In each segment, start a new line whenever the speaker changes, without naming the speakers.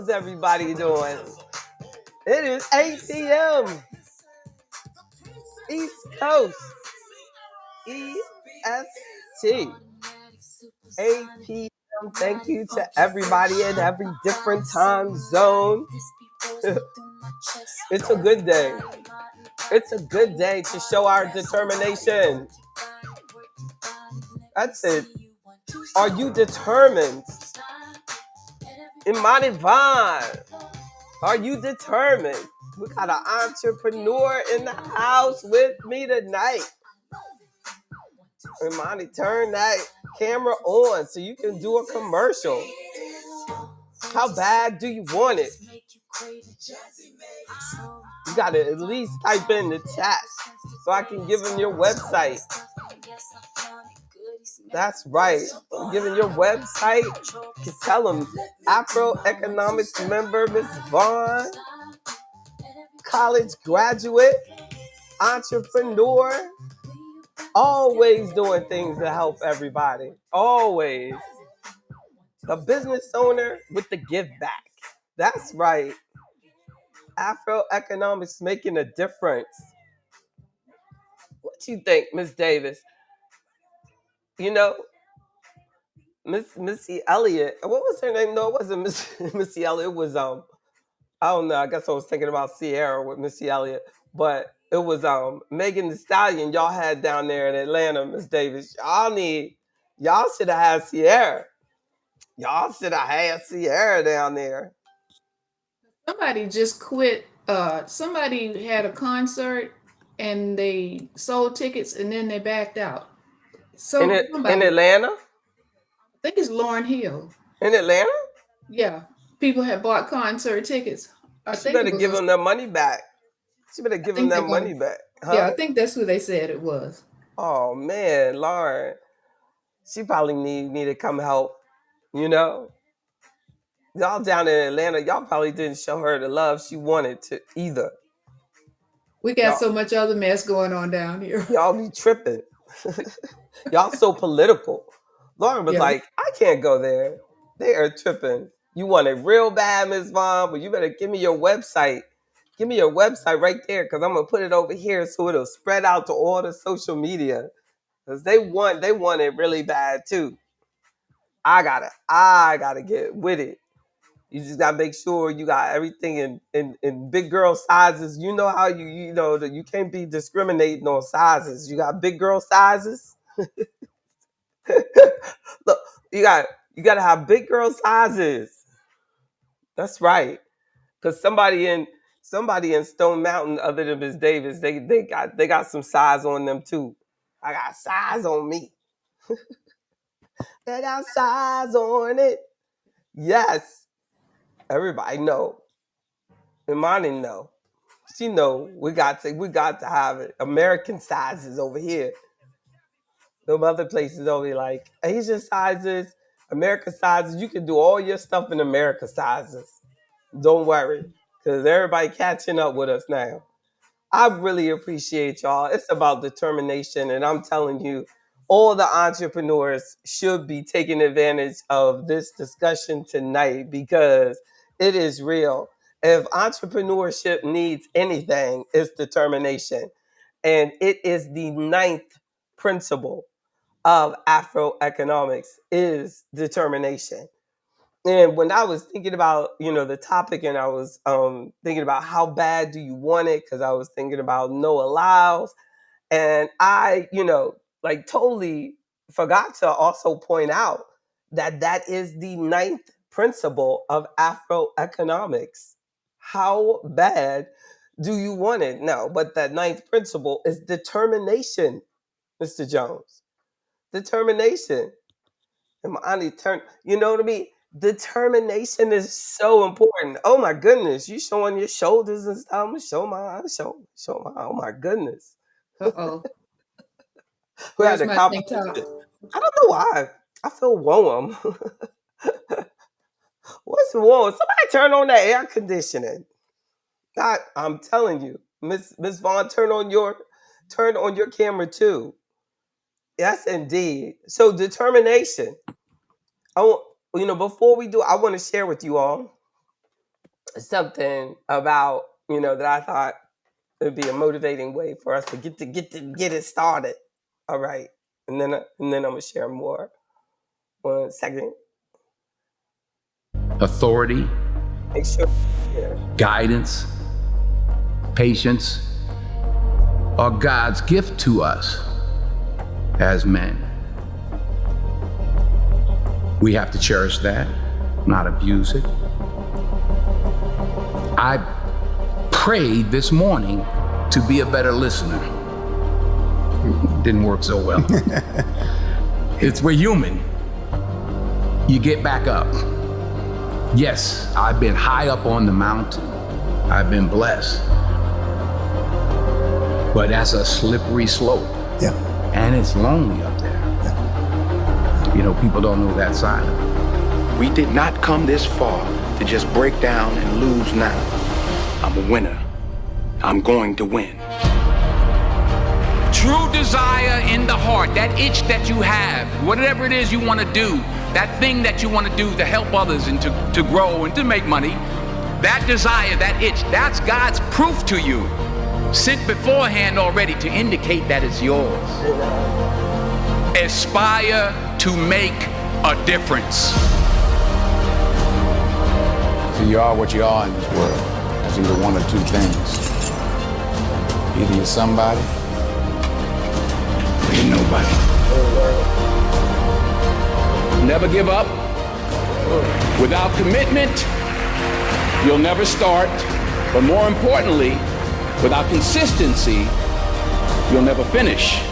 How's everybody doing? It is 8 p.m. East Coast. EST. 8 p.m. Thank you to everybody in every different time zone. It's a good day. It's a good day to show our determination. That's it. Are you determined? Imani Vaughn, are you determined? We got an entrepreneur in the house with me tonight. Imani, turn that camera on so you can do a commercial. How bad do you want it? You got to at least type in the chat so I can give them your website. That's right. I'm giving your website. You tell them Afro Economics member Miss Vaughn, college graduate, entrepreneur, always doing things to help everybody. Always. The business owner with the give back. That's right. Afro Economics making a difference. What you think, Miss Davis? You know, Missy Elliott. What was her name? No, it wasn't Missy Elliott. It was I don't know. I guess I was thinking about Sierra with Missy Elliott, but it was Megan Thee Stallion. Y'all had down there in Atlanta, Miss Davis. Y'all should have had Sierra. Y'all should have had Sierra down there.
Somebody just quit. Somebody had a concert and they sold tickets and then they backed out. So
In
somebody,
Atlanta?
I think it's Lauren Hill.
In Atlanta?
Yeah, people had bought concert tickets. I
She
think
better
it
give
was.
them their money back. She better
I
give them
think
their
they're going.
money back.
Yeah,
Huh?
I think that's who they said it was.
Oh man, Lauren. She probably need me to come help, you know? Y'all down in Atlanta, y'all probably didn't show her the love she wanted to either.
We got
Y'all
so much other mess going on down here.
y'all be tripping. Y'all so political. Lauren was
Yeah,
like, I can't go there. They are tripping. You want it real bad, Ms. Vaughn, but you better give me your website. Give me your website right there, because I'm gonna put it over here so it'll spread out to all the social media. Because they want it really bad too. I gotta get with it. You just gotta make sure you got everything in big girl sizes. You know how you know that you can't be discriminating on sizes. You got big girl sizes. Look, you gotta have big girl sizes. That's right. Cause somebody in Stone Mountain other than Miss Davis, they got some size on them too. I got size on me. They got size on it. Yes. Everybody know. Imani know. She know we got to have it. American sizes over here. Them other places over here like Asian sizes, American sizes. You can do all your stuff in America sizes. Don't worry, because everybody catching up with us now. I really appreciate y'all. It's about determination, and I'm telling you, all the entrepreneurs should be taking advantage of this discussion tonight because it is real. If entrepreneurship needs anything, it's determination. And it is the ninth principle of Afro economics is determination. And when I was thinking about, the topic and I was thinking about how bad do you want it? Because I was thinking about no allows. And I, like totally forgot to also point out that that is the ninth principle of Afro economics. How bad do you want it? No, but that ninth principle is determination, Mr. Jones. Determination. And my turn, you know what I mean? Determination is so important. Oh my goodness, you showing your shoulders and stuff. I'm gonna show my. Oh my goodness,
uh-oh.
we had
Where's
a
my tank top?
competition. I don't know why. I feel warm. What's warm? Somebody turn on the air conditioning. God, I'm telling you, Miss Vaughn, turn on your camera too. Yes, indeed. So determination. I want, before we do, I want to share with you all. something about, that I thought it'd be a motivating way for us to get it started. All right. And then I'm gonna share more. 1 second.
Authority,
Make sure. Yeah.
guidance, patience are God's gift to us as men. We have to cherish that, not abuse it. I prayed this morning to be a better listener. Didn't work so well. We're human. You get back up. Yes, I've been high up on the mountain. I've been blessed. But that's a slippery slope.
Yeah.
And it's lonely up there.
Yeah.
People don't know that side of it.
We did not come this far to just break down and lose now. I'm a winner. I'm going to win.
True desire in the heart, that itch that you have, whatever it is you want to do, that thing that you want to do to help others and to grow and to make money, that desire, that itch, that's God's proof to you, sent beforehand already to indicate that it's yours. Aspire to make a difference.
So you are what you are in this world. It's either one or two things. Either you're somebody, or you're nobody.
Never give up. Without commitment, you'll never start. But more importantly, without consistency, you'll never finish.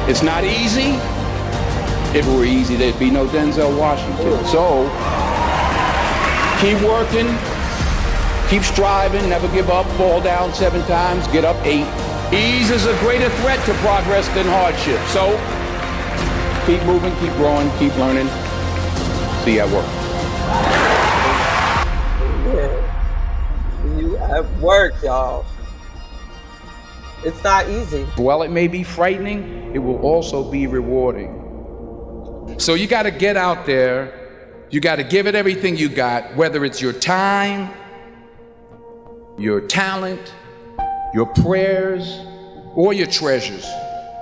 It's not easy. If it were easy, there'd be no Denzel Washington. So, keep working, keep striving, never give up, fall down 7 times, get up 8. Ease is a greater threat to progress than hardship. So, keep moving, keep growing, keep learning. See you at work.
Yeah. You at work, y'all. It's not easy.
While it may be frightening, it will also be rewarding. So you got to get out there. You got to give it everything you got, whether it's your time, your talent, your prayers, or your treasures.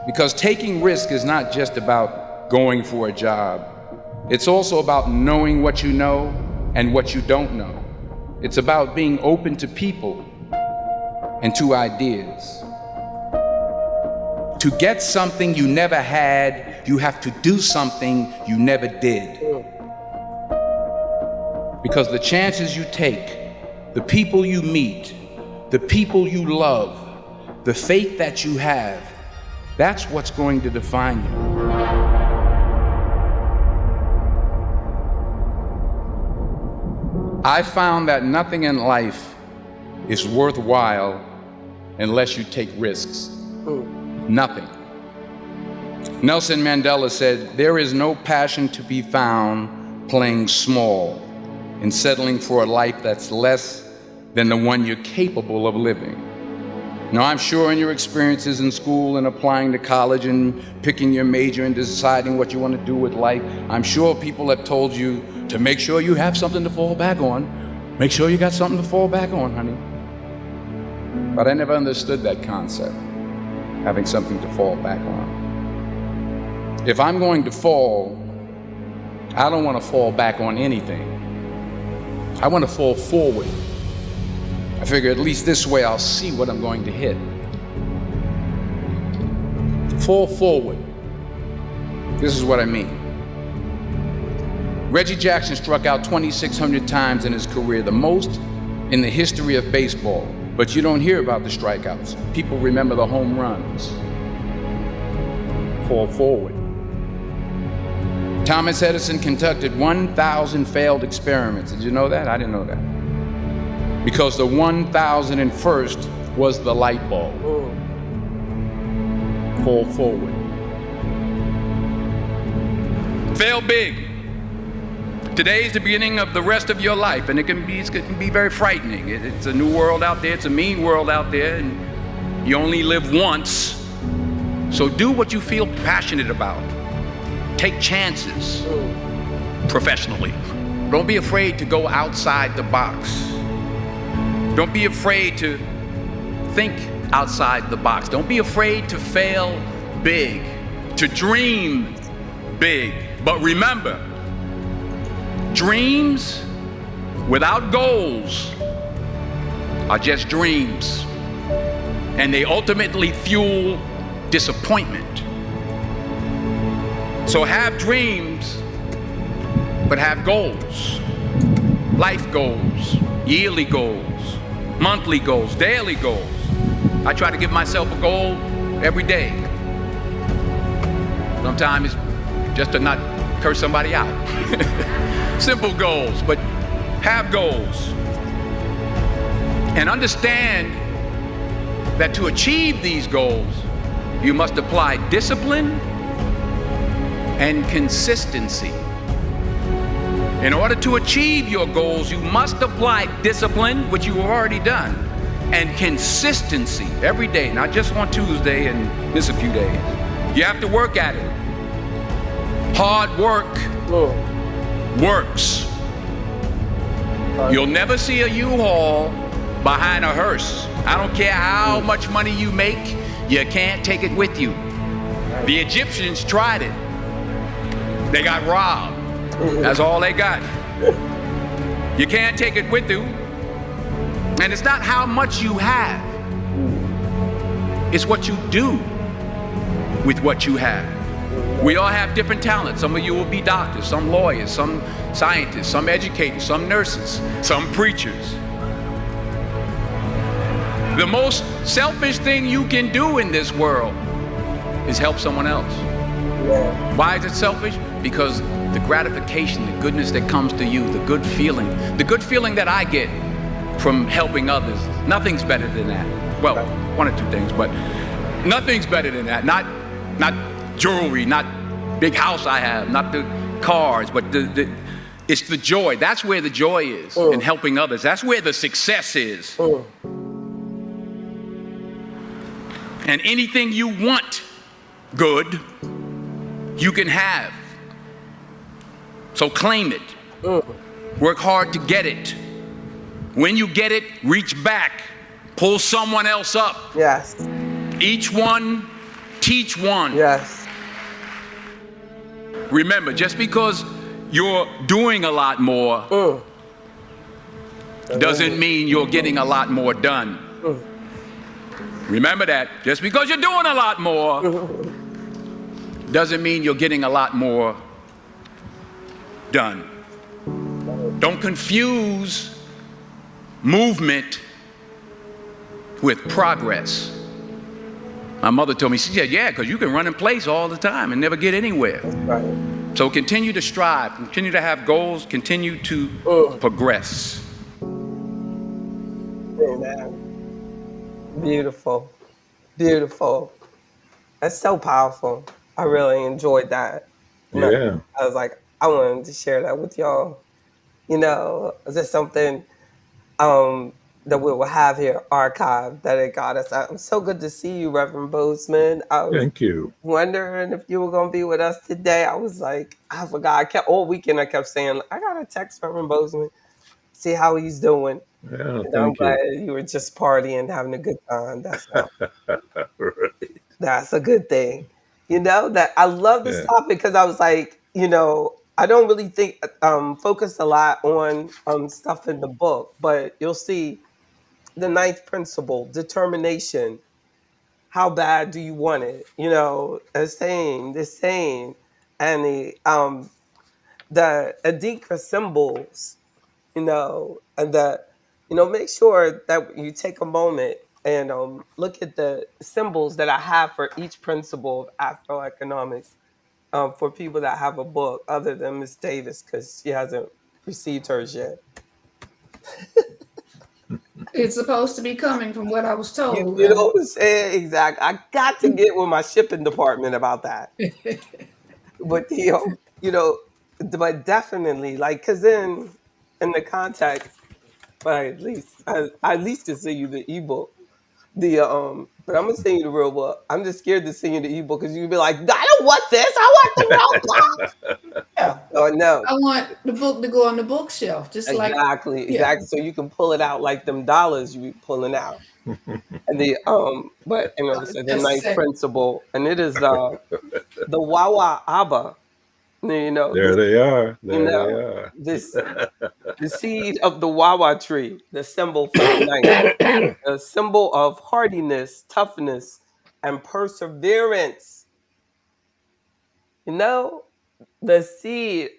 Because taking risk is not just about going for a job. It's also about knowing what you know and what you don't know. It's about being open to people and to ideas. To get something you never had, you have to do something you never did. Because the chances you take, the people you meet, the people you love, the faith that you have, that's what's going to define you. I found that nothing in life is worthwhile unless you take risks. Nothing. Nelson Mandela said, "There is no passion to be found playing small and settling for a life that's less than the one you're capable of living." Now, I'm sure in your experiences in school and applying to college and picking your major and deciding what you want to do with life, I'm sure people have told you to make sure you have something to fall back on. Make sure you got something to fall back on, honey. But I never understood that concept, having something to fall back on. If I'm going to fall, I don't want to fall back on anything. I want to fall forward. I figure at least this way I'll see what I'm going to hit. Fall forward. This is what I mean. Reggie Jackson struck out 2,600 times in his career, the most in the history of baseball. But you don't hear about the strikeouts. People remember the home runs. Fall forward. Thomas Edison conducted 1,000 failed experiments. Did you know that? I didn't know that. Because the 1,001st was the light bulb. Fall forward. Fail big. Today's the beginning of the rest of your life, and it can be very frightening. It's a new world out there. It's a mean world out there, and you only live once. So do what you feel passionate about. Take chances professionally. Don't be afraid to go outside the box. Don't be afraid to think outside the box. Don't be afraid to fail big, to dream big. But remember, dreams without goals are just dreams, and they ultimately fuel disappointment. So have dreams, but have goals. Life goals, yearly goals, monthly goals, daily goals. I try to give myself a goal every day. Sometimes it's just to not curse somebody out. Simple goals, but have goals. And understand that to achieve these goals, you must apply discipline and consistency. In order to achieve your goals, you must apply discipline, which you have already done, and consistency every day, not just on Tuesday and miss a few days. You have to work at it. Hard work works. You'll never see a U-Haul behind a hearse. I don't care how much money you make, you can't take it with you. The Egyptians tried it. They got robbed. That's all they got. You can't take it with you. And it's not how much you have. It's what you do with what you have. We all have different talents. Some of you will be doctors, some lawyers, some scientists, some educators, some nurses, some preachers. The most selfish thing you can do in this world is help someone else. Why is it selfish? Because the gratification, the goodness that comes to you, the good feeling that I get from helping others, nothing's better than that. Well, one or two things, but nothing's better than that. Not jewelry, not big house I have, not the cars, but it's the joy. That's where the joy is in helping others. That's where the success is. And anything you want good, you can have. So claim it. Work hard to get it. When you get it, reach back. Pull someone else up.
Yes.
Each one, teach one.
Yes.
Remember, just because you're doing a lot more doesn't mean you're getting a lot more done. Remember that. Just because you're doing a lot more doesn't mean you're getting a lot more done. Don't confuse movement with progress. My mother told me, she said, yeah, because you can run in place all the time and never get anywhere.
Right.
So continue to strive, continue to have goals, continue to progress.
Amen. Beautiful. Beautiful. That's so powerful. I really enjoyed that.
Yeah.
I was like, I wanted to share that with y'all. You know, is this something that we will have here archived that it got us out? I'm so good to see you, Reverend Bozeman. I was
Thank you.
wondering if you were going to be with us today. I was like, I forgot. All weekend I kept saying, I got to text Reverend Bozeman, see how he's doing.
Yeah,
And I'm
thank
glad
you.
you were just partying, having a good time.
Right.
That's a good thing. You know, that I love this
Yeah.
topic because I was like, you know, I don't really think focus a lot on stuff in the book, but you'll see the ninth principle, determination. How bad do you want it? You know, the same, and the adikra symbols. You know, and make sure that you take a moment and look at the symbols that I have for each principle of Afroeconomics. For people that have a book other than Miss Davis, because she hasn't received hers yet.
It's supposed to be coming from what I was told.
You know what I'm saying? Exactly. I got to get with my shipping department about that. But but definitely, like, because then in the context, but at least can send you the ebook. But I'm gonna send you the real book. I'm just scared to send you the ebook because you'd be like, I don't want this. I want the real book.
Yeah.
Oh no.
I want the book to go on the bookshelf, just like
Exactly,
yeah.
exactly. So you can pull it out like them dollars you be pulling out. And but so the
Just a
ninth
second.
principle, and it is the Wawa Abba.
There they are. There they are.
This the seed of the Wawa tree, the symbol for the ninth, a symbol of hardiness, toughness, and perseverance. You know, the seed,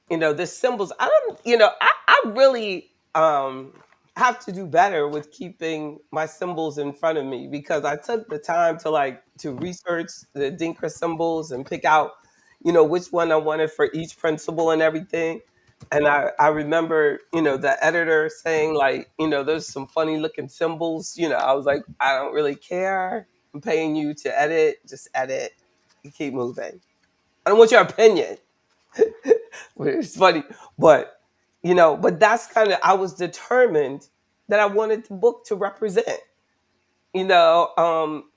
the symbols. I don't, I really have to do better with keeping my symbols in front of me because I took the time to research the Adinkra symbols and pick out, which one I wanted for each principle and everything. And I remember, the editor saying there's some funny looking symbols. I was like, I don't really care. I'm paying you to edit. Just edit. You keep moving. I don't want your opinion. It's funny, but but that's I was determined that I wanted the book to represent,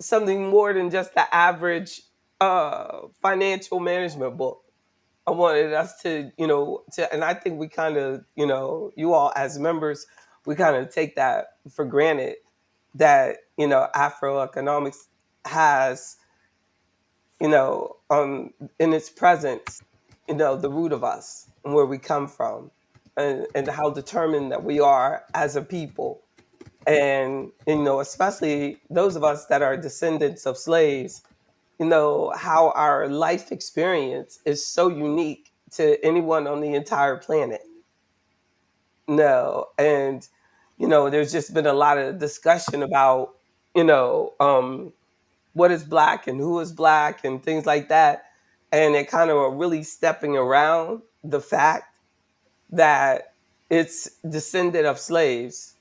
something more than just the average financial management book. I wanted us to, and I think we you all as members, we kind of take that for granted that, Afro economics has, in its presence, the root of us and where we come from and how determined that we are as a people. And, especially those of us that are descendants of slaves, how our life experience is so unique to anyone on the entire planet. No. And, there's just been a lot of discussion about, what is black and who is black and things like that. And it kind of are really stepping around the fact that it's descendant of slaves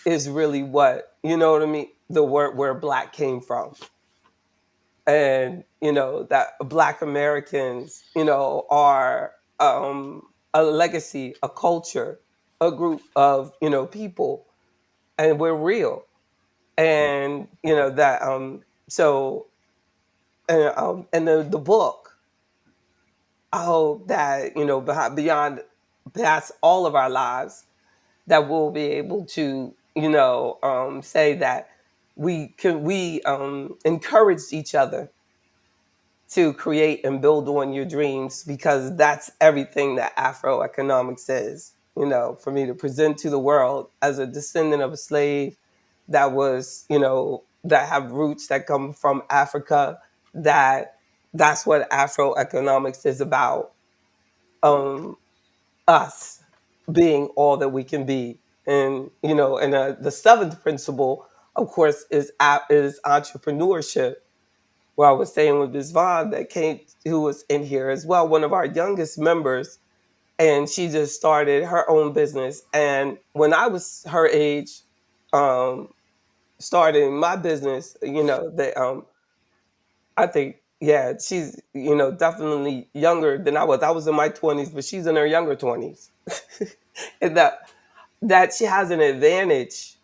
is really what, what I mean? The word where black came from. And, that black Americans, are a legacy, a culture, a group of, people, and we're real. And, that, so, and the book, I hope that, beyond past all of our lives, that we'll be able to, say that we encourage each other to create and build on your dreams, because that's everything that Afro economics is. For me to present to the world as a descendant of a slave that was, that have roots that come from Africa, that's what Afro economics is about. Us being all that we can be. And, the seventh principle, of course, is entrepreneurship. Where I was saying with Ms. Vaughn who was in here as well, one of our youngest members, and she just started her own business. And when I was her age, starting my business, I think, yeah, she's, definitely younger than I was. I was in my 20s, but she's in her younger 20s. And that she has an advantage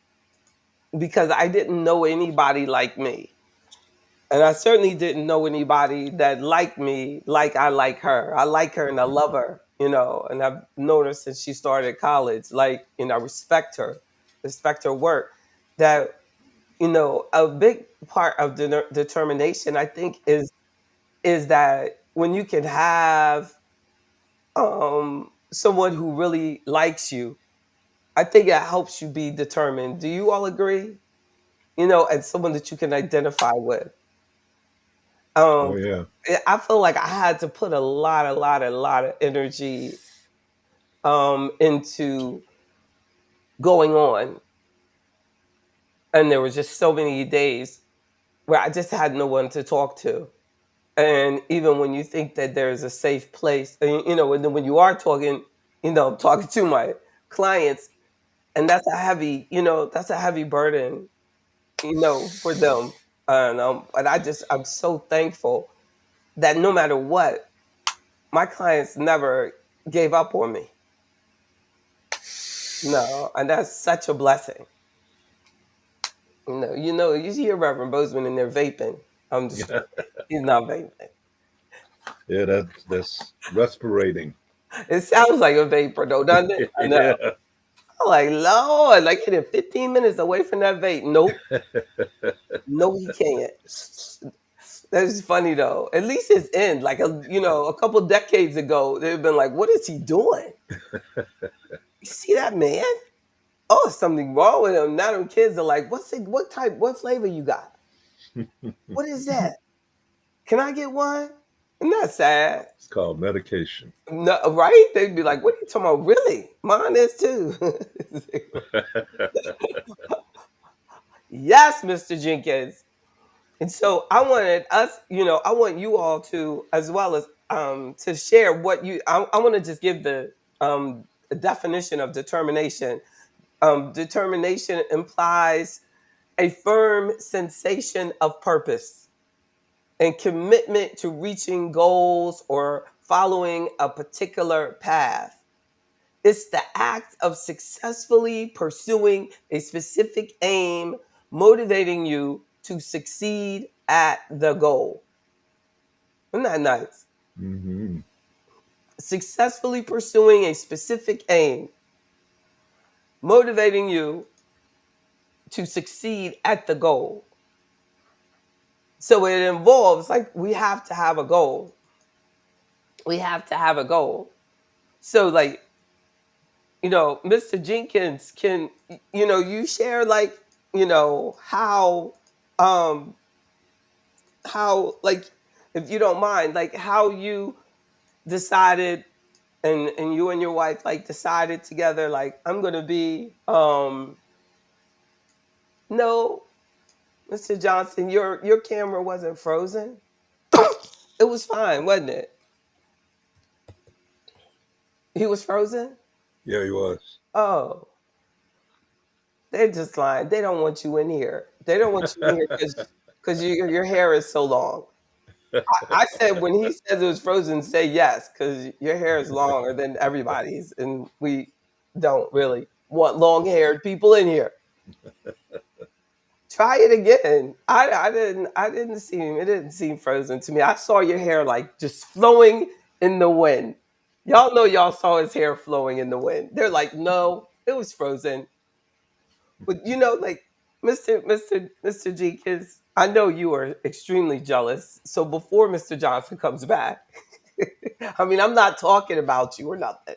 because I didn't know anybody like me. And I certainly didn't know anybody that liked me like I like her. I like her and I love her, and I've known her since she started college. I respect her work. That, a big part of the determination, I think, is that when you can have someone who really likes you, I think it helps you be determined. Do you all agree? And someone that you can identify with.
Oh
Um,
yeah.
I feel like I had to put a lot of energy into going on, and there was just so many days where I just had no one to talk to. And even when you think that there's a safe place, and, and then when you are talking, I'm talking to my clients, and that's a heavy burden, for them. And I'm so thankful that no matter what, my clients never gave up on me. No, and that's such a blessing. No, you hear Reverend Bozeman in there vaping. I'm just he's not vaping.
Yeah, that's respirating.
It sounds like a vapor though, doesn't it? I know.
Yeah.
I'm like, Lord, like getting 15 minutes away from that vape. Nope. No, he can't. That's funny though. At least his end, like a couple decades ago, they've been like, what is he doing? You see that man? Oh, something wrong with him. Now them kids are like, what flavor you got? What is that? Can I get one? Isn't that sad?
It's called medication.
No, right? They'd be like, what are you talking about? Really? Mine is too. Yes, Mr. Jenkins. And so I want you all to, as well as to share what I want to just give the definition of determination. Determination implies a firm sensation of purpose and commitment to reaching goals or following a particular path. It's the act of successfully pursuing a specific aim, motivating you to succeed at the goal. Isn't that nice?
Mm-hmm.
Successfully pursuing a specific aim, motivating you to succeed at the goal. So it involves, like, we have to have a goal. We have to have a goal. So, like, Mr. Jenkins, can, you share, like, how, like, if you don't mind, like, how you decided and you and your wife, like, decided together, like, I'm going to be, no, Mr. Johnson, your camera wasn't frozen. It was fine, wasn't it? He was frozen?
Yeah, he was.
Oh. They're just lying. They don't want you in here. They don't want you in here because your hair is so long. I said when he says it was frozen, say yes, because your hair is longer than everybody's, and we don't really want long-haired people in here. Try it again. I didn't see him. It didn't seem frozen to me. I saw your hair like just flowing in the wind. Y'all know y'all saw his hair flowing in the wind. They're like, no, it was frozen. But like Mr. Jenkins, I know you are extremely jealous. So before Mr. Johnson comes back, I mean, I'm not talking about you or nothing.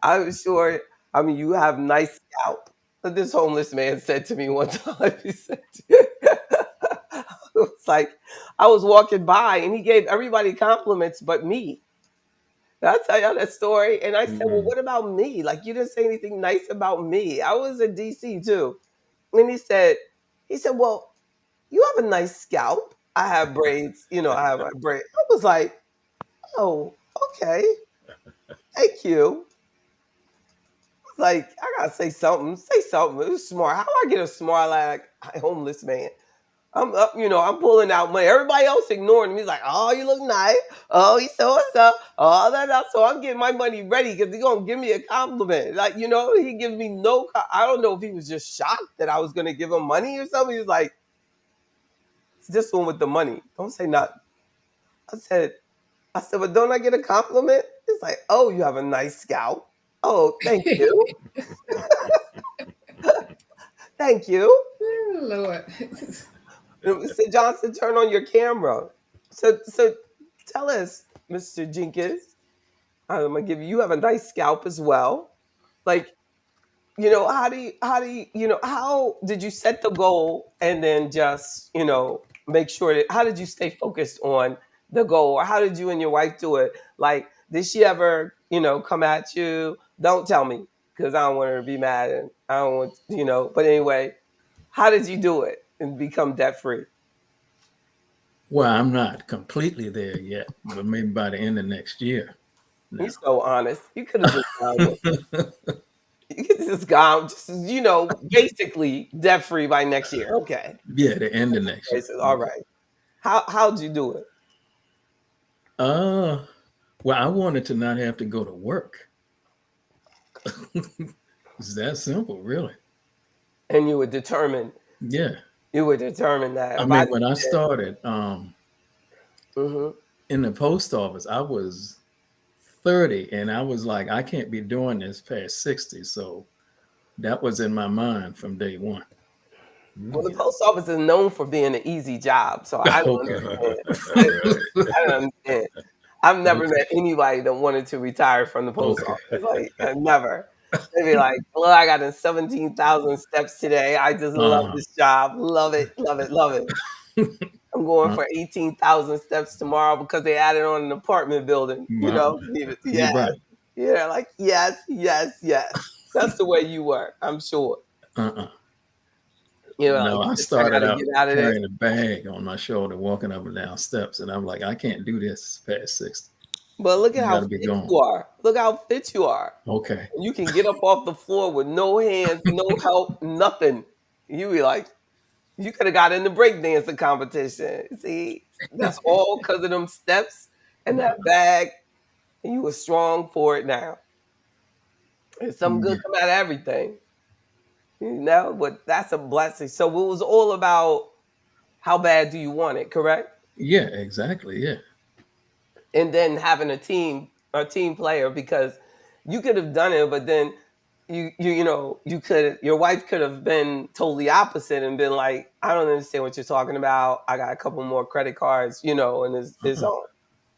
I'm sure. I mean, you have nice scalp. This homeless man said to me one time. He said, "It's like I was walking by and he gave everybody compliments but me." Did I tell y'all that story? And I said, well, what about me? Like, you didn't say anything nice about me. I was in DC too. And he said, well, you have a nice scalp. I have braids, I have my braid. I was like, oh, okay. Thank you. Like, I gotta say something. Say something. It was smart. How do I get a smart like homeless man? I'm up, I'm pulling out money. Everybody else ignoring him. He's like, oh, you look nice. Oh, he's so and so. All that. So I'm getting my money ready because he's going to give me a compliment. Like, he gives me I don't know if he was just shocked that I was going to give him money or something. He was like, it's this one with the money. Don't say nothing. I said, but don't I get a compliment? It's like, oh, you have a nice scalp. Oh, thank you. Thank you.
Oh, Lord.
Mr. Johnson, turn on your camera. So tell us, Mr. Jenkins, I'm gonna give you have a nice scalp as well. Like, how did you set the goal and then just, make sure that, how did you stay focused on the goal, or how did you and your wife do it? Like, did she ever, come at you? Don't tell me, because I don't want her to be mad, and I don't want, but anyway, how did you do it and become debt free?
Well, I'm not completely there yet, but maybe by the end of next year.
No. You're so honest. You could have just gone. You could just gone, basically debt free by next year. Okay.
Yeah, the end of next year.
All right. How'd you do it?
Well, I wanted to not have to go to work. It's that simple, really.
And you were determined.
Yeah.
You were determined that.
I mean, when I started
Mm-hmm.
in the post office, I was 30, and I was like, I can't be doing this past 60. So that was in my mind from day one.
Well, the post office is known for being an easy job, so I don't understand. I don't understand. I've never met anybody that wanted to retire from the post office. Like, never. They'd be like, well, I got in 17,000 steps today. I just love this job. Love it, love it, love it. I'm going for 18,000 steps tomorrow because they added on an apartment building. You know? Yeah.
Right.
Yeah, like, yes, yes, yes. That's the way you were, I'm sure. You know,
No,
like,
I started out carrying a bag on my shoulder, walking up and down steps, and I'm like, I can't do this past 60.
But look at how fit you are. Look how fit you are.
Okay.
You can get up off the floor with no hands, no help, nothing. You be like, you could have got in the breakdancing competition. See, that's all because of them steps and that bag, and you were strong for it now. And some good come out of everything. You know, but that's a blessing. So it was all about how bad do you want it, correct?
Yeah, exactly. Yeah.
And then having a team player, because you could have done it, but then your wife could have been totally opposite and been like, I don't understand what you're talking about. I got a couple more credit cards, and it's on.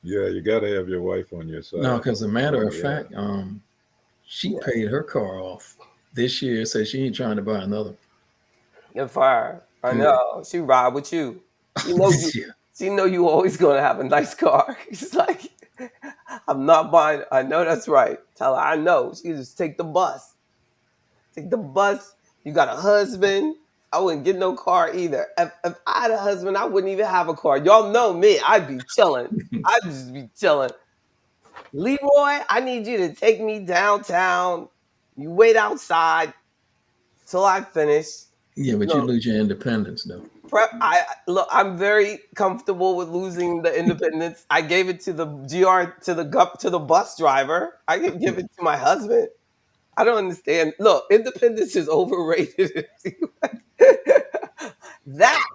Yeah, you got to have your wife on your side.
No, because as a matter of fact, she paid her car off this year, so she ain't trying to buy another.
Good for her. I know. She ride with you. She know you always gonna have a nice car. She's like, I'm not buying. I know that's right. Tell her I know. She just take the bus. Take the bus. You got a husband. I wouldn't get no car either. If I had a husband, I wouldn't even have a car. Y'all know me. I'd be chilling. I'd just be chilling. Leroy, I need you to take me downtown. You wait outside till I finish.
Yeah, but you lose your independence, though.
I'm very comfortable with losing the independence. I gave it to the to the bus driver. I can give it to my husband. I don't understand. Look, independence is overrated. That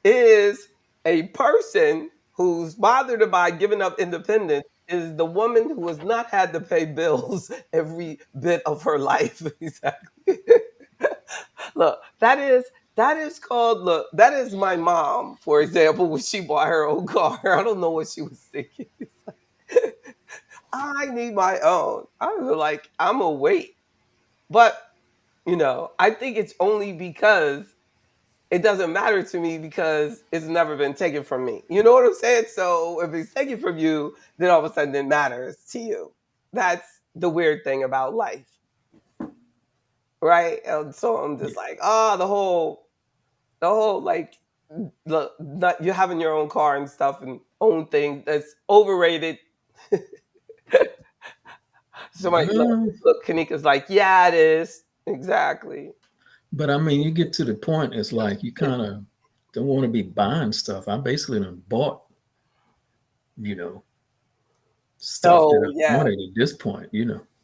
is a person who's bothered by giving up independence is the woman who has not had to pay bills every bit of her life. Exactly. Look, that is called, look, that is my mom, for example, when she bought her own car. I don't know what she was thinking. I need my own. I was like, I'm gonna wait. But, I think it's only because it doesn't matter to me because it's never been taken from me. You know what I'm saying? So if it's taken from you, then all of a sudden it matters to you. That's the weird thing about life. Right? And so I'm just like, the whole like, you having your own car and stuff and own thing, that's overrated. Somebody look, Kanika's like, yeah, it is. Exactly.
But I mean, you get to the point, it's like you kind of don't want to be buying stuff. I basically done bought, stuff that I wanted at this point,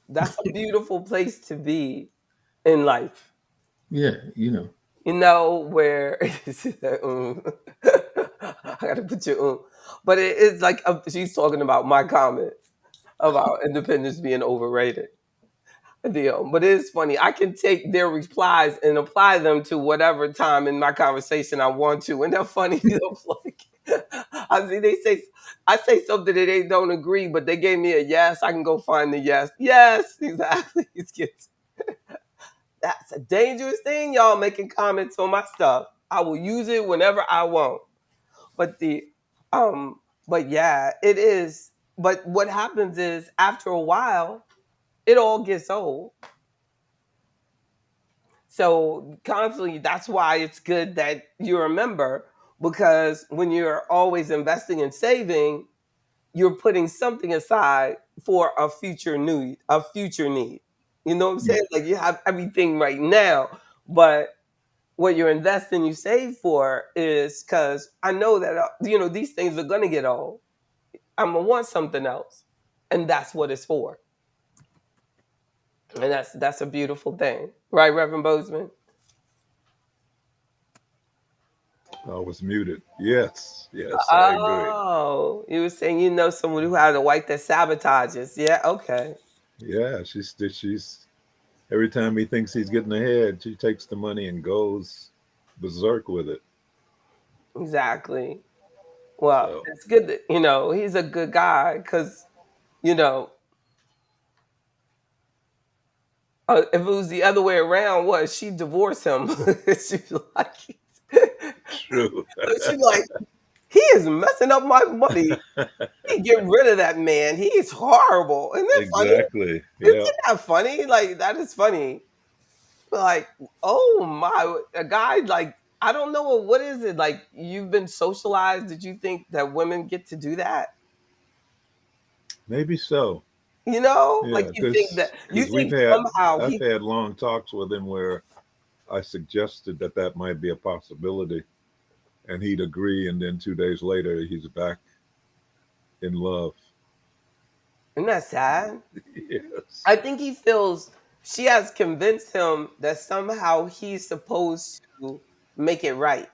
That's a beautiful place to be in life.
Yeah,
where I gotta put your but it is like she's talking about my comment about independence being overrated. But it is funny. I can take their replies and apply them to whatever time in my conversation I want to. And they're funny. Like, I say something that they don't agree, but they gave me a yes. I can go find the yes. Yes, exactly. That's a dangerous thing, y'all, making comments on my stuff. I will use it whenever I want. But yeah, it is. But what happens is after a while, it all gets old. So constantly, that's why it's good that you remember, because when you're always investing and saving, you're putting something aside for a future need. You know what I'm saying? Like you have everything right now, but what you're investing, you save for is because I know that, these things are going to get old. I'm going to want something else. And that's what it's for. And that's a beautiful thing. Right, Reverend Bozeman?
I was muted. Yes, I agree.
Oh, you were saying you know someone who had a wife that sabotages. Yeah, okay.
Yeah, she's every time he thinks he's getting ahead, she takes the money and goes berserk with it.
Exactly. Well,
So
it's good that, he's a good guy because, you know, if it was the other way around, what, she'd divorce him. She'd be like,
true.
she'd be like, he is messing up my money. Get rid of that man. He's horrible. Isn't that funny?
Exactly.
Isn't
Yeah.
that funny? Like, that is funny. Like, oh my, a guy like, I don't know, what is it? Like, you've been socialized. Did you think that women get to do that?
Maybe so.
Like
Yeah,
you think that somehow
I've had long talks with him where I suggested that might be a possibility, and he'd agree, and then 2 days later he's back in love.
isn't that sad?
Yes.
I think he feels she has convinced him that somehow he's supposed to make it right.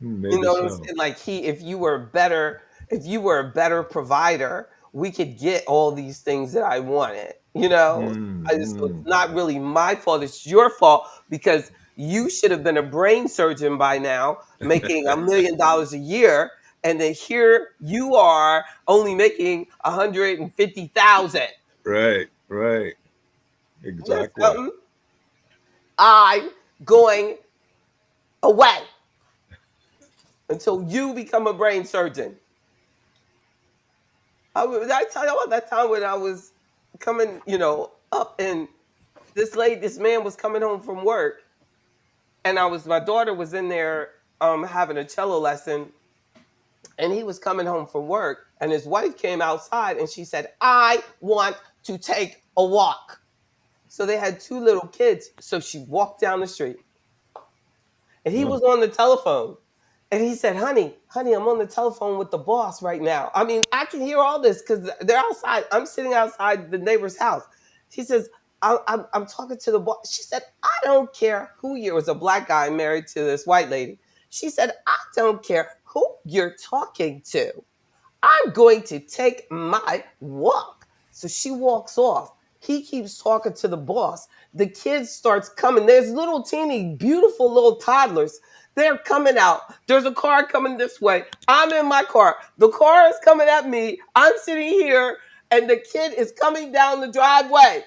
You
Maybe
know what I'm
so.
saying? Like if you were a better provider, we could get all these things that I wanted. So it's not really my fault. It's your fault because you should have been a brain surgeon by now, making $1 million a year, and then here you are only making 150,000.
Right. Exactly.
I'm going away until you become a brain surgeon. I tell you about that time when I was coming, up, and this man was coming home from work, and my daughter was in there having a cello lesson, and he was coming home from work, and his wife came outside and she said, I want to take a walk. So they had 2 little kids. So she walked down the street, and he was on the telephone. And he said, honey, I'm on the telephone with the boss right now. I mean, I can hear all this because they're outside. I'm sitting outside the neighbor's house. He says, I'm talking to the boss. She said, I don't care who you. It was a black guy married to this white lady. She said, I don't care who you're talking to. I'm going to take my walk. So she walks off. He keeps talking to the boss. The kid starts coming. There's little teeny, beautiful little toddlers. They're coming out. There's a car coming this way. I'm in my car. The car is coming at me. I'm sitting here, and the kid is coming down the driveway.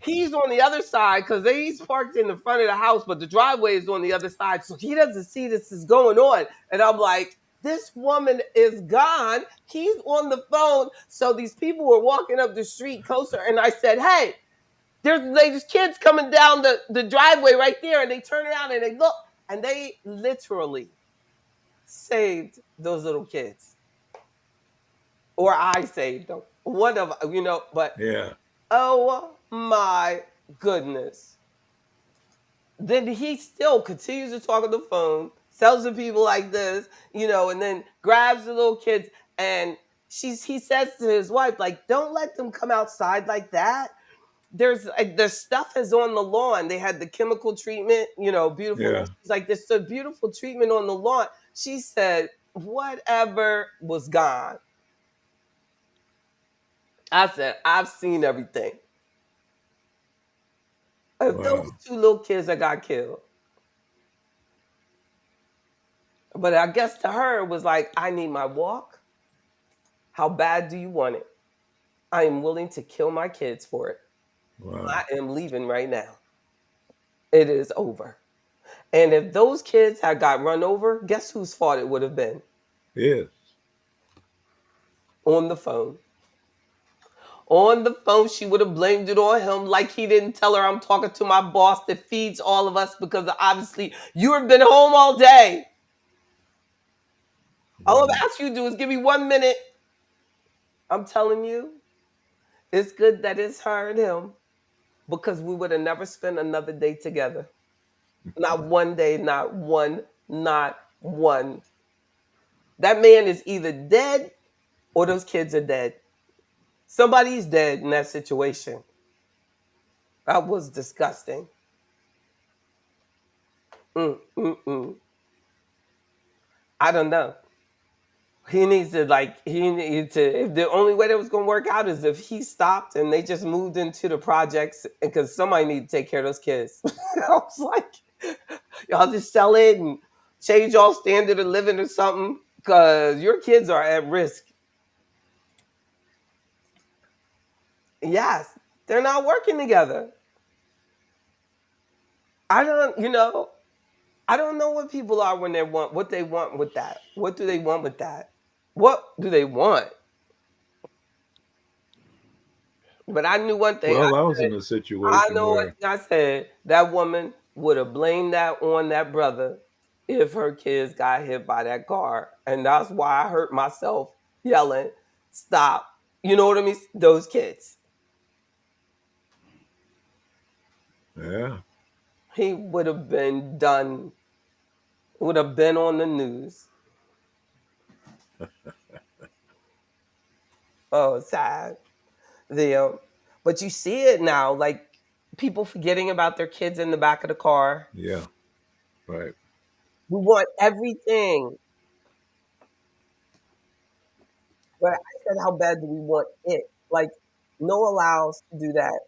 He's on the other side because he's parked in the front of the house, but the driveway is on the other side. So he doesn't see this is going on. And I'm like, this woman is gone. He's on the phone. So these people were walking up the street closer. And I said, hey, there's kids coming down the driveway right there. And they turn around and they look. And they literally saved those little kids. Or I saved them. One of, but
Yeah.
oh my goodness. Then he still continues to talk on the phone, tells the people like this, and then grabs the little kids, and he says to his wife, like, don't let them come outside like that. The stuff is on the lawn. They had the chemical treatment, beautiful.
Yeah.
She's like, there's a beautiful treatment on the lawn. She said, whatever was gone. I said, I've seen everything. Those 2 little kids that got killed. But I guess to her it was like, I need my walk. How bad do you want it? I am willing to kill my kids for it.
Wow.
I am leaving right now. It is over. And if those kids had got run over, guess whose fault it would have been?
Yes.
On the phone. On the phone, she would have blamed it on him, like he didn't tell her, I'm talking to my boss that feeds all of us, because obviously you have been home all day. All I'm asking you to do is give me 1 minute. I'm telling you, it's good that it's her and him, because we would have never spent another day together. Not one day, not one. That man is either dead or those kids are dead. Somebody's dead in that situation. That was disgusting. Mm. I don't know. He needs to if the only way that was gonna work out is if he stopped and they just moved into the projects because somebody need to take care of those kids. I was like, y'all just sell it and change y'all standard of living or something because your kids are at risk. Yes, they're not working together. I don't know what people are when they want what they want with that. What do they want with that? What do they want? But I knew one thing.
Well, I was in a
I
situation
know what
where,
I said. That woman would have blamed that on that brother if her kids got hit by that car. And that's why I hurt myself yelling, stop. You know what I mean? Those kids.
yeah,
He would have been done, would have been on the news. Oh, sad. But you see it now, like people forgetting about their kids in the back of the car.
yeah, right.
We want everything. But I said, how bad do we want it? Like, no allows to do that.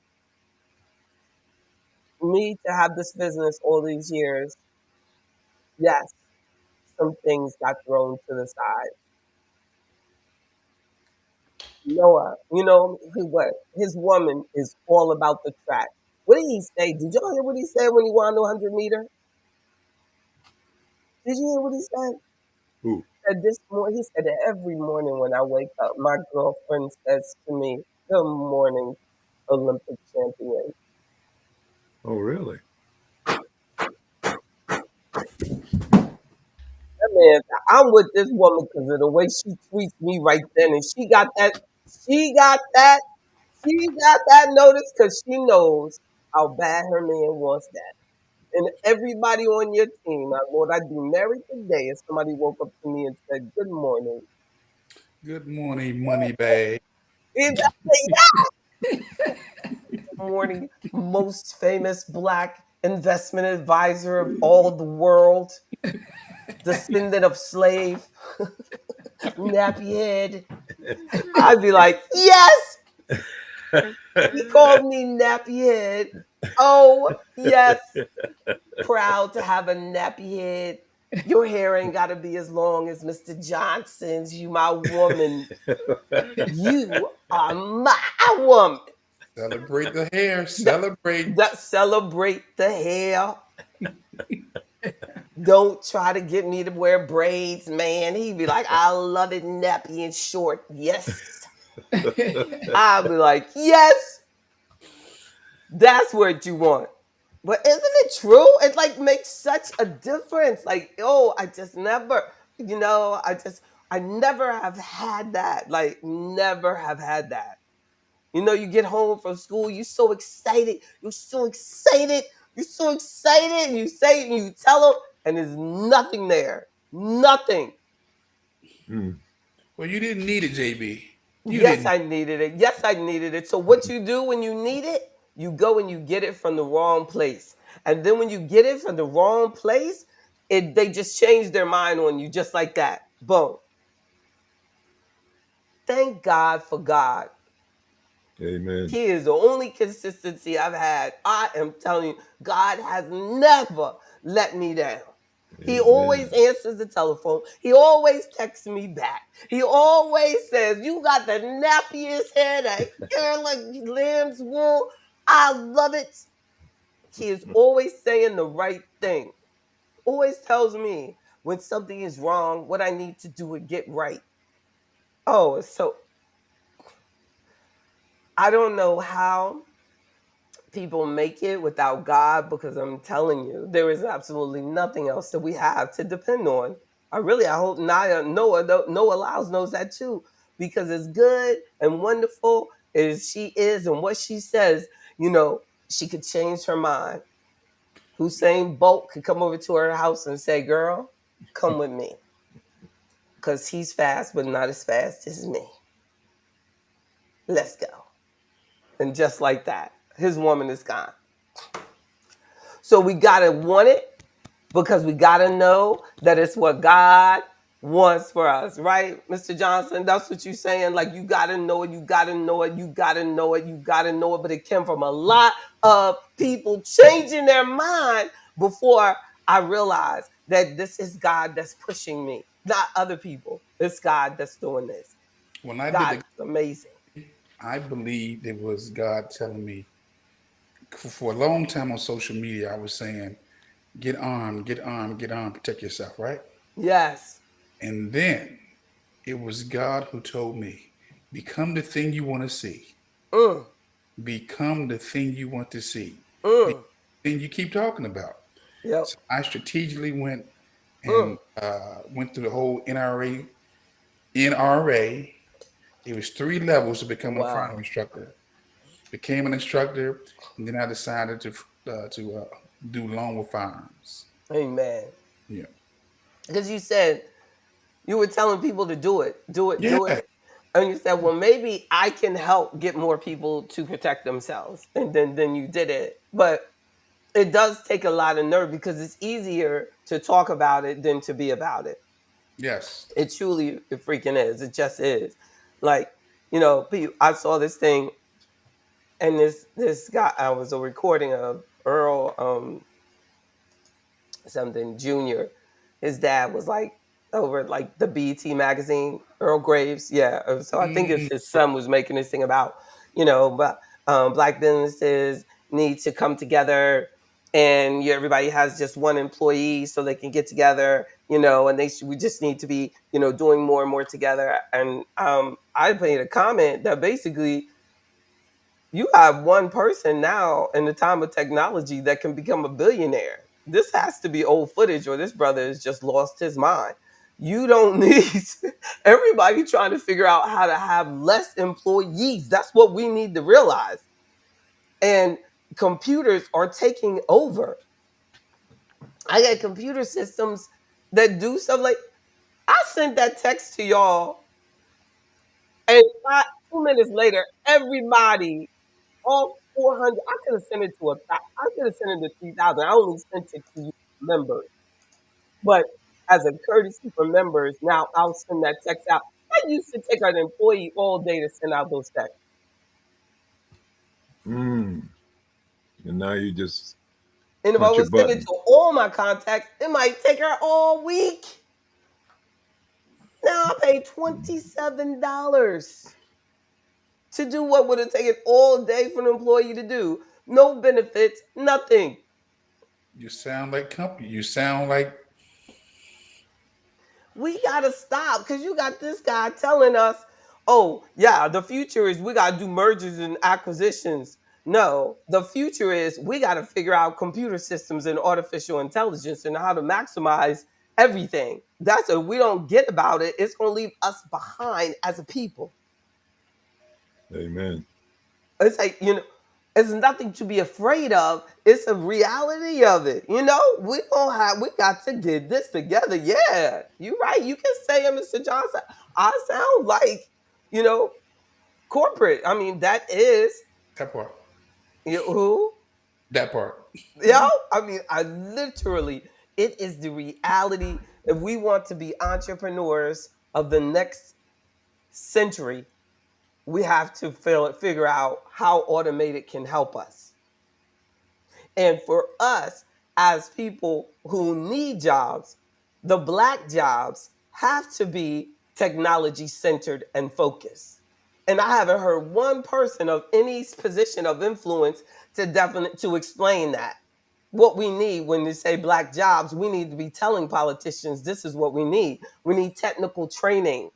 Me to have this business all these years, yes, some things got thrown to the side. Noah, what? His woman is all about the track. What did he say? Did y'all hear what he said when he won the 100-meter? Did you hear what he said?
Ooh,
Said this morning, he said that every morning when I wake up, my girlfriend says to me, "Good morning, Olympic champion."
oh, really?
That man, I'm with this woman because of the way she treats me right then, and she got that, she got that notice because she knows how bad her man wants that. And everybody on your team, my Lord, I'd be married today if somebody woke up to me and said, "Good morning."
Good morning, money bag.
And I say, "Good morning, most famous black investment advisor of all the world, descendant of slave, nappy head." I'd be like, "Yes." He called me nappy head. Oh, yes. Proud to have a nappy head. Your hair ain't got to be as long as Mr. Johnson's. You my woman. You are my woman.
Celebrate the hair. Celebrate.
Celebrate the hair. Don't try to get me to wear braids, man. He'd be like, "I love it nappy and short." Yes. I'd be like, "Yes. That's what you want." But isn't it true? It like makes such a difference. Like, oh, I just never, I never have had that. Like, never have had that. You get home from school, you're so excited. You're so excited. You're so excited. And you say it and you tell them, and there's nothing there. Nothing.
Hmm.
Well, you didn't need it, JB. You
Yes,
didn't.
I needed it. Yes, I needed it. So what you do when you need it, you go and you get it from the wrong place. And then when you get it from the wrong place, they just change their mind on you just like that. Boom. Thank God for God.
Amen.
He is the only consistency I've had. I am telling you, God has never let me down. He always
Amen.
answers the telephone. He always texts me back. He always says, "You got the nappiest hair, that hair like lamb's wool. I love it." He is always saying the right thing. Always tells me when something is wrong, what I need to do to get right. Oh, so I don't know how people make it without God because I'm telling you, there is absolutely nothing else that we have to depend on. I hope Noah Lyles knows that too, because as good and wonderful as she is and what she says, she could change her mind. Hussein Bolt could come over to her house and say, "Girl, come with me," because he's fast, but not as fast as me. Let's go. And just like that, his woman is gone. So we gotta want it. because we got to know that it's what God wants for us, right, Mr. Johnson? That's what you're saying. Like, you got to know it, you got to know it, you got to know it, you got to know it. But it came from a lot of people changing their mind before I realized that this is God that's pushing me, not other people. It's God that's doing this.
When I did
God is amazing.
I believed it was God telling me. For a long time on social media, I was saying, get armed, get armed, get armed, protect yourself, right?
Yes.
And then it was God who told me, become the thing you want to see.
Mm,
Become the thing you want to see. The
mm,
thing you keep talking about.
yep.
So I strategically went
Mm,
and went through the whole NRA. It was 3 levels to become a
wow.
firearm instructor. Became an instructor, and then I decided to do loan with firearms.
Amen.
Yeah.
Because you said you were telling people to do it, do it, do
Yeah.
it. And you said, well, maybe I can help get more people to protect themselves. And then you did it. But it does take a lot of nerve because it's easier to talk about it than to be about it.
Yes.
It truly, it freaking is. It just is. Like, I saw this thing, and this guy, I was a recording of Earl something Jr. His dad was like over at, like, the BET magazine, Earl Graves. Yeah. So I think it's
Mm,
his son was making this thing about, but black businesses need to come together, and everybody has just one employee so they can get together, and we just need to be, doing more and more together. And I made a comment that basically you have one person now in the time of technology that can become a billionaire. This has to be old footage, or this brother has just lost his mind. You don't need everybody trying to figure out how to have less employees. That's what we need to realize. And computers are taking over. I got computer systems that do stuff like, I sent that text to y'all, and 2 minutes later, everybody, all 400. I could have sent it to I could have sent it to 3,000. I only sent it to you members, but as a courtesy for members, now I'll send that text out. I used to take an employee all day to send out those texts.
Mm. And now you just
And if I
punch a
was sending it
button.
to all my contacts, it might take her all week. Now I pay $27 to do what would have taken all day for an employee to do. No benefits, nothing.
you sound like company. You sound like
We gotta stop, because you got this guy telling us, oh yeah, the future is we gotta do mergers and acquisitions. No, the future is we gotta figure out computer systems and artificial intelligence and how to maximize everything. That's what we don't get about it. It's gonna leave us behind as a people.
Amen.
It's like, it's nothing to be afraid of. It's a reality of it. We got to get this together. Yeah, you're right. You can say it, Mr. Johnson. I sound like, corporate. I mean, that is
that part.
who?
That part.
I mean, it is the reality. If we want to be entrepreneurs of the next century, we have to figure out how automated can help us. And for us, as people who need jobs, the Black jobs have to be technology centered and focused. And I haven't heard one person of any position of influence to explain that. What we need when they say Black jobs, we need to be telling politicians this is what we need. We need technical training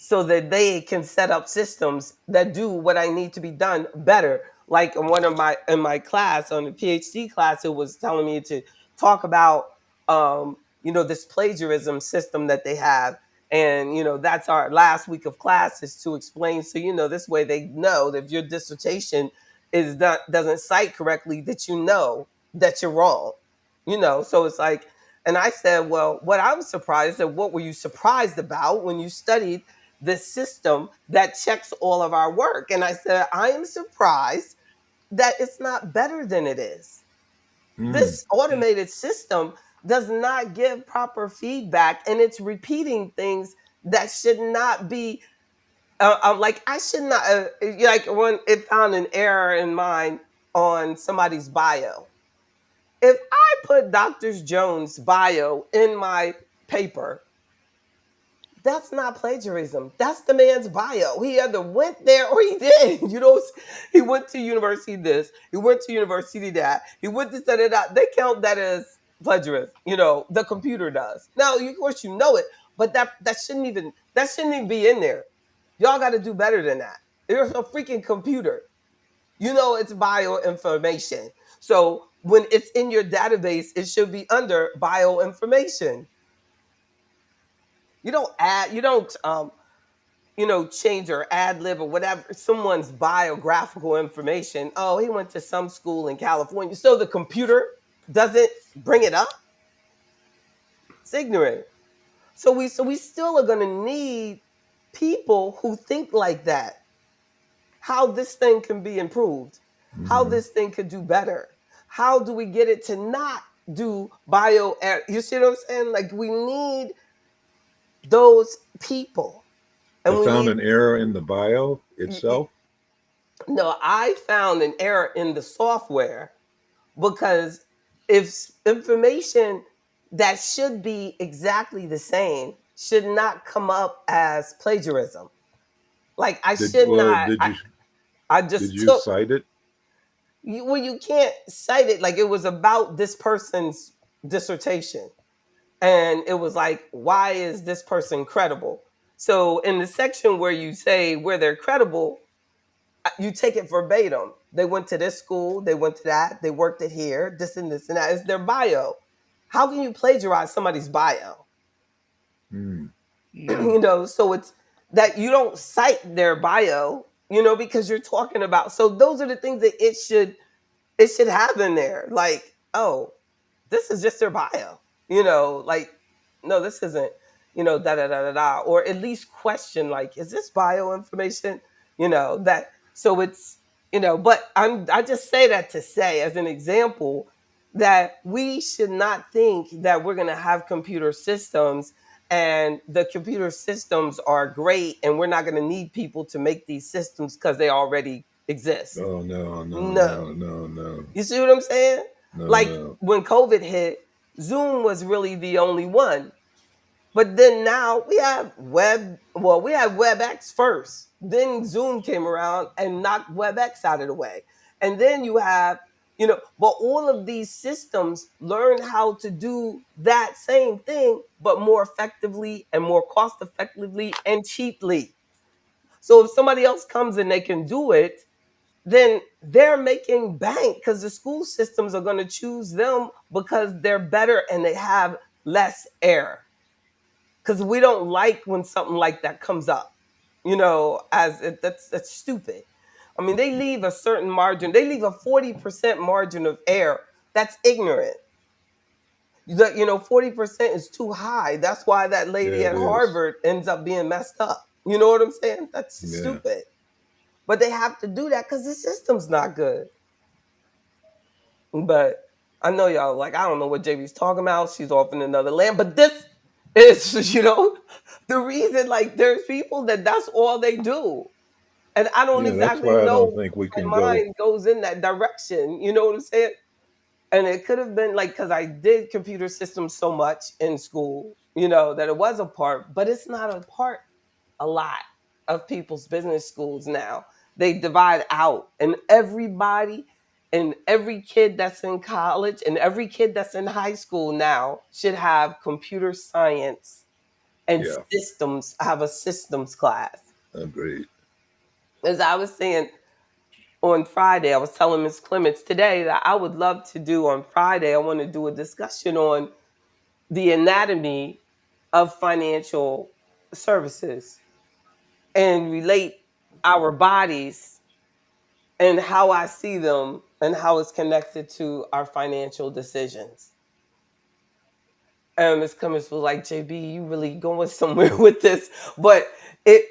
so that they can set up systems that do what I need to be done better. Like in my class, on the PhD class, it was telling me to talk about this plagiarism system that they have. And that's our last week of classes to explain. So this way they know that if your dissertation doesn't cite correctly, that that you're wrong. So it's like, and I said, well, what I'm surprised at, what were you surprised about when you studied the system that checks all of our work? And I said, I am surprised that it's not better than it is.
Mm.
This automated system does not give proper feedback, and it's repeating things that should not be. Like I should not. Like when it found an error in mine on somebody's bio. If I put Dr. Jones' bio in my paper, that's not plagiarism. That's the man's bio. He either went there or he didn't. You know, he went to university this, he went to university that, he went to that. They count that as plagiarism. You know, the computer does. Now, of course, you know it, but that shouldn't even be in there. Y'all got to do better than that. There's a freaking computer. You know, it's bioinformation. So when it's in your database, it should be under bioinformation. You don't add, change or ad lib or whatever someone's biographical information. Oh, he went to some school in California. So the computer doesn't bring it up. It's ignorant. So we still are gonna need people who think like that. How this thing can be improved, how
Mhm.
this thing could do better. How do we get it to not do bio? You see what I'm saying? Like we need those people.
They
And we
found
need,
an error in the bio itself.
no, I found an error in the software because if information that should be exactly the same should not come up as plagiarism. Like I
Did
should
well?
not, I
Did
just
you
took,
cite it?
well, you can't cite it like it was about this person's dissertation. And it was like, why is this person credible? So in the section where you say where they're credible, you take it verbatim. They went to this school, they went to that, they worked it here, this and this and that. It's their bio. How can you plagiarize somebody's bio?
Mm.
So it's that you don't cite their bio, because you're talking about. So those are the things that it should have in there. Like, oh, this is just their bio. Like, no, this isn't, da da da da da. Or at least question, like, is this bio information? That so it's, but I just say that to say as an example that we should not think that we're gonna have computer systems and the computer systems are great and we're not gonna need people to make these systems because they already exist.
Oh no, no,
No.
no, no, no,
You see what I'm saying?
no,
Like
no.
when COVID hit, Zoom was really the only one. But then now we have we had WebEx first. Then Zoom came around and knocked WebEx out of the way. And then you have, but all of these systems learn how to do that same thing, but more effectively and more cost effectively and cheaply. So if somebody else comes and they can do it, then they're making bank because the school systems are going to choose them because they're better and they have less error. Because we don't like when something like that comes up, that's stupid. I mean, they leave a certain margin, they leave a 40% margin of error. That's ignorant. 40% is too high. That's why that
Yeah,
lady
it
at
is.
Harvard ends up being messed up. You know what I'm saying? That's
Yeah.
stupid. But they have to do that because the system's not good. But I know y'all like, I don't know what JB's talking about. She's off in another land. But this is, the reason, like, there's people that's all they do. And I don't
Yeah, that's
exactly
why I don't
know
think we can
my
go.
mind goes in that direction. You know what I'm saying? And it could have been like, because I did computer systems so much in school, that it was a part, but it's not a part a lot of people's business schools now. They divide out, and everybody and every kid that's in college and every kid that's in high school now should have computer science and
Yeah,
systems, have a systems class.
agreed.
As I was saying on Friday, I was telling Ms. Clements today that I would love to do on Friday, I want to do a discussion on the anatomy of financial services and relate our bodies and how I see them and how it's connected to our financial decisions. And Ms. Cummins was like, JB, you really going somewhere with this. But it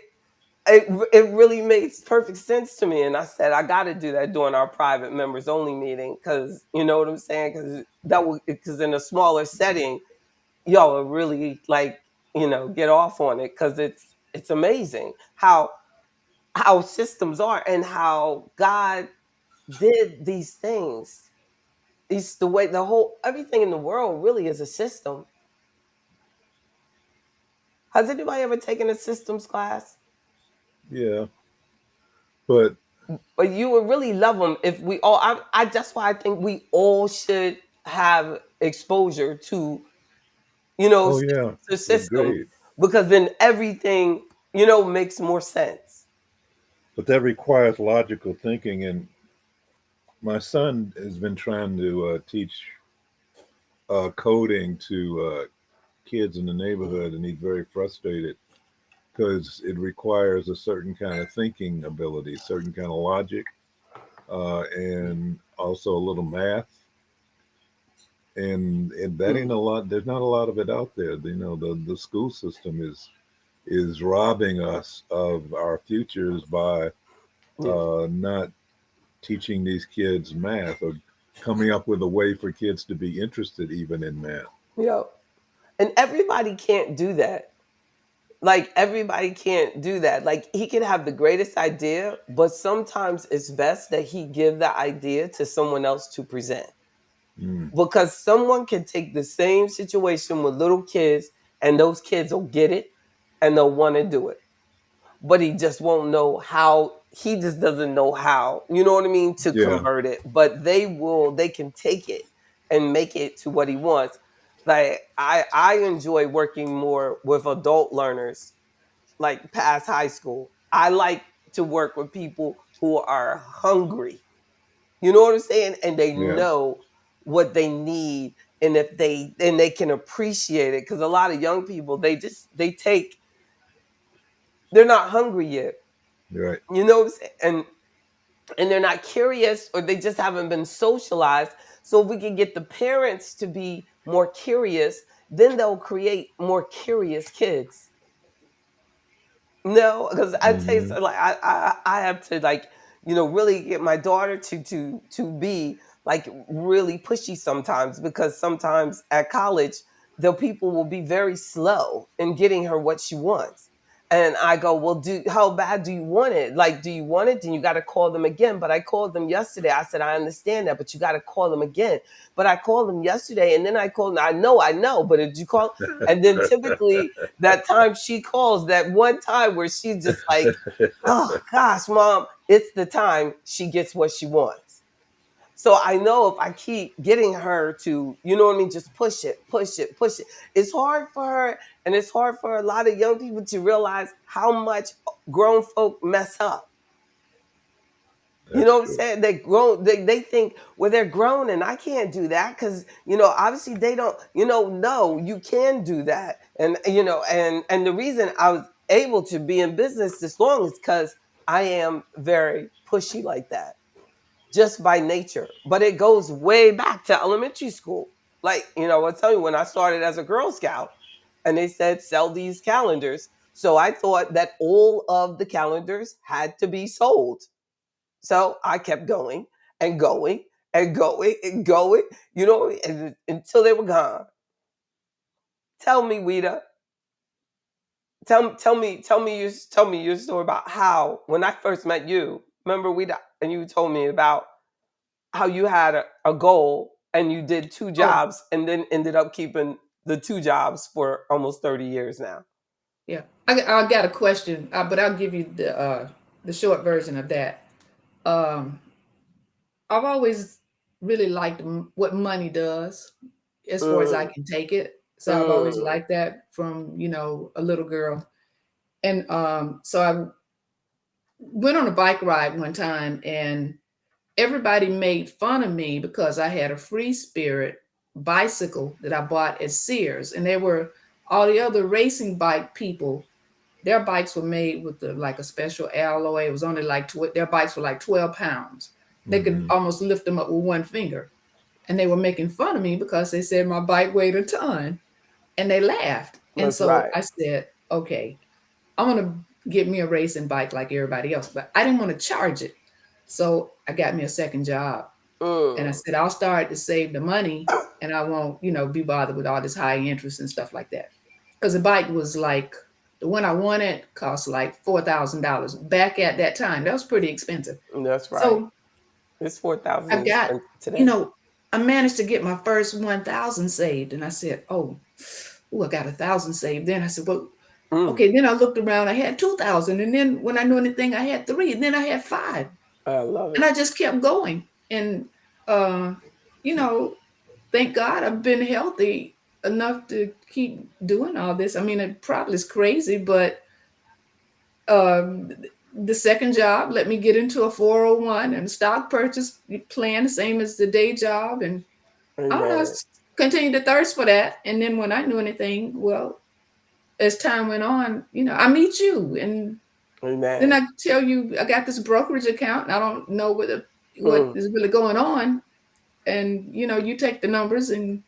it really makes perfect sense to me. And I said, I got to do that during our private members only meeting. Cause you know what I'm saying? Cause in a smaller setting, y'all will really like, get off on it. Cause it's amazing how systems are and how God did these things. It's the way everything in the world really is a system. Has anybody ever taken a systems class?
Yeah, but
But you would really love them if we all. That's why I think we all should have exposure to,
oh yeah,
the system,
agreed.
because then everything, makes more sense.
But that requires logical thinking, and my son has been trying to teach coding to kids in the neighborhood, and he's very frustrated because it requires a certain kind of thinking ability, certain kind of logic, and also a little math. And that ain't a lot. There's not a lot of it out there. The school system is robbing us of our futures by not teaching these kids math or coming up with a way for kids to be interested even in math.
And everybody can't do that. Like everybody can't do that. Like he can have the greatest idea, but sometimes it's best that he give the idea to someone else to present.
Mm.
Because someone can take the same situation with little kids and those kids will get it and they'll want to do it. But he just won't know how. He just doesn't know how, you know what I mean, to
Yeah.
convert it. But they can take it and make it to what he wants. Like I enjoy working more with adult learners, like past high school. I like to work with people who are hungry. You know what I'm saying? And they
Yeah.
know what they need, and if they can appreciate it. Because a lot of young people, they're not hungry yet.
Right.
You know what I'm saying? And they're not curious, or they just haven't been socialized. So if we can get the parents to be more curious, then they'll create more curious kids. No, because I tell you,
Mhm.
like I have to, like, really get my daughter to be like really pushy sometimes, because sometimes at college the people will be very slow in getting her what she wants. And I go, well, how bad do you want it? Like, do you want it? Then you got to call them again. But I called them yesterday. I said, I understand that, but you got to call them again. But I called them yesterday, and then I called them. I know, but did you call? And then typically that time she calls, that one time where she's just like, oh gosh, mom, it's the time she gets what she wants. So I know if I keep getting her to, you know what I mean, just push it, push it, push it. It's hard for her, and it's hard for a lot of young people to realize how much grown folk mess up. You know what I'm saying? They think, well, they're grown and I can't do that because, obviously they don't, no, you can do that. And, and the reason I was able to be in business this long is because I am very pushy like that, just by nature. But it goes way back to elementary school. Like, I'll tell you, when I started as a Girl Scout and they said, sell these calendars. So I thought that all of the calendars had to be sold. So I kept going and going and going and going, until they were gone. Tell me, Weta. Tell me your story about how, when I first met you. Remember, Weta, and you told me about how you had a goal and you did 2 jobs and then ended up keeping the 2 jobs for almost 30 years now.
Yeah, I got a question, but I'll give you the short version of that. I've always really liked what money does, as far as I can take it. So I've always liked that from a little girl, and so I went on a bike ride one time, and everybody made fun of me because I had a Free Spirit bicycle that I bought at Sears, and there were all the other racing bike people. Their bikes were made with like a special alloy. It was only like their bikes were like 12 pounds. They could almost lift them up with one finger. And they were making fun of me because they said my bike weighed a ton, and they laughed. And
That's
so
right.
I said, okay, I'm going to get me a racing bike like everybody else, but I didn't want to charge it. So I got me a second job. And I said, I'll start to save the money and I won't, be bothered with all this high interest and stuff like that. Because the bike was like, the one I wanted cost like $4,000 back at that time. That was pretty expensive.
That's right.
So
it's 4,000
I got,
today.
I managed to get my first 1,000 saved. And I said, I got 1,000 saved. Then I said, well, okay. Then I looked around, I had 2,000. And then when I knew anything, I had 3. And then I had 5.
I love it.
And I just kept going. And, thank God I've been healthy enough to keep doing all this. I mean, it probably is crazy, but the second job let me get into a 401 and stock purchase plan, the same as the day job. And I don't know, I continued to thirst for that. And then when I knew anything, well, as time went on, I meet you. And then I tell you, I got this brokerage account and I don't know what is really going on. And, you take the numbers and,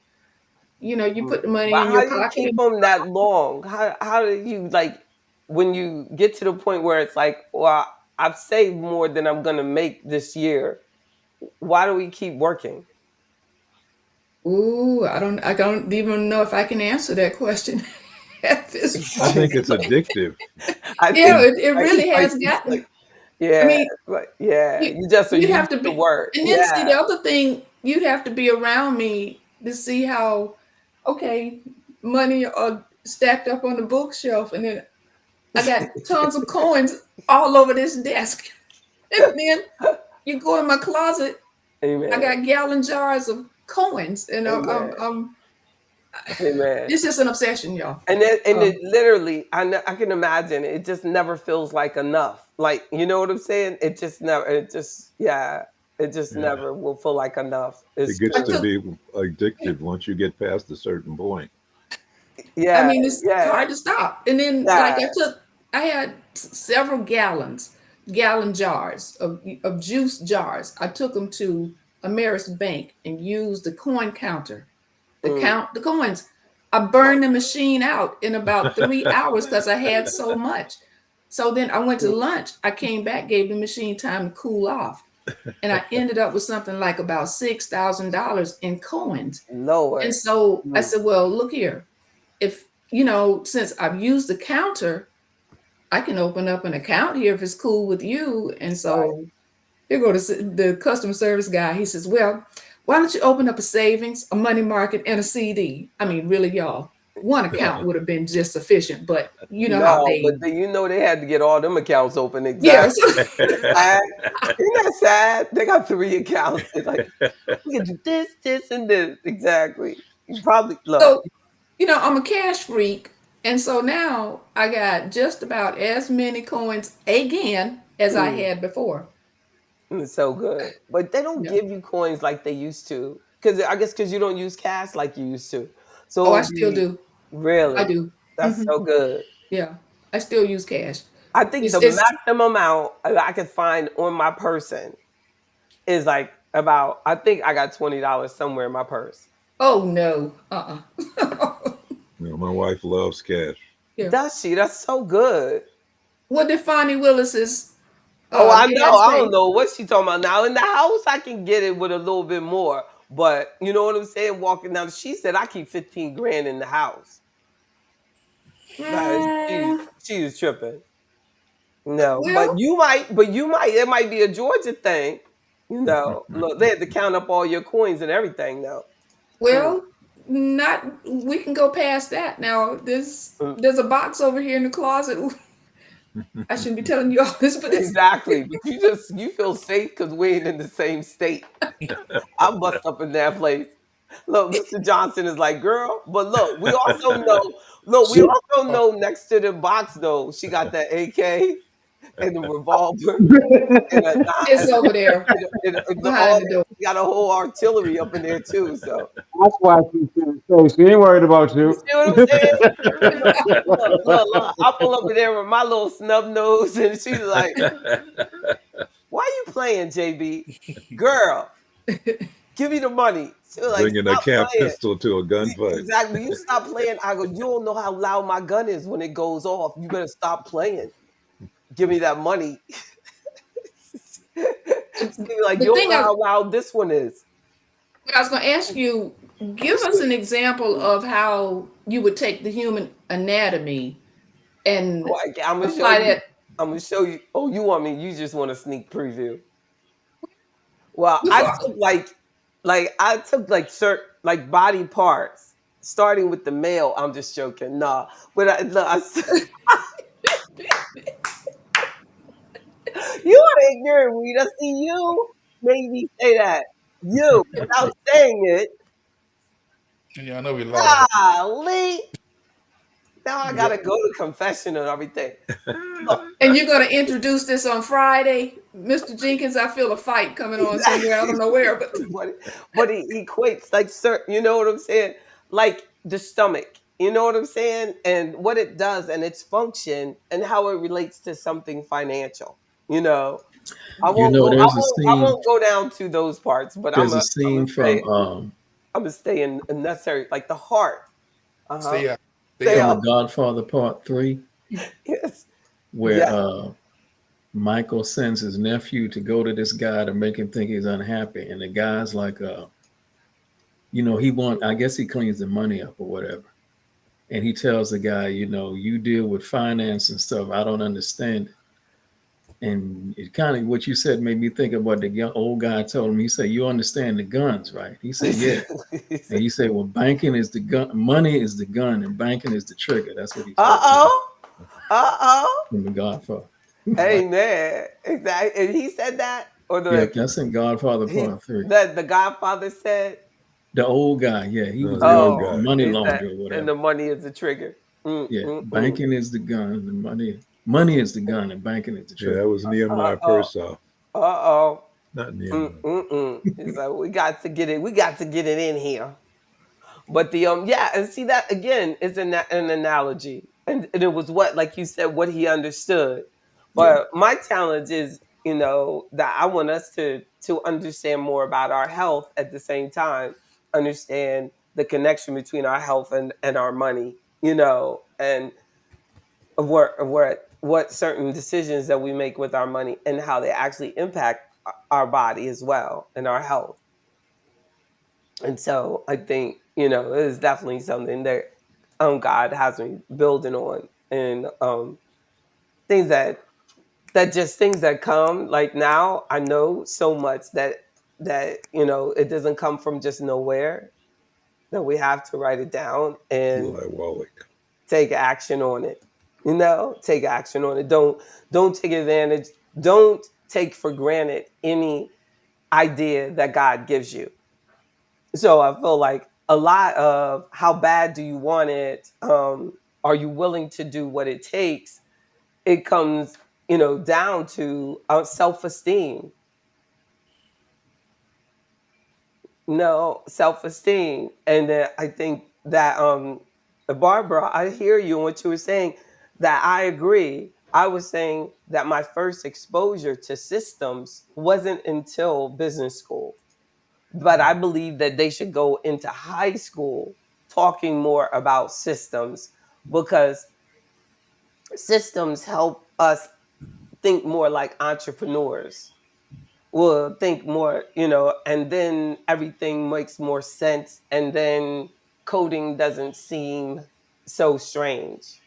you put the money in your pocket.
How do you keep them that long? How do you, when you get to the point where it's like, well, I've saved more than I'm going to make this year. Why do we keep working?
Ooh, I don't even know if I can answer that question at this point.
I think it's addictive.
It really has gotten.
Yeah,
I mean,
you have to be work.
And then see, the other thing, you'd have to be around me to see how, money are stacked up on the bookshelf, and then I got tons of coins all over this desk. And then you go in my closet,
Amen.
I got gallon jars of coins, and
Amen.
It's just an obsession, y'all.
And it literally, I can imagine, it just never feels like enough. Like, you know what I'm saying? It just never will feel like enough.
It gets to be addictive once you get past a certain point.
Yeah.
I mean, it's hard to stop. And then I had several gallon jars of juice jars. I took them to Ameris Bank and used the coin counter to count the coins. I burned the machine out in about 3 hours because I had so much. So then I went to lunch. I came back, gave the machine time to cool off. And I ended up with something like about $6,000 in coins.
Lord.
And so I said, well, look here. If, since I've used the counter, I can open up an account here if it's cool with you. And so here go the customer service guy. He says, well, why don't you open up a savings, a money market, and a CD? I mean, really, y'all, one account would have been just sufficient, but how they...
But they had to get all them accounts open. Exactly. Yes. Isn't that sad? They got 3 accounts. It's like, we can do this, and this. Exactly. You probably love.
So, I'm a cash freak. And so now I got just about as many coins again as I had before.
It's so good. But they don't give you coins like they used to. Because you don't use cash like you used to. So
I still do.
Really?
I do.
That's so good.
Yeah. I still use cash.
I think the maximum amount I could find on my person is like about, I think I got $20 somewhere in my purse.
Oh, no.
My wife loves cash.
Yeah.
Does she? That's so good.
What did Fonnie Willis's...
I know. I don't know what she's talking about now. In the house, I can get it with a little bit more. But you know what I'm saying? Walking down, she said I keep 15 grand in the house. She was tripping. No, well, but you might. It might be a Georgia thing. Look, they had to count up all your coins and everything. Though.
Well, we can go past that now. There's a box over here in the closet. I shouldn't be telling you all this, but
exactly. But you feel safe because we ain't in the same state. I bust up in that place. Look, Mr. Johnson is like, girl, but look, we also know next to the box though, she got that AK and the revolver.
It's over there. Behind the door.
She got a whole artillery up in there too. So
that's why she's safe. She ain't worried about you.
You see what I'm saying? Look, I pull up in there with my little snub nose, and she's like, "Why you playing, JB? Girl, give me the money." She was like,
bringing a cap pistol to a gunfight.
Exactly. You stop playing. I go, you don't know how loud my gun is when it goes off. You better stop playing. give me that money. It's gonna be like,
The
yo,
thing
how loud this one is.
But I was going to ask you, give us an example of how you would take the human anatomy and
Like, I'm gonna show
apply
you.
that.
I'm gonna show you. Oh, you want me? You just want a sneak preview. Well, I
Before,
took like certain like body parts, starting with the male. I'm just joking. Nah, but you are ignorant, Rita. See, you made me say that. You, without saying it.
Yeah, I know we laugh about
Golly. Now I
it.
gotta go to confession and everything. Look,
and you're going to introduce this on Friday, Mr. Jenkins. I feel a fight coming on somewhere. I don't know where, but
but he equates like certain, you know what I'm saying? Like the stomach, you know what I'm saying? And what it does and its function and how it relates to something financial. You know,
You know, there's a
I
scene.
won't go down to those parts, but
There's a
I'm
scene
say
from
I'm gonna stay in necessary like the heart. Uh-huh.
Stay up. Stay
Stay
up.
The
up.
Godfather Part 3,
Yes.
where
Yeah.
Michael sends his nephew to go to this guy to make him think he's unhappy, and the guy's like, I guess he cleans the money up or whatever, and he tells the guy, you deal with finance and stuff, I don't understand it. And it kind of, what you said made me think of what the old guy told him. He said, you understand the guns, right? He said, yeah. And he said, well, banking is the gun, money is the gun, and banking is the trigger. That's what he told from the Godfather.
Hey man, exactly. And he said that, or
Yep, that's in Godfather Part 3.
that the Godfather said.
The old guy, yeah, he was
The old
Oh,
guy.
money
he said,
launderer or
and
whatever.
the money is the trigger.
Yeah, banking is the gun, the money is the gun, and banking is the
Yeah,
trigger.
that was Nehemiah Persoff. Not Nehemiah.
He's like, we got to get it. We got to get it in here. But the yeah, and see that again is an analogy, and it was what, like you said, what he understood. But my challenge is, that I want us to understand more about our health at the same time, understand the connection between our health and our money, and of what certain decisions that we make with our money and how they actually impact our body as well and our health. And so I think, it is definitely something that God has me building on, and things things that come, like now I know so much that it doesn't come from just nowhere, that we have to write it down and
Eli Wallach.
take action on it. Take action on it. Don't take advantage. Don't take for granted any idea that God gives you. So I feel like a lot of how bad do you want it? Are you willing to do what it takes? It comes, down to self-esteem. No, self-esteem. And then I think that Barbara, I hear you in what you were saying, that I agree. I was saying that my first exposure to systems wasn't until business school. But I believe that they should go into high school talking more about systems, because systems help us think more like entrepreneurs. We'll think more, and then everything makes more sense. And then coding doesn't seem so strange.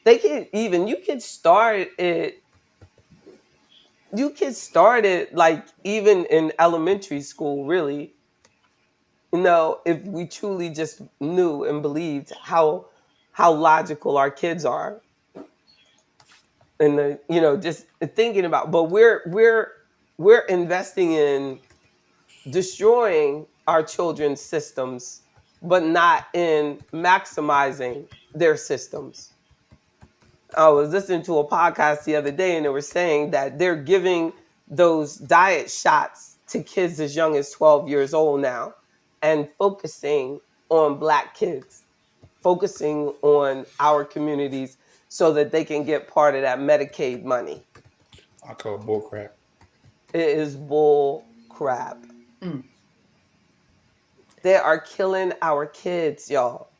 You could start it like even in elementary school, really. If we truly just knew and believed how logical our kids are, and just thinking about, but we're investing in destroying our children's systems, but not in maximizing their systems. I was listening to a podcast the other day, and they were saying that they're giving those diet shots to kids as young as 12 years old now, and focusing on Black kids, focusing on our communities so that they can get part of that Medicaid money.
I call it bull crap.
It is bull crap. They are killing our kids, y'all.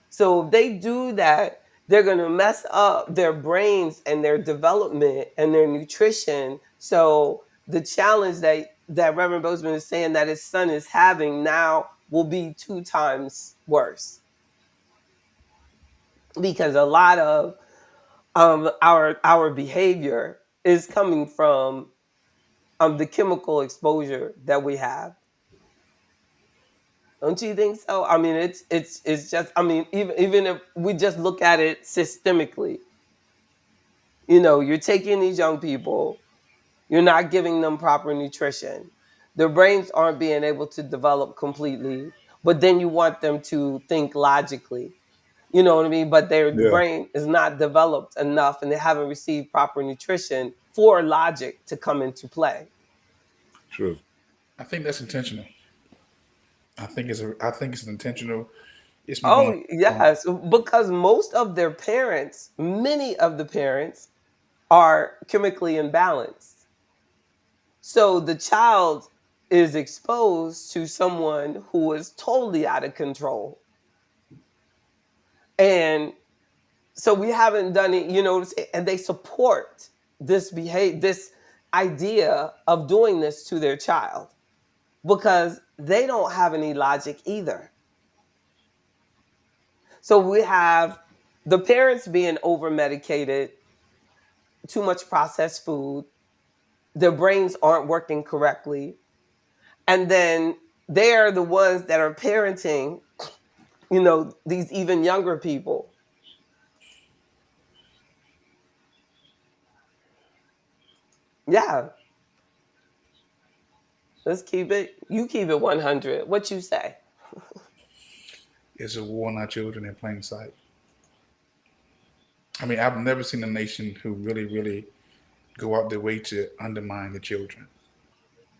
So if they do that, they're going to mess up their brains and their development and their nutrition. So the challenge that Reverend Bozeman is saying that his son is having now will be 2 times worse, because a lot of our behavior is coming from the chemical exposure that we have. Don't you think so? I mean, it's just, I mean, even if we just look at it systemically, you're taking these young people, you're not giving them proper nutrition. Their brains aren't being able to develop completely, but then you want them to think logically. You know what I mean? But their
Yeah,
brain is not developed enough and they haven't received proper nutrition for logic to come into play.
true.
I think that's intentional. I think it's intentional. It's been going
Oh,
on.
yes, because many of the parents are chemically imbalanced. So the child is exposed to someone who is totally out of control. And so we haven't done it, and they support this idea of doing this to their child because they don't have any logic either. So we have the parents being over medicated, too much processed food, their brains aren't working correctly, and then they're the ones that are parenting, these even younger people. Yeah, you keep it 100. What you say?
It's a war on our children in plain sight. I mean, I've never seen a nation who really, really go out their way to undermine the children.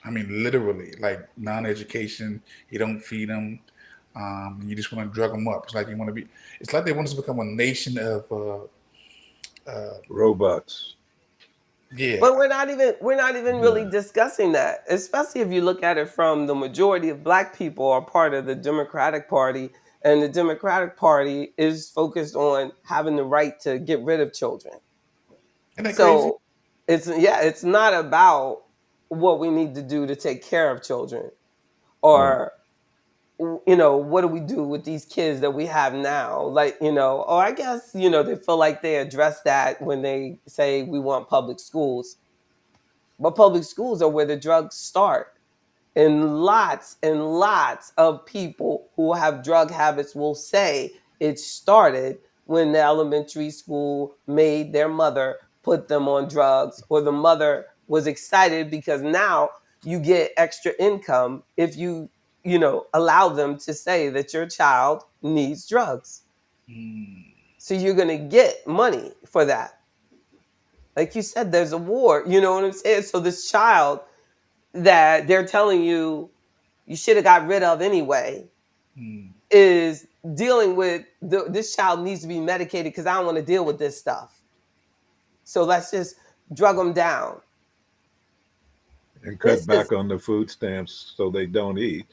I mean, literally, like non-education. You don't feed them. You just want to drug them up. It's like you want to be. It's like they want us to become a nation of.
Robots.
Yeah.
But we're not even really discussing that, especially if you look at it from the majority of Black people are part of the Democratic Party, and the Democratic Party is focused on having the right to get rid of children.
Isn't that crazy?
So it's not about what we need to do to take care of children, or what do we do with these kids that we have now? Like, or I guess, they feel like they address that when they say we want public schools. But public schools are where the drugs start. And lots of people who have drug habits will say it started when the elementary school made their mother put them on drugs, or the mother was excited because now you get extra income if you allow them to say that your child needs drugs. So you're going to get money for that. Like you said, there's a war, you know what I'm saying? So this child that they're telling you should have got rid of anyway is dealing with this child needs to be medicated because I don't want to deal with this stuff. So let's just drug them down.
And cut back on the food stamps so they don't eat.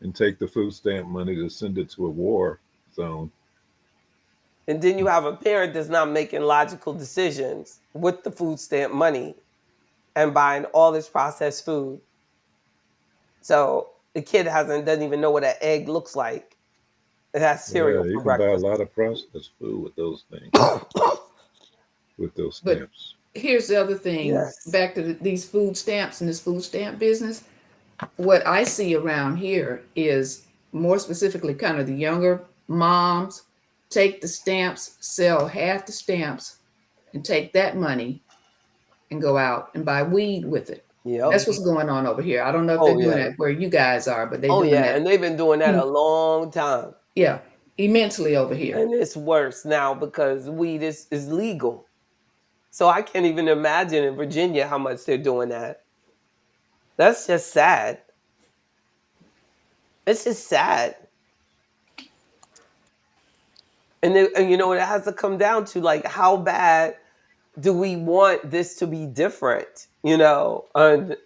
And take the food stamp money to send it to a war zone.
And then you have a parent that's not making logical decisions with the food stamp money and buying all this processed food. So the kid doesn't even know what an egg looks like. It has cereal
You
for
can
breakfast.
buy a lot of processed food with those things. With those
But
stamps.
here's the other thing.
Yes.
Back to these food stamps and this food stamp business. What I see around here is more specifically kind of the younger moms take the stamps, sell half the stamps, and take that money and go out and buy weed with it.
Yep.
That's what's going on over here. I don't know if
Oh,
they're doing
yeah.
that where you guys are, but they're
Oh,
doing
yeah.
that.
And they've been doing that a long time.
Yeah, immensely over here.
And it's worse now because weed is legal. So I can't even imagine in Virginia how much they're doing that. That's just sad. It's just sad. And it has to come down to, like, how bad do we want this to be different? No. And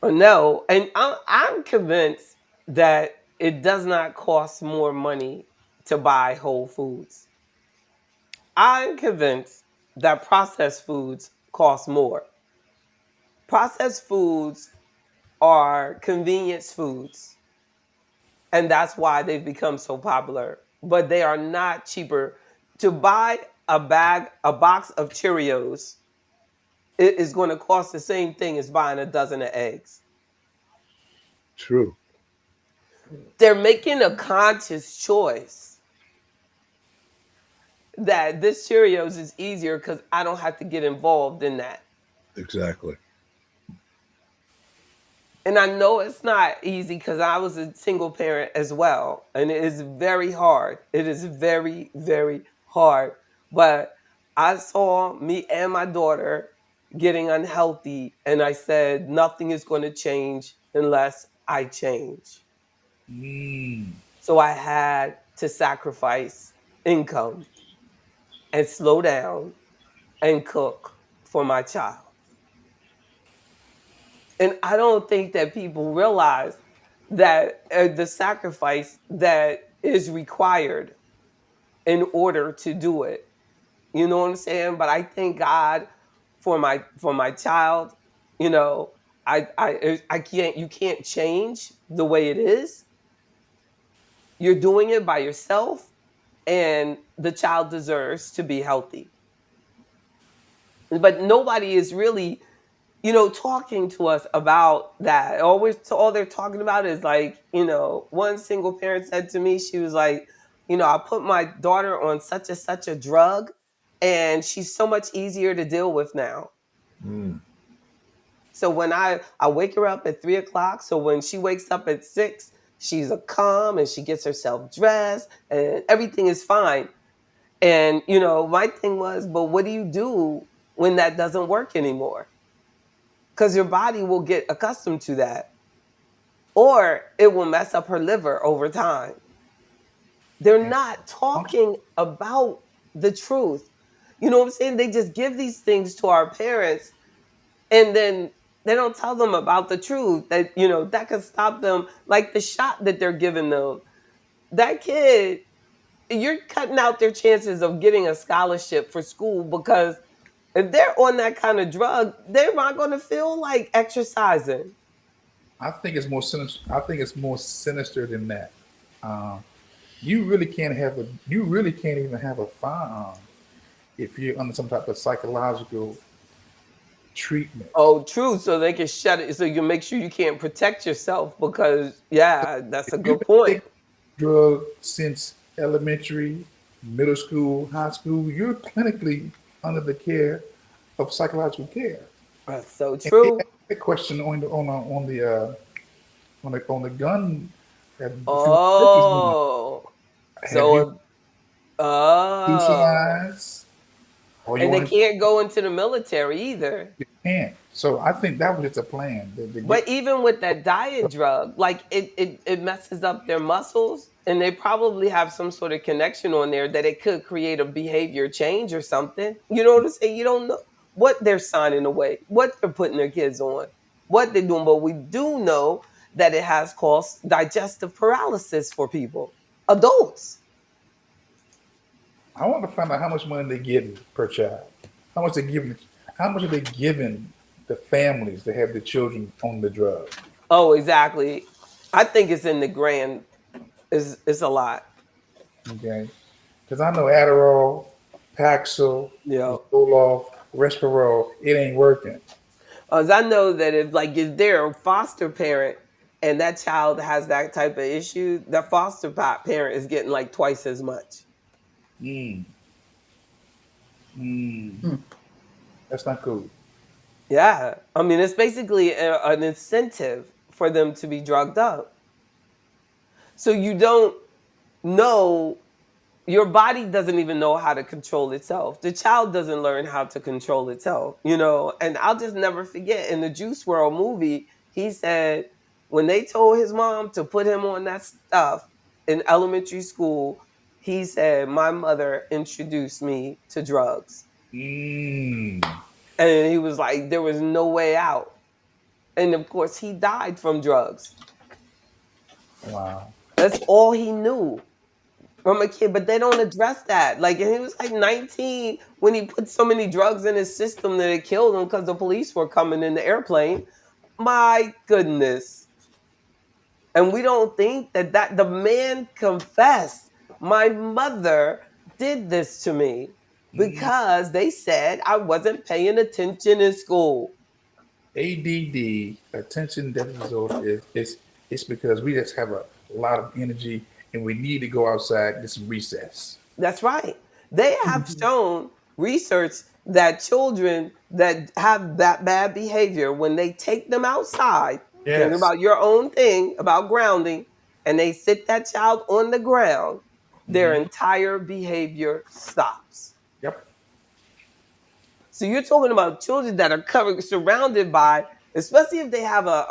I'm convinced that it does not cost more money to buy whole foods. I'm convinced that processed foods cost more. Processed foods are convenience foods, and that's why they've become so popular. But they are not cheaper. To buy a box of Cheerios, it is going to cost the same thing as buying a dozen of eggs.
True.
They're making a conscious choice that this Cheerios is easier because I don't have to get involved in that.
Exactly.
And I know it's not easy because I was a single parent as well. And it is very hard. It is very, very hard. But I saw me and my daughter getting unhealthy. And I said, nothing is going to change unless I change. So I had to sacrifice income and slow down and cook for my child. And I don't think that people realize that the sacrifice that is required in order to do it. You know what I'm saying? But I thank God for my child. You know, I can't you can't change the way it is. You're doing it by yourself, and the child deserves to be healthy. But nobody is really, talking to us about that. Always, all they're talking about is like, one single parent said to me, she was like, I put my daughter on such and such a drug, and she's so much easier to deal with now.
Mm.
So when I wake her up at 3:00, so when she wakes up at 6, she's a calm and she gets herself dressed and everything is fine. And my thing was, but what do you do when that doesn't work anymore? Because your body will get accustomed to that, or it will mess up her liver over time. They're not talking about the truth. You know what I'm saying? They just give these things to our parents, and then they don't tell them about the truth that, that could stop them. Like the shot that they're giving them, that kid, you're cutting out their chances of getting a scholarship for school, because if they're on that kind of drug, they're not going to feel like exercising.
I think it's more sinister. I think it's more sinister than that. You really can't even have a firearm if you're under some type of psychological treatment.
Oh, true. So they can shut it. So you make sure you can't protect yourself, because, yeah, that's a good point.
Drug since elementary, middle school, high school, you're clinically under the care of psychological care.
That's so true.
A question on the gun.
Oh, so
Socialize,
and they can't go into the military either.
You can't. So I think that was just a plan.
But even with that diet drug, like it messes up their muscles, and they probably have some sort of connection on there that it could create a behavior change or something. You know what I'm saying? You don't know what they're signing away, what they're putting their kids on, what they're doing. But we do know that it has caused digestive paralysis for people, adults.
I want to find out how much money they're getting per child. How much are they giving the families that have the children on the drug?
Oh, exactly. I think it's in the grand. It's a lot.
Okay, because I know Adderall, Paxil, Zoloft, Respirol, it ain't working.
As I know that if they're a foster parent and that child has that type of issue, the foster parent is getting like twice as much.
That's not cool.
Yeah. I mean, it's basically an incentive for them to be drugged up. So you don't know, your body doesn't even know how to control itself. The child doesn't learn how to control itself, And I'll just never forget, in the Juice WRLD movie, he said when they told his mom to put him on that stuff in elementary school, he said, my mother introduced me to drugs. And he was like, there was no way out. And of course, he died from drugs.
Wow.
That's all he knew from a kid, but they don't address that. Like, and he was like 19 when he put so many drugs in his system that it killed him because the police were coming in the airplane. My goodness. And we don't think that the man confessed. My mother did this to me because they said I wasn't paying attention in school.
ADD, attention deficit disorder, it's because we just have a lot of energy and we need to go outside and get some recess.
That's right. They have shown research that children that have that bad behavior, when they take them outside, think
Yes.
about your own thing about grounding, and they sit that child on the ground, their entire behavior stops.
Yep.
So you're talking about children that are surrounded by, especially if they have a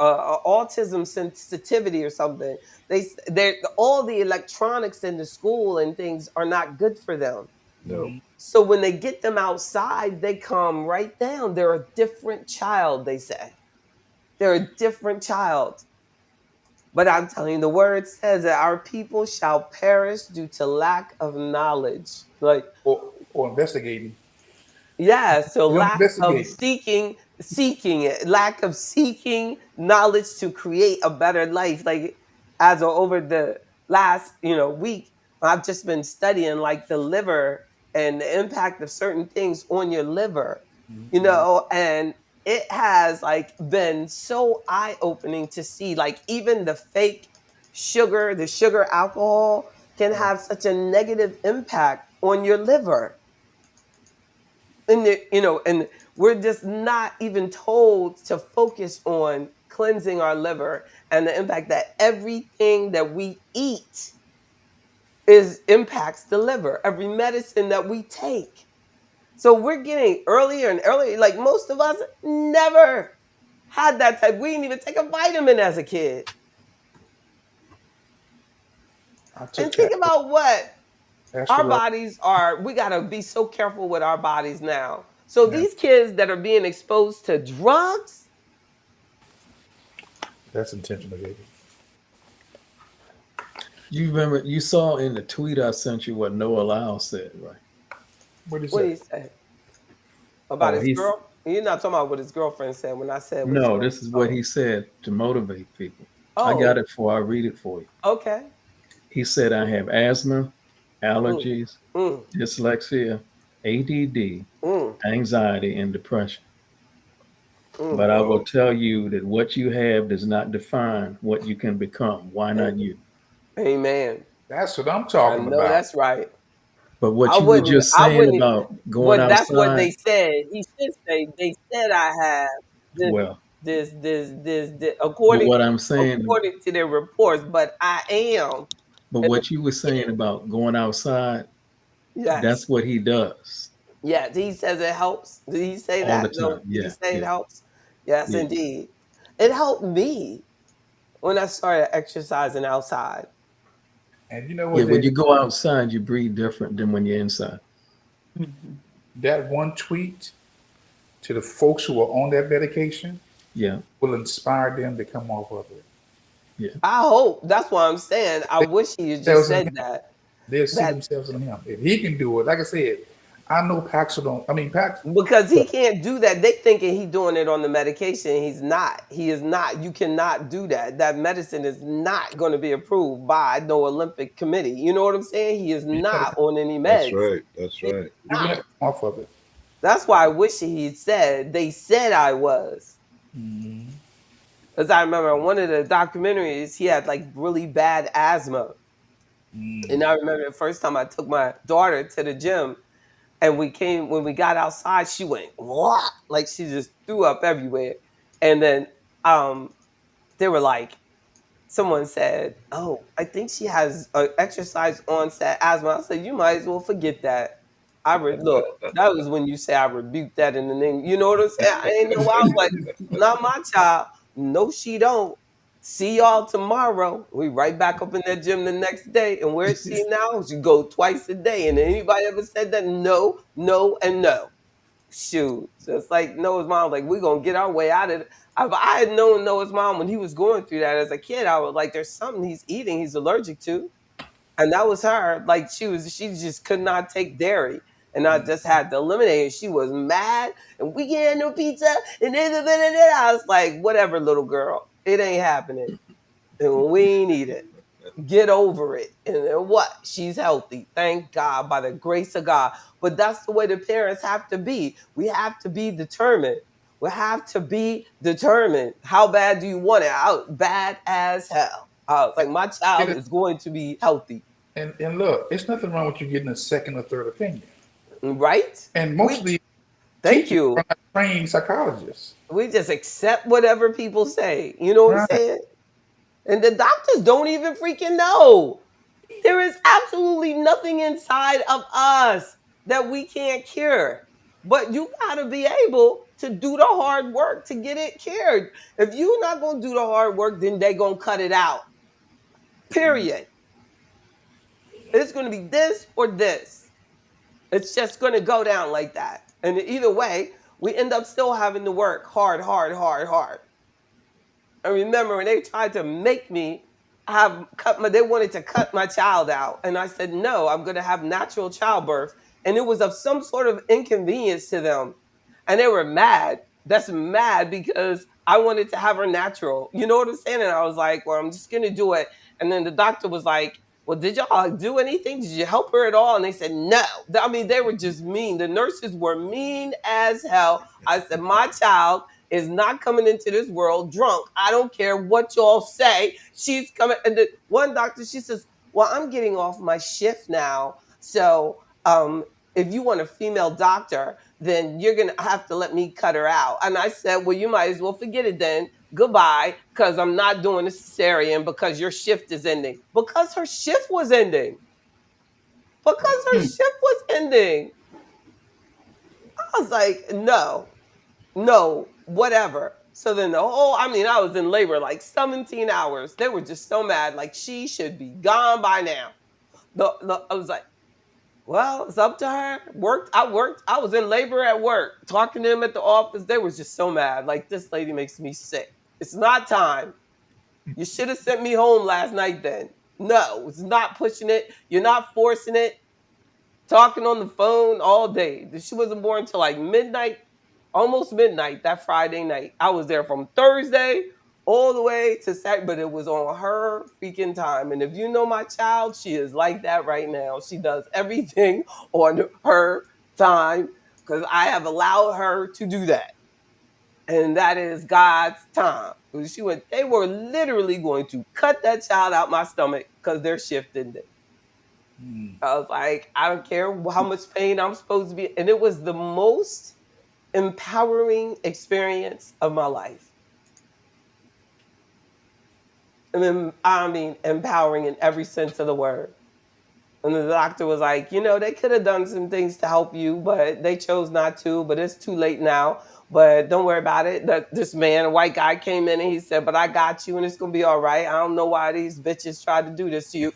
autism sensitivity or something. They all the electronics in the school and things are not good for them.
No.
So when they get them outside, they calm right down. They're a different child, they say. They're a different child. But I'm telling you, the word says that our people shall perish due to lack of knowledge. Like,
or investigating.
yeah, so
They don't
lack of
investigate.
seeking it, lack of seeking knowledge to create a better life. Like, as over the last, week, I've just been studying like the liver and the impact of certain things on your liver, and it has like been so eye-opening to see, like, even the fake sugar, the sugar alcohol can have such a negative impact on your liver. And we're just not even told to focus on cleansing our liver and the impact that everything that we eat impacts the liver, every medicine that we take. So we're getting earlier and earlier. Like, most of us never had that type. We didn't even take a vitamin as a kid. And think about what our bodies are. We got to be so careful with our bodies now. So these kids that are being exposed to drugs.
That's intentional, baby.
You remember, you saw in the tweet I sent you what Noah Lyles said, right?
What did
he say? About his girl? You're not talking about what his girlfriend said when I said.
No, this is what he said to motivate people. I got it I'll read it for you.
Okay.
He said, I have asthma, allergies, dyslexia, ADD, anxiety, and depression. But I will tell you that what you have does not define what you can become. Why not you?
Amen.
That's what I'm talking about.
No, that's right.
But what you were just saying about going outside.
That's what they said. He should say, they said I have this according
what I'm saying,
according to their reports, but I am.
But what you were saying about going outside, that's what he does.
Yeah, he says it helps. Did he say that?
All the time.
Did he say it helps? Yes, indeed. It helped me when I started exercising outside.
And you know what?
When you go outside, you breathe different than when you're inside.
That one tweet to the folks who are on that medication, will inspire them to come off of it.
Yeah, I hope. That's what I'm saying. I wish he had just said that.
They'll see themselves in him. If he can do it, like I said, I know Paxil don't. I mean, Paxil,
because he can't do that. They thinking he's doing it on the medication. He's not. He is not. You cannot do that. That medicine is not going to be approved by no Olympic committee. You know what I'm saying? He is not on any meds.
That's right. That's right.
You get off of it.
That's why I wish he said. They said I was. Because I remember in one of the documentaries, he had like really bad asthma. And I remember the first time I took my daughter to the gym. And when we got outside, she went, what? Like, she just threw up everywhere. And then they were like, someone said, oh, I think she has exercise onset asthma. I said, you might as well forget that. Look, that was when you say I rebuked that in the name. You know what I'm saying? I ain't know why. I was like, not my child. No, she don't. See y'all tomorrow. We right back up in that gym the next day. And where is she now? She go twice a day. And anybody ever said that? No, no, and no. Shoot. Just like Noah's mom, like, we're going to get our way out of If I had known Noah's mom when he was going through that as a kid, I was like, there's something he's eating he's allergic to. And that was her. Like she just could not take dairy. And I just had to eliminate it. She was mad. And we getting no pizza. And then I was like, whatever, little girl. It ain't happening. And we ain't eat it. Get over it. And then what? She's healthy. Thank God, by the grace of God. But that's the way the parents have to be. We have to be determined. We have to be determined. How bad do you want it? Bad as hell. Like my child is going to be healthy.
And look, it's nothing wrong with you getting a second or third opinion.
Right?
And mostly,
thank you.
Are not trained psychologists.
We just accept whatever people say. You know what I'm saying? And the doctors don't even freaking know. There is absolutely nothing inside of us that we can't cure. But you got to be able to do the hard work to get it cured. If you're not going to do the hard work, then they're going to cut it out. Period. It's going to be this or this. It's just going to go down like that. And either way, we end up still having to work hard. I remember when they tried to make me they wanted to cut my child out. And I said, no, I'm going to have natural childbirth. And it was of some sort of inconvenience to them. And they were mad. That's mad because I wanted to have her natural. You know what I'm saying? And I was like, well, I'm just going to do it. And then the doctor was like, well, did y'all do anything? Did you help her at all? And they said, no. I mean, they were just mean. The nurses were mean as hell. I said, my child is not coming into this world drunk. I don't care what y'all say. She's coming. And the one doctor, she says, well, I'm getting off my shift now. So if you want a female doctor, then you're going to have to let me cut her out. And I said, well, you might as well forget it then. Goodbye, because I'm not doing a cesarean because your shift is ending. Because her shift was ending. I was like, no, whatever. So then I was in labor like 17 hours. They were just so mad. Like, she should be gone by now. I was like, well, it's up to her. I was in labor at work, talking to them at the office. They were just so mad. Like, this lady makes me sick. It's not time. You should have sent me home last night then. No, it's not pushing it. You're not forcing it. Talking on the phone all day. She wasn't born until like midnight, almost midnight that Friday night. I was there from Thursday all the way to Saturday, but it was on her freaking time. And if you know my child, she is like that right now. She does everything on her time because I have allowed her to do that. And that is God's time. They were literally going to cut that child out my stomach because their shift ended. I was like, I don't care how much pain I'm supposed to be. And it was the most empowering experience of my life. I mean, empowering in every sense of the word. And the doctor was like, they could have done some things to help you, but they chose not to. But it's too late now. But don't worry about it. This man, a white guy, came in and he said, but I got you and it's going to be all right. I don't know why these bitches tried to do this to you.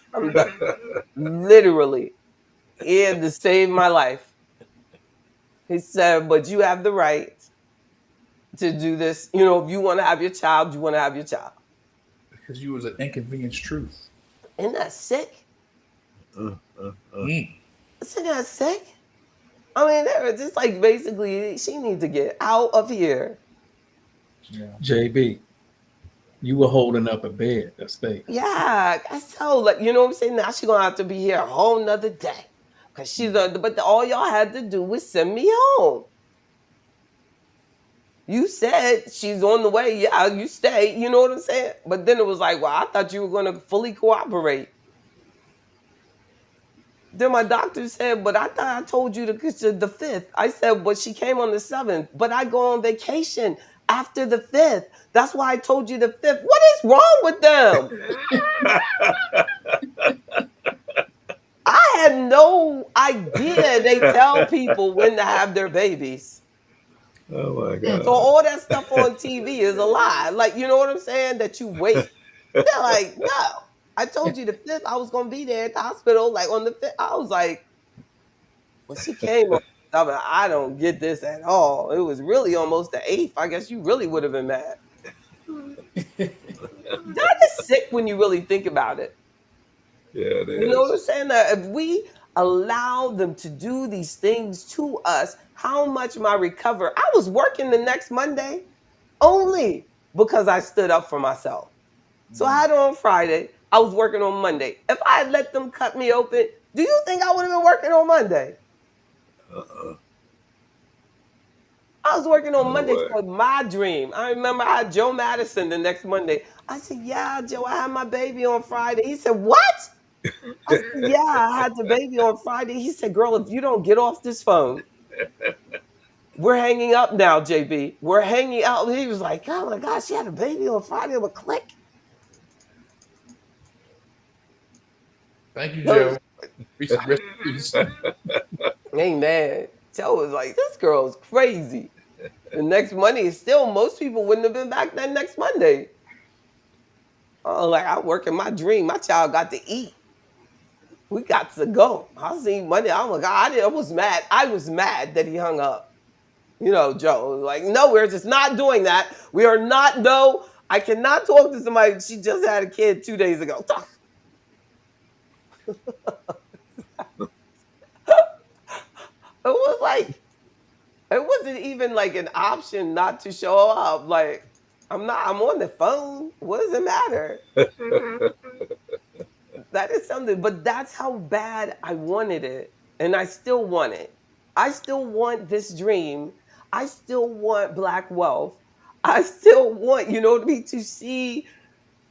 Literally, he had to save my life. He said, but you have the right to do this. If you want to have your child, you want to have your child.
Because you was an inconvenience truth.
Isn't that sick? Isn't that sick? I mean, they were just like, basically, she needs to get out of here.
Yeah. JB, you were holding up a bed, a space.
Yeah, so like, you know what I'm saying? Now she's gonna have to be here a whole nother day. Cause but all y'all had to do was send me home. You said she's on the way. Yeah, you stay. You know what I'm saying? But then it was like, well, I thought you were gonna fully cooperate. Then my doctor said, but I thought I told you the 5th. I said, but she came on the 7th. But I go on vacation after the 5th. That's why I told you the 5th. What is wrong with them? I had no idea they tell people when to have their babies.
Oh my God.
So all that stuff on TV is a lie. Like, you know what I'm saying? That you wait. They're like, no. I told you the 5th I was going to be there at the hospital, like on the 5th. I was like, when she came on, I don't get this at all. It was really almost the 8th. I guess you really would have been mad. That is sick when you really think about it.
Yeah, it
You know what I'm
is.
saying? That if we allow them to do these things to us, how much my recover? I was working the next Monday only because I stood up for myself. So I had it on Friday. I was working on Monday. If I had let them cut me open, do you think I would have been working on Monday?
Uh-uh.
I was working on
No
Monday
way.
for my dream. I remember I had Joe Madison the next Monday. I said, "Yeah, Joe, I had my baby on Friday." He said, "What?" I said, "Yeah, I had the baby on Friday." He said, "Girl, if you don't get off this phone, we're hanging up now, JB. We're hanging out." He was like, "Oh my gosh, she had a baby on Friday." I'm a click.
Thank you,
Those,
Joe. Rest in peace.
amen. Joe was like, "This girl is crazy." The next Monday is still, most people wouldn't have been back that next Monday. Oh, like I'm working my dream. My child got to eat. We got to go. I seen Monday. Oh my God, I was mad. I was mad that he hung up. You know, Joe was like, "No, we're just not doing that. We are not, no, I cannot talk to somebody. She just had a kid 2 days ago." It was like, it wasn't even like an option not to show up. Like, I'm on the phone. What does it matter? That is something, but that's how bad I wanted it. And I still want it. I still want this dream. I still want Black wealth. I still want, to see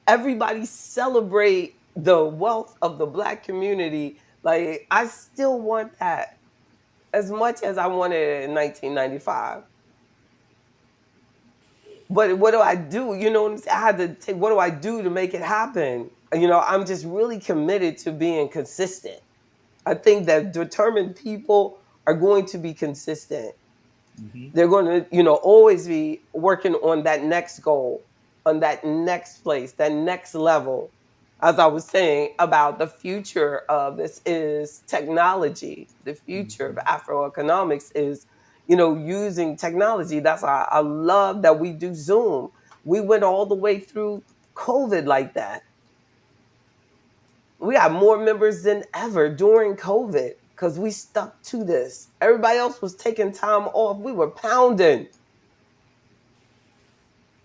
everybody celebrate the wealth of the Black community. Like, I still want that as much as I wanted it in 1995. But what do I do? You know what I'm saying? I had to take, what do I do to make it happen? I'm just really committed to being consistent. I think that determined people are going to be consistent. They're going to, always be working on that next goal, on that next place, that next level. As I was saying about the future of this is technology. The future of Afroeconomics is, using technology. That's why I love that we do Zoom. We went all the way through COVID like that. We got more members than ever during COVID because we stuck to this. Everybody else was taking time off. We were pounding.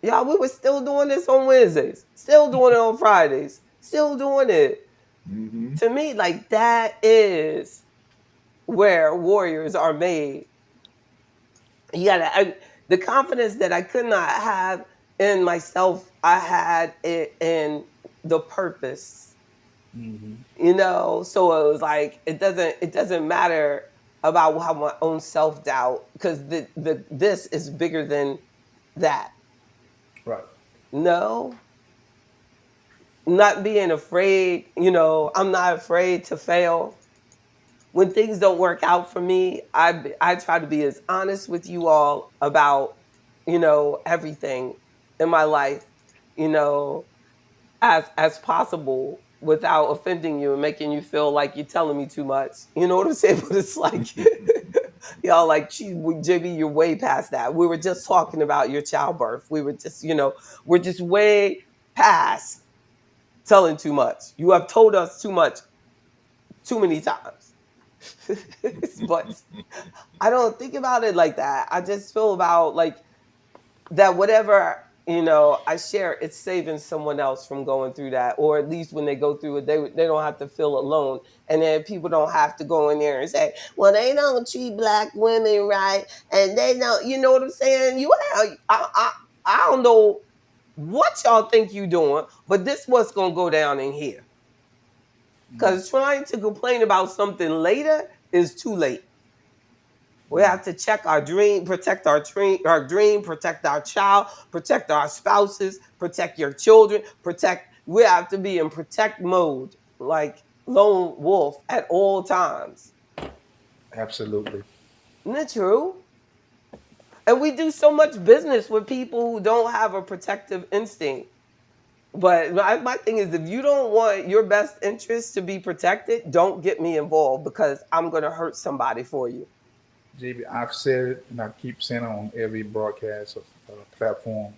Yeah, we were still doing this on Wednesdays, still doing it on Fridays, still doing it.
Mm-hmm.
To me, like that is where warriors are made. The confidence that I could not have in myself, I had it in the purpose. So it was like it doesn't matter about how my own self-doubt, because this is bigger than that.
Right.
No, not being afraid. I'm not afraid to fail. When things don't work out for me, I try to be as honest with you all about everything in my life, you know as possible, without offending you and making you feel like you're telling me too much. You know what I'm saying? But it's like, y'all, like, JB, you're way past that. We were just talking about your childbirth. We were just, we're just way past telling too much. You have told us too much, too many times. But I don't think about it like that. I just feel about like that whatever I share, it's saving someone else from going through that, or at least when they go through it, they don't have to feel alone. And then people don't have to go in there and say, "Well, they don't treat Black women right, and they don't," you know what I'm saying? I don't know what y'all think you doing, but this what's gonna go down in here. Because trying to complain about something later is too late. We have to check our dream, protect our dream, protect our child, protect our spouses, protect your children, protect. We have to be in protect mode, like lone wolf at all times.
Absolutely.
Isn't it true? And we do so much business with people who don't have a protective instinct. But my thing is, if you don't want your best interest to be protected, don't get me involved, because I'm going to hurt somebody for you.
JB, I've said it and I keep saying it on every broadcast of platform.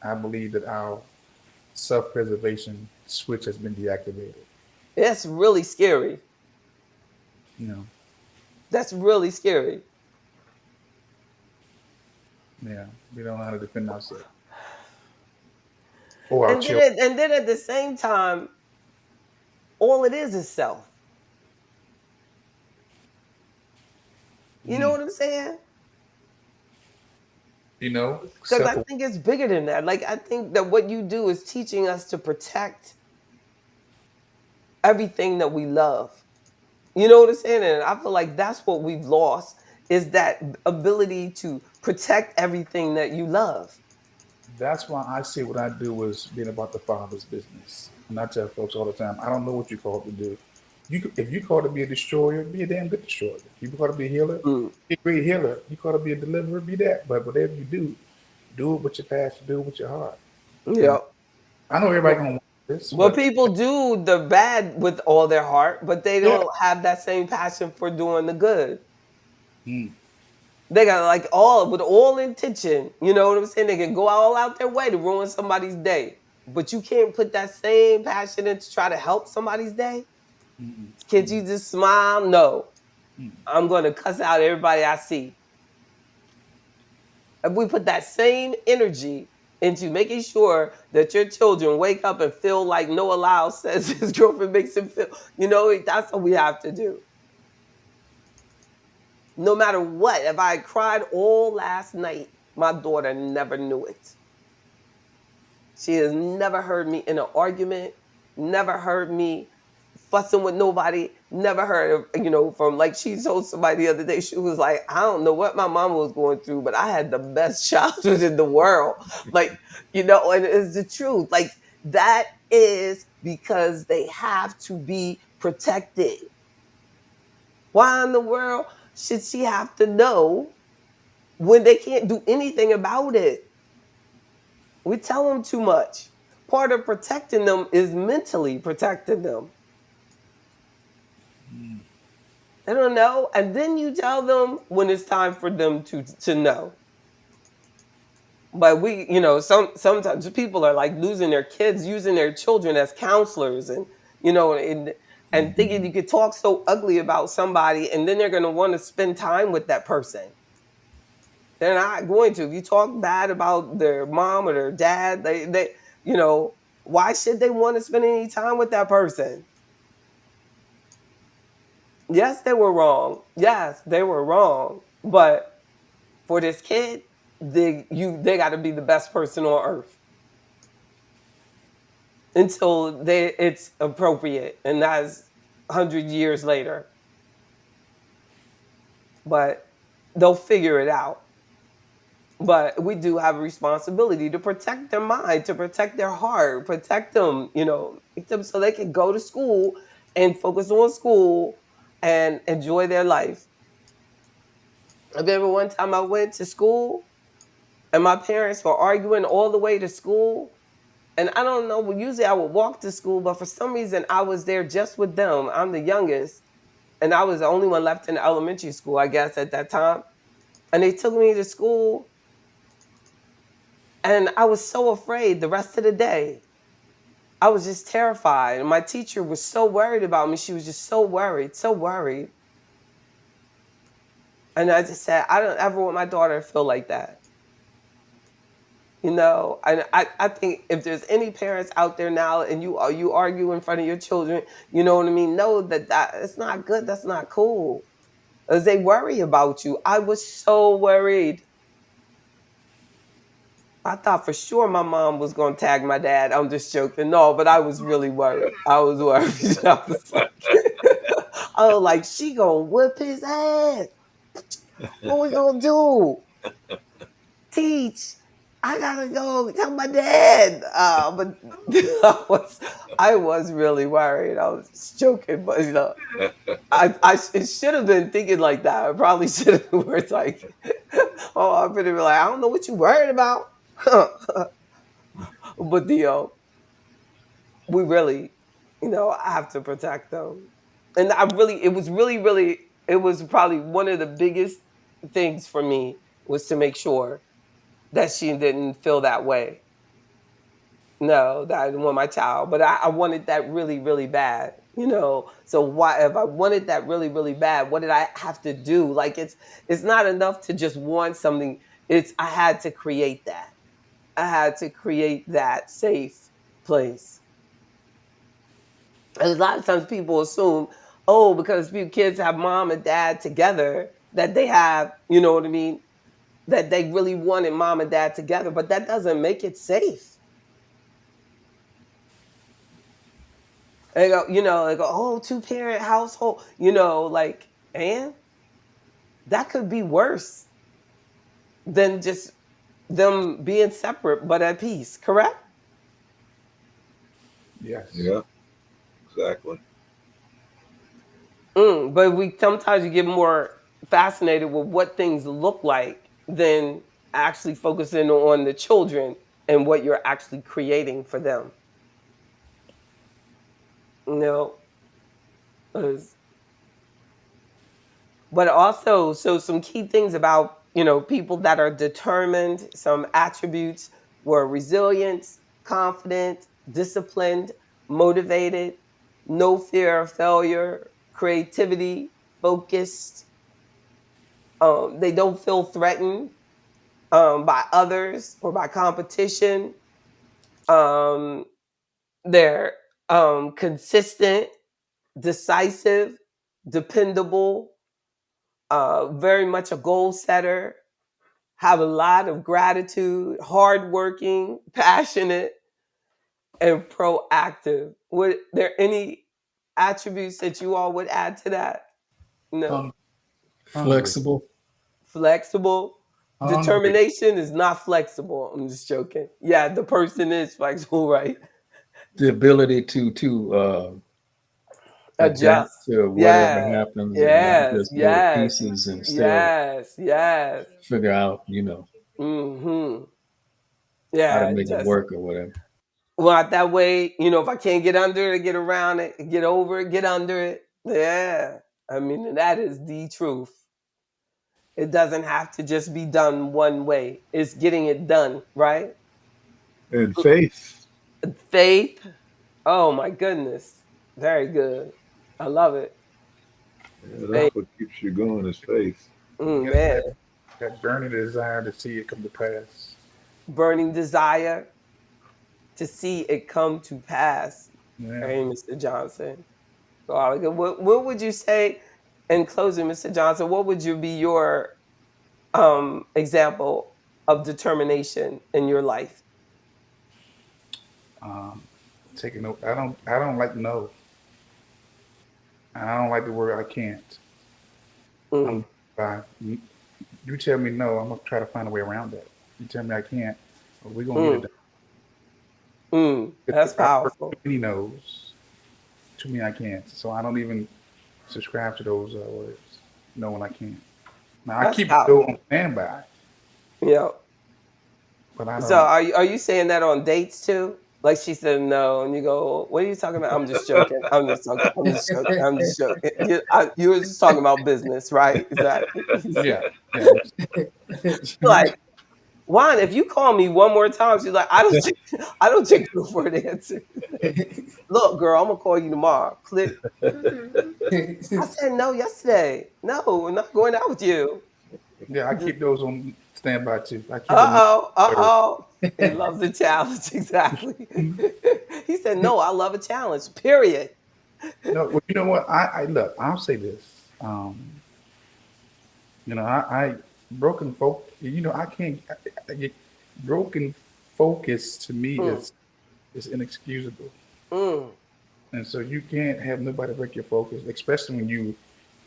I believe that our self-preservation switch has been deactivated.
It's really scary.
You know,
That's really scary.
yeah, we don't know how to defend ourselves or our
And
children.
then at the same time, all it is self. You know what I'm saying?
You know,
Because I
self.
think it's bigger than that. Like, I think that what you do is teaching us to protect everything that we love. You know what I'm saying? And I feel like that's what we've lost, is that ability to protect everything that you love.
That's why I see what I do as being about the Father's business. And I tell folks all the time, I don't know what you called to do. If you called to be a destroyer, be a damn good destroyer. If you called to be a healer,
Mm.
be a great healer. You called to be a deliverer, be that. But whatever you do it with your passion, do it with your heart.
Yeah.
I know everybody gonna want this,
Well,
but
people do the bad with all their heart, but they
yeah.
don't have that same passion for doing the good.
Mm.
They got like all with all intention. You know what I'm saying? They can go all out their way to ruin somebody's day, but you can't put that same passion in to try to help somebody's day.
Mm-mm.
Can't you just smile? No,
Mm.
I'm going to cuss out everybody I see. If we put that same energy into making sure that your children wake up and feel like Noah Lyles says his girlfriend makes him feel, that's what we have to do. No matter what, if I cried all last night, my daughter never knew it. She has never heard me in an argument, never heard me fussing with nobody, never heard of, from like she told somebody the other day, she was like, I don't know what my mama was going through, but I had the best childhood in the world. Like, and it's the truth. Like, that is because they have to be protected. Why in the world should she have to know when they can't do anything about it? We tell them too much. Part of protecting them is mentally protecting them. They don't know. And then you tell them when it's time for them to know. But sometimes people are like losing their kids, using their children as counselors and thinking you could talk so ugly about somebody and then they're going to want to spend time with that person. They're not going to. If you talk bad about their mom or their dad, why should they want to spend any time with that person? Yes, they were wrong. Yes, they were wrong. But for this kid, they got to be the best person on earth until it's appropriate, and that's 100 years later. But they'll figure it out. But we do have a responsibility to protect their mind, to protect their heart, protect them, make them so they can go to school and focus on school and enjoy their life. I remember one time I went to school and my parents were arguing all the way to school. And I don't know, usually I would walk to school, but for some reason I was there just with them. I'm the youngest. And I was the only one left in the elementary school, I guess, at that time. And they took me to school. And I was so afraid the rest of the day. I was just terrified. And my teacher was so worried about me. She was just so worried, so worried. And I just said, I don't ever want my daughter to feel like that. And I think if there's any parents out there now and you argue in front of your children, you know what I mean? Know that it's not good. That's not cool. As they worry about you. I was so worried. I thought for sure my mom was going to tag my dad. I'm just joking. No, but I was really worried. I was worried. I was like, she going to whip his ass. What we going to do? Teach. I gotta go tell my dad. But I was really worried. I was just joking, but I should have been thinking like that. I probably should have been like, oh, I'm gonna be like, I don't know what you worried about. But we really, I have to protect them, and it was probably one of the biggest things for me was to make sure that she didn't feel that way. No, that I didn't want my child, but I wanted that really, really bad, you know. So why, if I wanted that really, really bad, what did I have to do? Like it's not enough to just want something. It's I had to create that. I had to create that safe place. And a lot of times people assume, oh, because kids have mom and dad together, that they have, you know what I mean, that they really wanted mom and dad together, but that doesn't make it safe. And they go, you know, like, oh, two-parent household, you know, like, and that could be worse than just them being separate but at peace, correct?
Yes.
Yeah, exactly.
But we sometimes you get more fascinated with what things look like than actually focusing on the children and what you're actually creating for them. You know, 'cause- but also, so some key things about, you know, people that are determined, some attributes were resilience, confident, disciplined, motivated, no fear of failure, creativity, focused. They don't feel threatened by others or by competition. Um, they're consistent, decisive, dependable, very much a goal setter, have a lot of gratitude, hardworking, passionate, and proactive. Would there any attributes that you all would add to that? No.
Hungry.
Flexible.
Flexible.
Hungry.
Determination is not flexible. I'm just joking. Yeah, the person is flexible, right?
The ability to adapt
Adjust.
to whatever
Yeah.
happens and not
Yes.
just go to
Yes.
pieces and still
Yes. Yes.
figure out, you know,
Mm-hmm.
how to
Yeah.
make it
Just
work or whatever.
well, that way, you know, if I can't get under it, get around it, get over it, get under it. Yeah. I mean, that is the truth. It doesn't have to just be done one way. It's getting it done, right?
And faith.
Faith. Oh my goodness. Very good. I love it.
Yeah,
Faith.
that's what keeps you going is faith.
You got
Man.
that burning desire to see it come to pass.
Burning desire to see it come to pass.
Yeah.
Hey, Mr. Johnson. What would you say in closing, Mr. Johnson? What would be your example of determination in your life?
Taking no. I don't like no. I don't like the word I can't.
Mm,
I'm you tell me no, I'm gonna try to find a way around that. You tell me I can't, well, we're gonna get it done.
that's
I've heard
powerful.
too many no's. Too many I can't. So I don't even subscribe to those words. No, when I can't. Now I
That's
keep it on
powerful.
standby,
Yeah.
but I
So
don't.
are you saying that on dates too? Like she said no, and you go, "What are you talking about?" I'm just joking. I'm just joking. I'm just joking. I'm just joking. You were just talking about business, right? Exactly.
Yeah, yeah.
Like Juan, if you call me one more time, she's like, I don't take no for an answer. Look, girl, I'm gonna call you tomorrow. Click. I said no yesterday. No, I'm not going out with you.
Yeah, I keep those on standby too. I keep them.
Uh-oh. He loves a challenge, exactly. He said, no, I love a challenge, period.
No, well, you know what? I look. I'll say this. You know, I broken folk. You know, I can't. Broken focus to me
Mm,
is inexcusable,
mm,
and so you can't have nobody break your focus, especially when you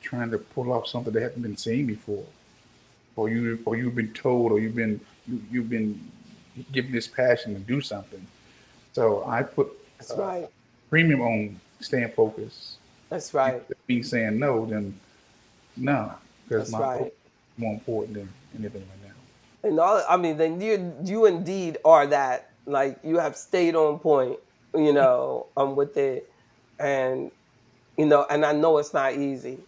trying to pull off something that hasn't been seen before, or you've been told, or you've been given this passion to do something. So I put
that's right.
premium on staying focused.
That's
If
right.
it's me saying no, then no, because
That's
my focus
right.
is more important than anything right now.
And all I mean, then you indeed are that. Like you have stayed on point, you know, with it. And you know, and I know it's not easy.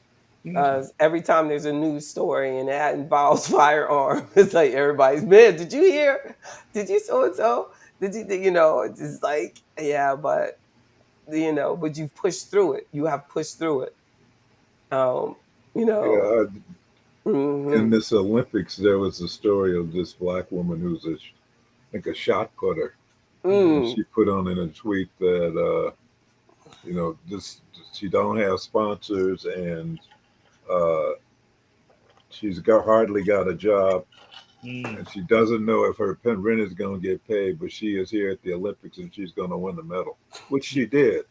Mhm.
Every time there's a news story and that involves firearm, it's like everybody's, man, did you hear? Did you so and so? Did you think, you know, it's just like, yeah, but you know, but you've pushed through it. You have pushed through it. Um, you know,
Yeah, in
mhm.
this Olympics, there was a story of this black woman who's I think a shot putter, and
Mm.
she put on in a tweet that you know this she don't have sponsors and uh, she's got hardly got a job
Mm.
and she doesn't know if her pen rent is going to get paid, but she is here at the Olympics and she's going to win the medal, which she did.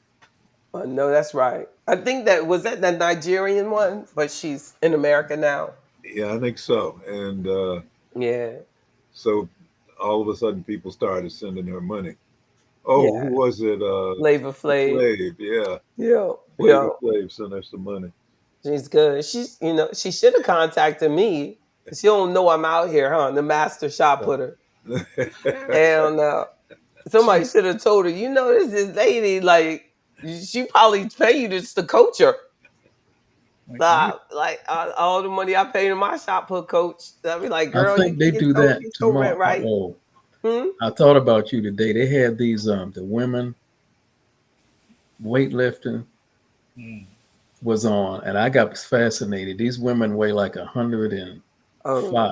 No, that's right. I think that was that the Nigerian one, but she's in America now.
Yeah, I think so. And
Yeah,
so all of a sudden, people started sending her money. Oh, who
yeah.
was it?
Flavor Flav.
Flav, yeah,
Yeah,
Flavor
yeah.
Flav sent her some money.
She's good. She's, you know, she should have contacted me. She don't know I'm out here, huh? The master shot putter. Hell no. Somebody should have told her, you know, this lady, like, she probably pay you just to coach her.
Like you,
Like all the money I paid in my shot put coach. I'd be like,
I
girl, you
think they do that
get your rent
tomorrow.
right.
Oh,
Hmm?
I thought about you today. They had these the women weightlifting
mm,
was on, and I got fascinated. These women weigh like 105.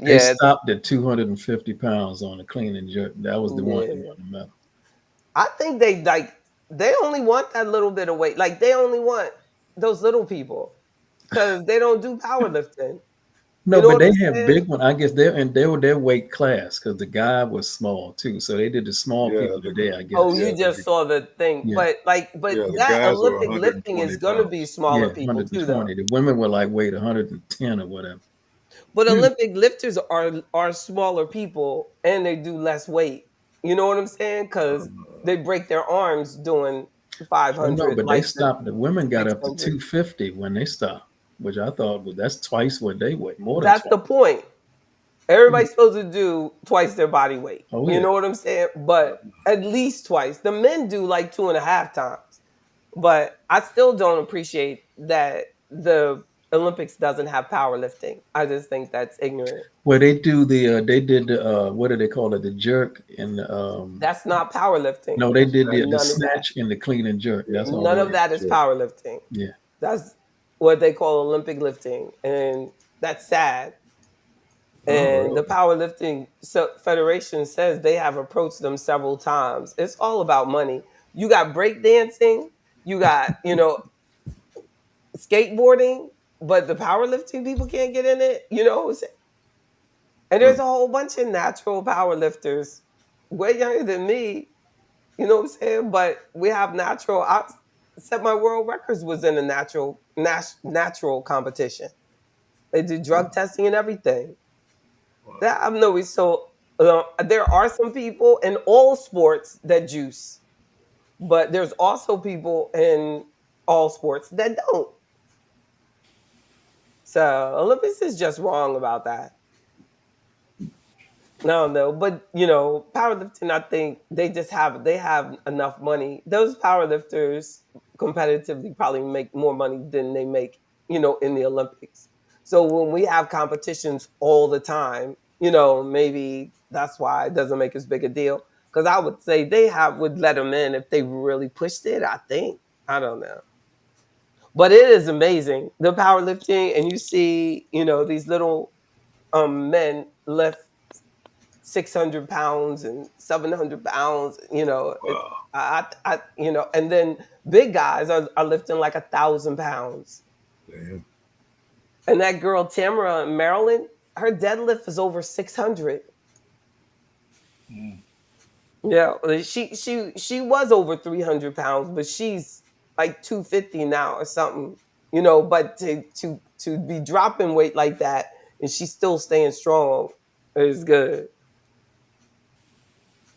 They
Yeah,
stopped at 250 pounds on the clean and jerk. That was the one that
yeah.
won the medal.
I think they only want that little bit of weight. Like they only want those little people because they don't do powerlifting. You
No,
know
but
what
they
I'm
have
saying?
big one. I guess they're in they were their weight class because the guy was small too. So they did the small
Yeah,
people today, I
Oh,
guess.
yeah,
you just saw the thing,
Yeah,
but
yeah. The
that
guys are
Olympic lifting
120
is gonna be
pounds.
smaller
yeah,
people too, though.
120. The women were like weight 110 or whatever.
But
Huge.
Olympic lifters are smaller people and they do less weight. You know what I'm saying? Because they break their arms doing
Oh no,
500,
but they
like the
stopped. The women got up to
600.
250 when they stopped, which I thought was that's twice what they weigh, more than
That's
twice.
the point. Everybody's supposed to do twice their body weight.
Oh
You
yeah.
know what I'm saying? But at least twice. The men do like 2.5 times. But I still don't appreciate that the Olympics doesn't have powerlifting. I just think that's ignorant.
Well, they do the they did the what do they call it? The jerk and the
That's not powerlifting.
no, they did the
None of that.
snatch and the clean and jerk. That's all
None
they
of
did.
that is
Sure.
powerlifting.
Yeah.
That's what they call Olympic lifting, and that's sad.
Oh,
And the
really?
powerlifting federation says they have approached them several times. It's all about money. You got breakdancing, you got, you know, skateboarding, but the powerlifting people can't get in it, you know. And there's a whole bunch of natural powerlifters way younger than me, you know what I'm saying? But we have natural. I set my world records was in a natural competition. They did drug testing and everything. That I'm no so there are some people in all sports that juice, but there's also people in all sports that don't. So Olympics is just wrong about that. No, no, but you know, powerlifting, I think they have enough money. Those powerlifters competitively probably make more money than they make, you know, in the Olympics. So when we have competitions all the time, you know, maybe that's why it doesn't make as big a deal. Because I would say would let them in if they really pushed it. I think I don't know, but it is amazing the powerlifting, and you see, you know, these little men lift 600 pounds and 700 pounds, you know,
Wow.
you know, and then big guys are lifting like 1,000 pounds.
Damn.
And that girl, Tamara in Maryland, her deadlift is over 600.
mm.
Yeah. She was over 300 pounds, but she's like 250 now or something, you know, but to be dropping weight like that and she's still staying strong is good.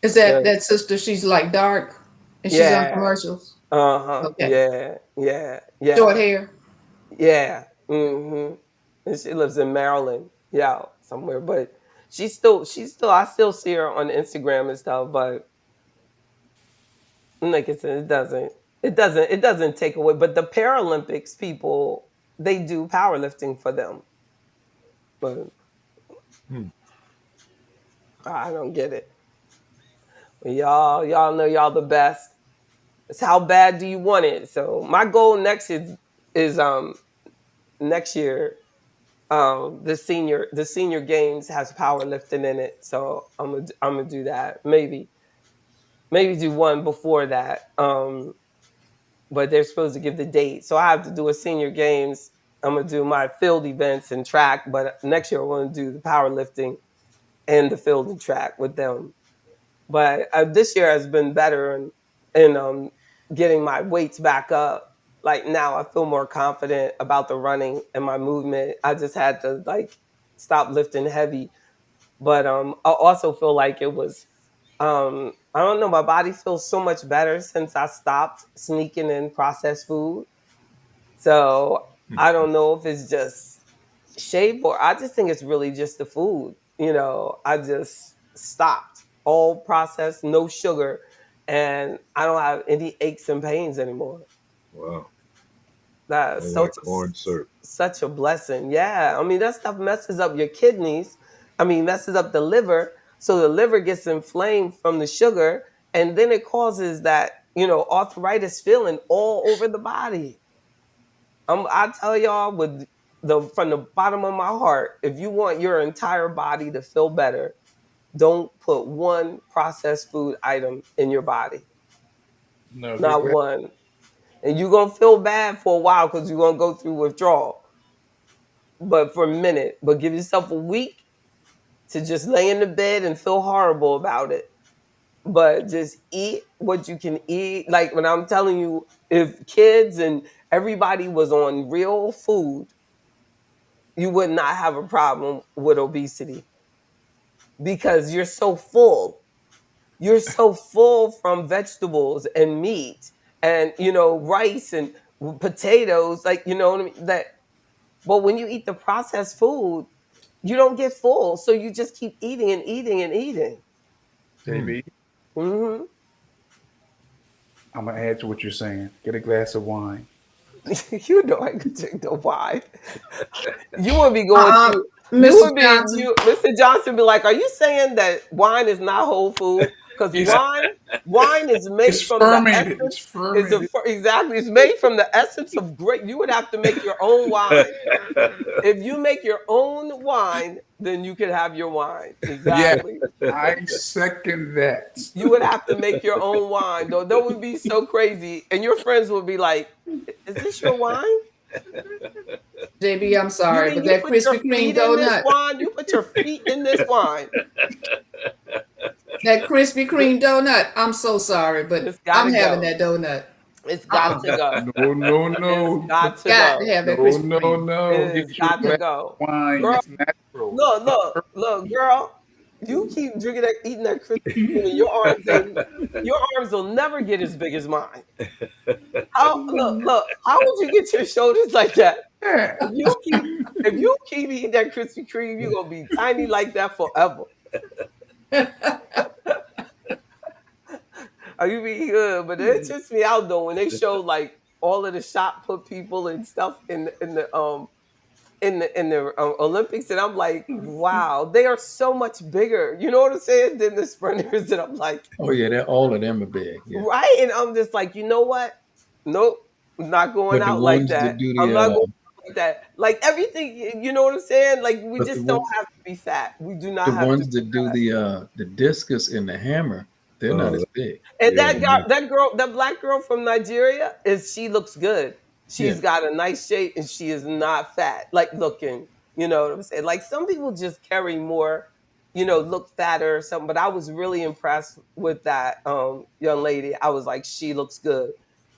Is
Yeah.
that sister? She's like dark, and she's on
Yeah.
commercials.
Uh-huh.
Okay,
Yeah. Yeah.
short
Yeah.
hair.
Yeah. Hmm. And she lives in Maryland. Yeah, somewhere. But I still see her on Instagram and stuff, but like I said, it doesn't take away. But the Paralympics people, they do powerlifting for them. But
Hmm.
I don't get it. Y'all know y'all the best. It's how bad do you want it? So my goal next is next year. The senior games has powerlifting in it, so I'm gonna do that. Maybe do one before that. But they're supposed to give the date, so I have to do a senior games. I'm gonna do my field events and track, but next year I want to do the powerlifting and the field and track with them. But this year has been better in getting my weights back up. Like now, I feel more confident about the running and my movement. I just had to like stop lifting heavy, but I also feel like it was I don't know. My body feels so much better since I stopped sneaking in processed food. So I don't know if it's just shape or I just think it's really just the food. I just stopped all processed, no sugar, and I don't have any aches and pains anymore.
Wow.
That's
And
so
like corn syrup.
such a blessing. Yeah. I mean, that stuff messes up your kidneys. I mean, messes up the liver. So the liver gets inflamed from the sugar, and then it causes that, arthritis feeling all over the body. I tell y'all with from the bottom of my heart, if you want your entire body to feel better, don't put one processed food item in your body.
No,
Not one. And you're going to feel bad for a while because you're going to go through withdrawal. But for a minute, but give yourself a week to just lay in the bed and feel horrible about it. But just eat what you can eat. Like when I'm telling you, if kids and everybody was on real food, you would not have a problem with obesity because you're so full. You're so full from vegetables and meat and rice and potatoes, like what I mean. But when you eat the processed food, you don't get full, so you just keep eating and eating and eating.
JB,
Hmm.
I'm gonna add to what you're saying. Get a glass of wine.
I could drink the wine. You would be going through. You
Mr.
would be
Johnson.
Mr. Johnson be like, "Are you saying that wine is not whole food? Because
It's
wine is made
it's
from the
fermented. It's
essence.
fermented.
Exactly. It's made from the essence of grape. You would have to make your own wine. If you make your own wine, then you can have your wine.
Yeah,
Exactly.
I second that.
You would have to make your own wine, though. That would be so crazy, and your friends would be like, "Is this your wine?
JB, I'm
You
sorry,
mean
but
you
that
put your
Krispy Kreme
feet in this
donut,
wine? You put your feet in this wine?
that Krispy Kreme donut, I'm so sorry, but
It's got
I'm
to
having
go.
that donut.
It's got to go.
No, no,
It's
no,
got to
Got to
go.
have that
no,
Krispy
no,
Kreme.
no.
It's
Get you a
got to
glass
go.
of wine.
Girl,
It's natural.
look, girl. You keep drinking that, eating that Krispy Kreme, and your arms will never get as big as mine. Look, how would you get your shoulders like that?
Yeah.
If you keep eating that Krispy Kreme, you're gonna be tiny like that forever. You be good, but it trips me out though when they show like all of the shot put people and stuff in the Olympics, and I'm like, wow, they are so much bigger. You know what I'm saying? Than the sprinters, and I'm like,
Oh yeah, all of them are big. Yeah,
right, and I'm just like, you know what? Nope, I'm not going
but the
out like
ones that
that.
do
I'm
the
not going out like that. Like everything, you know what I'm saying? Like we
but
just don't have to be fat. We do not
the
have to
ones
be
that do
fat.
the discus and the hammer, they're not as big.
And
Yeah,
that black girl from Nigeria she looks good.
Yeah,
She's got a nice shape and she is not fat, like looking. You know what I'm saying? Like some people just carry more, look fatter or something. But I was really impressed with that young lady. I was like, she looks good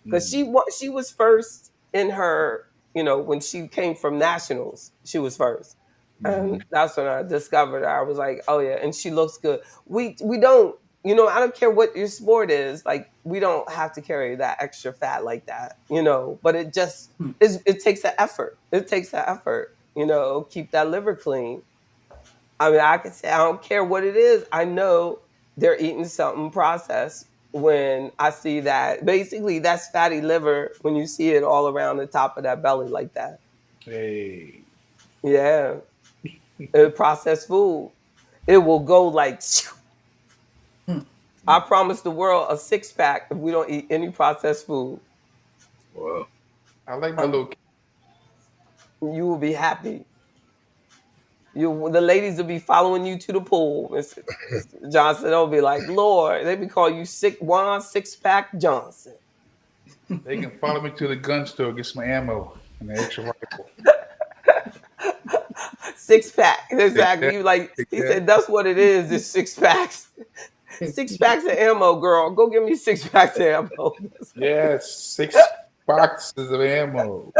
because she was first in her. When she came from nationals, she was first. And that's when I discovered her. I was like, oh yeah, and she looks good. We don't, I don't care what your sport is, like we don't have to carry that extra fat like that, but it just it takes an effort. It takes that effort, keep that liver clean. I mean, I could say I don't care what it is. I know they're eating something processed when I see that. Basically, that's fatty liver when you see it all around the top of that belly like that.
Hey.
Yeah. Processed food, it will go like I promise the world a 6-pack if we don't eat any processed food.
Wow.
I like my little.
You will be happy. The ladies will be following you to the pool. Mr. Johnson, they'll be like, Lord, they be calling you Juan 6-pack Johnson.
They can follow me to the gun store, get some ammo and an extra rifle.
6-pack, exactly. You like he said, that's what it is. It's 6-packs. 6-packs of ammo, girl. Go give me 6-packs of ammo.
Yes, 6 boxes of ammo.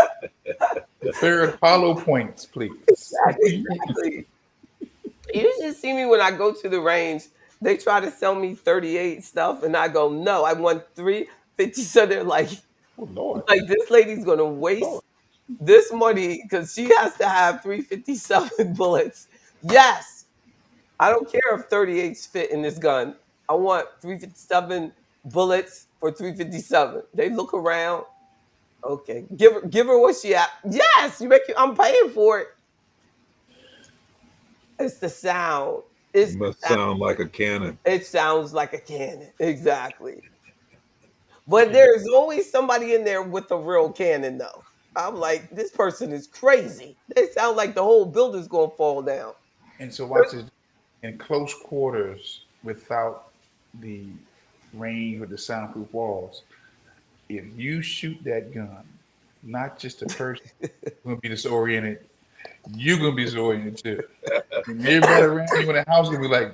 The third hollow points, please.
Exactly. You should see me when I go to the range. They try to sell me 38 stuff, and I go, no, I want 350. So they're like,
oh, Lord.
Like this lady's gonna waste this money because she has to have 357 bullets. Yes, I don't care if 38s fit in this gun. I want 357 bullets for 357. They look around. Okay, give her what she at. Yes, I'm paying for it. It's the sound.
It must sound like a cannon.
It sounds like a cannon, exactly. But there's always somebody in there with a real cannon, though. I'm like, this person is crazy. They sound like the whole building's gonna fall down.
And so watch this in close quarters without the range or the soundproof walls. If you shoot that gun, not just the person who's gonna be disoriented, you're gonna be disoriented too. And everybody around you in the house gonna be like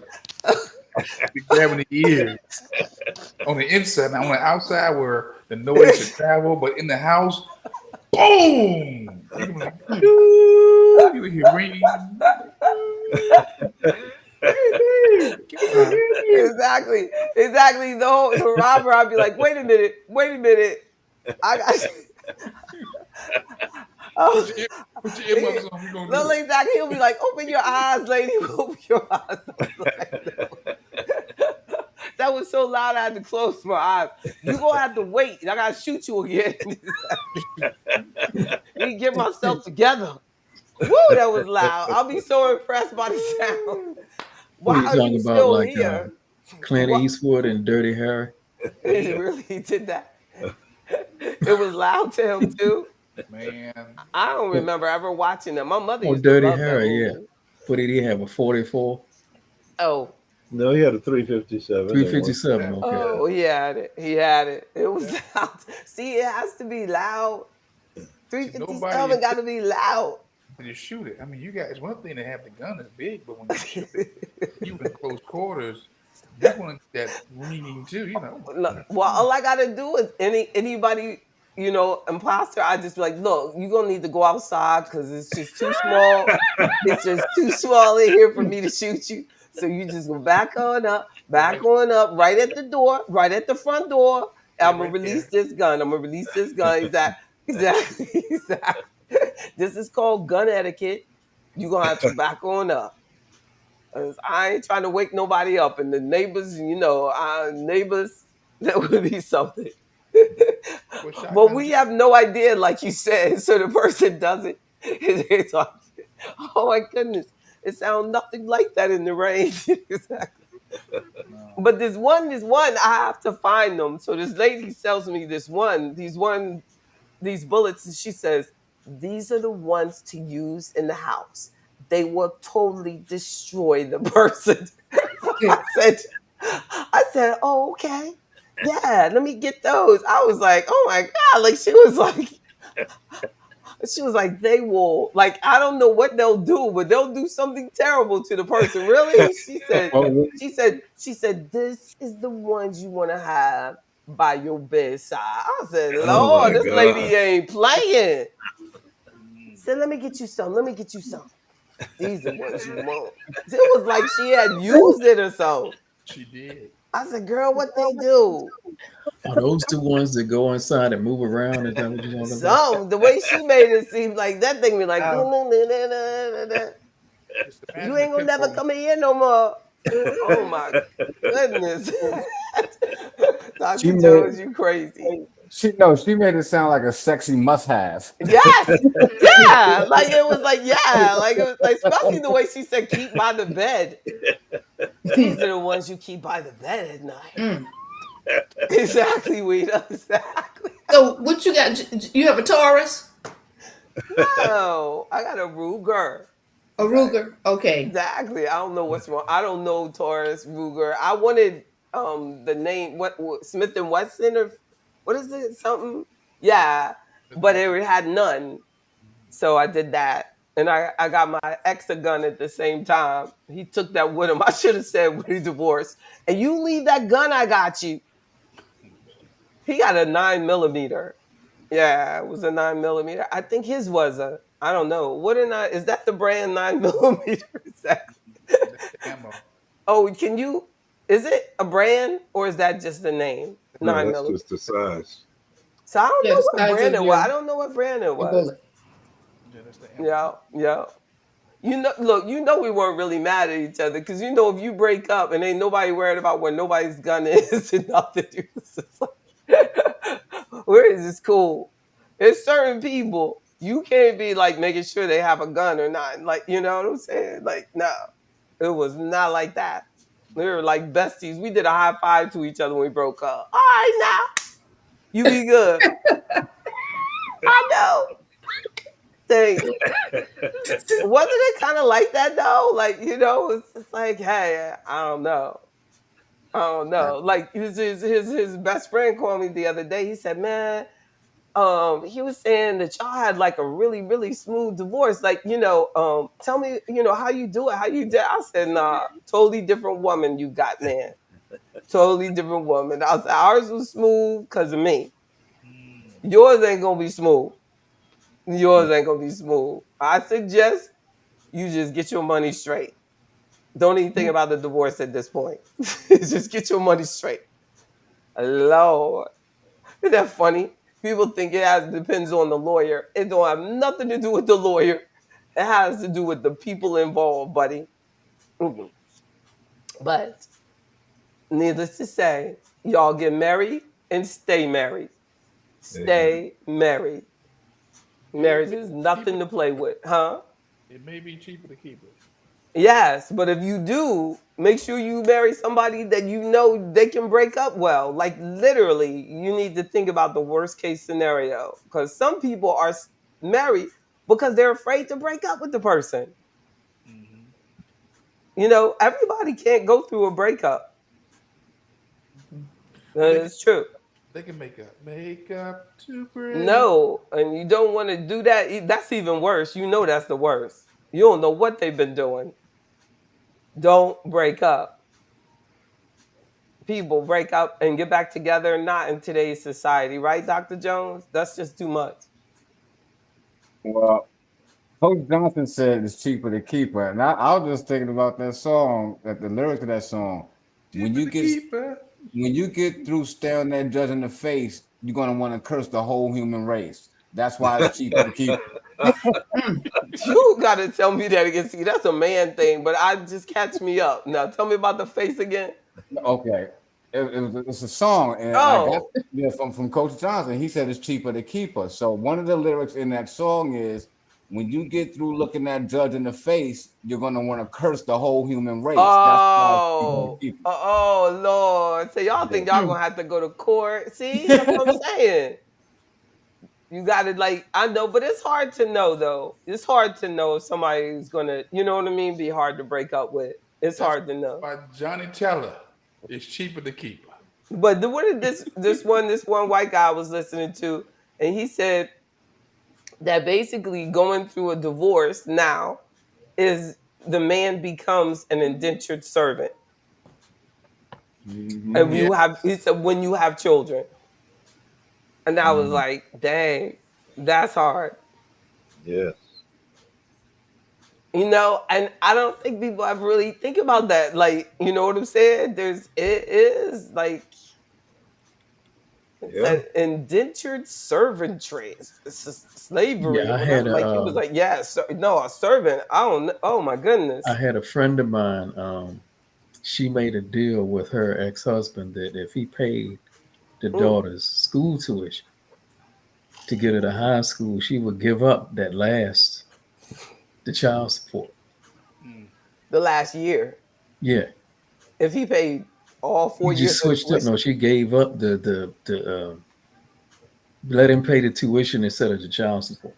be grabbing the ears. On the inside, now on the outside where the noise should travel, but in the house, boom! You hear ringing.
Exactly. The robber, I'd be like, wait a minute. I got
Put your earmuffs on.
No, exactly. He'll be like, open your eyes, lady. Open your eyes. That was so loud I had to close my eyes. You're going to have to wait. I got to shoot you again. Let me get myself together. Woo, that was loud. I'll be so impressed by the sound.
Why are you still like here? Clint Eastwood and Dirty Harry?
He really did that. It was loud to him, too.
Man.
I don't remember ever watching that. My mother used
Dirty
to love
Harry,
that movie.
yeah. What did he have, a 44?
Oh.
No, he had a 357.
357, okay.
Oh, he had it. It was loud. See, it has to be loud. 357 got to be loud.
When you shoot it, I mean, you guys, one thing to have the gun is big, but when you shoot it, you in close quarters, you want that ringing too, you know.
Well, all I got to do is anybody, imposter, I just be like, look, you're going to need to go outside because it's just too small. It's just too small in here for me to shoot you. So you just go back on up, right at the door, right at the front door. I'm going to release this gun. Exactly. This is called gun etiquette. You're going to have to back on up. I ain't trying to wake nobody up. And the neighbors, neighbors, that would be something. But we have no idea, like you said. So the person does it. It's like, oh my goodness. It sounds nothing like that in the range. Exactly. No. But this one, I have to find them. So this lady sells me these bullets, and she says, these are the ones to use in the house. They will totally destroy the person. I said, oh, okay. Yeah, let me get those. I was like, oh my God. Like she was like, they will, like, I don't know what they'll do, but they'll do something terrible to the person. Really? She said, this is the ones you want to have by your bedside. I said, Lord, this lady ain't playing. She said, let me get you some. These are the ones you want. It was like she had used it or so.
She did.
I said, girl, what they do?
Are those the ones that go inside and move around? Is that what you're talking about?
The way she made it seem like that thing be like, you ain't gonna never come in here no more. Oh my goodness. Dr. Jones, you crazy.
She made it sound like a sexy must-have.
Yes, yeah, like it was like, especially the way she said, keep by the bed. These are the ones you keep by the bed at night. Exactly, Weeda. Exactly.
So what you got? You have a Taurus?
No, I got a Ruger.
A Ruger? Okay.
Exactly. I don't know what's wrong. I don't know Taurus Ruger. I wanted the name what Smith and Wesson or what is it? Something. Yeah, but it had none. So I did that. And I got my ex a gun at the same time. He took that with him. I should have said when he divorced. And you leave that gun, I got you. He got a 9mm. Yeah, it was a 9mm. I think his was a, I don't know. What is that the brand 9mm?
Ammo.
Oh, is it a brand or is that just the name?
No,
9mm.
that's just the size.
So I don't
Yeah,
know
the
what
size
brand
of
it was. I don't know what brand it
your
was.
bullet.
Yeah, that's the ammo.
Yeah. Look, we weren't really mad at each other because if you break up and ain't nobody worried about where nobody's gun is and nothing, it's just like, where is this cool? There's certain people you can't be like making sure they have a gun or not. Like, you know what I'm saying? Like, no, it was not like that. We were like besties. We did a high five to each other when we broke up. All right, now you be good. I know. Thanks. Wasn't it kind of like that though? Like, it's just like, hey, I don't know. Like his best friend called me the other day. He said, man, he was saying that y'all had like a really, really smooth divorce. Like, tell me, how you do it, how you did. I said, nah, totally different woman you got, man. Totally different woman. I said, ours was smooth because of me. Yours ain't gonna be smooth. Yours ain't gonna be smooth. I suggest you just get your money straight. Don't even think about the divorce at this point. Just get your money straight. Lord. Isn't that funny? People think depends on the lawyer. It don't have nothing to do with the lawyer. It has to do with the people involved, buddy. Mm-hmm. But needless to say, y'all get married and stay married. Stay married. Marriage is nothing to play with, huh?
It may be cheaper to keep it.
Yes, but if you do, make sure you marry somebody that they can break up well. Like literally, you need to think about the worst case scenario because some people are married because they're afraid to break up with the person. Mm-hmm. Everybody can't go through a breakup. It's true.
They can make up to break.
No, and you don't want to do that. That's even worse. That's the worst. You don't know what they've been doing. Don't break up. People break up and get back together, not in today's society, right, Dr. Jones? That's just too much.
Well, Coach Johnson said it's cheaper to keep her. And I was just thinking about that song, that the lyrics of that song. When you get through staring that judge in the face, you're gonna want to curse the whole human race. That's why it's cheaper to keep her.
You gotta tell me that again. See, that's a man thing, but just catch me up. Now tell me about the face again.
Okay. It's a song, and I got from Coach Johnson. He said it's cheaper to keep her. So one of the lyrics in that song is, when you get through looking that judge in the face, you're gonna want to curse the whole human race.
Oh Lord! So y'all think y'all gonna have to go to court? See, that's what I'm saying. You gotta I know, but it's hard to know though. It's hard to know if somebody's gonna, you know what I mean, be hard to break up with. That's hard to know.
By Johnny Teller, it's cheaper to keep her.
But what did this one white guy I was listening to, and he said that basically going through a divorce now is the man becomes an indentured servant. Mm-hmm. And he said when you have children. And I was like, dang, that's hard.
Yes.
And I don't think people ever really think about that. Like, you know what I'm saying? It is like an indentured servantry. It's slavery.
Yeah, I had
he was like, a servant. I don't know. Oh my goodness.
I had a friend of mine. She made a deal with her ex-husband that if he paid the daughter's school tuition to get her to high school, she would give up the child support.
The last year.
Yeah.
If he paid all 4
He
years
just
of
switched up.
tuition?
No, she gave up let him pay the tuition instead of the child support.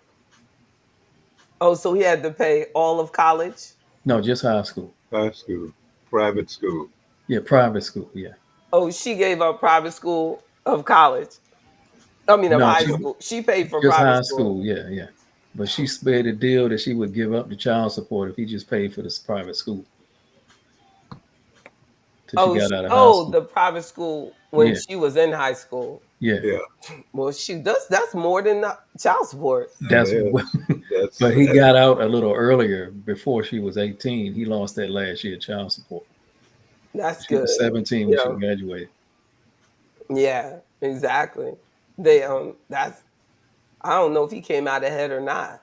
Oh, so he had to pay all of college?
No, just high school.
High school, private school.
Yeah, private school. Yeah.
Oh, she gave up private school of college. I mean, of
No,
high school. She paid for
just
private
high
school.
school. Yeah, yeah. But she made a deal that she would give up the child support if he just paid for this private school. Till she got out of high school.
The private school when
Yeah.
she was in high school.
Yeah.
Yeah.
Well, that's more than child support.
That's
Yeah,
but he got out a little earlier before she was 18. He lost that last year child support.
That's
She
good.
was 17 when
Yeah.
she graduated.
Yeah, exactly. They that's I don't know if he came out ahead or not,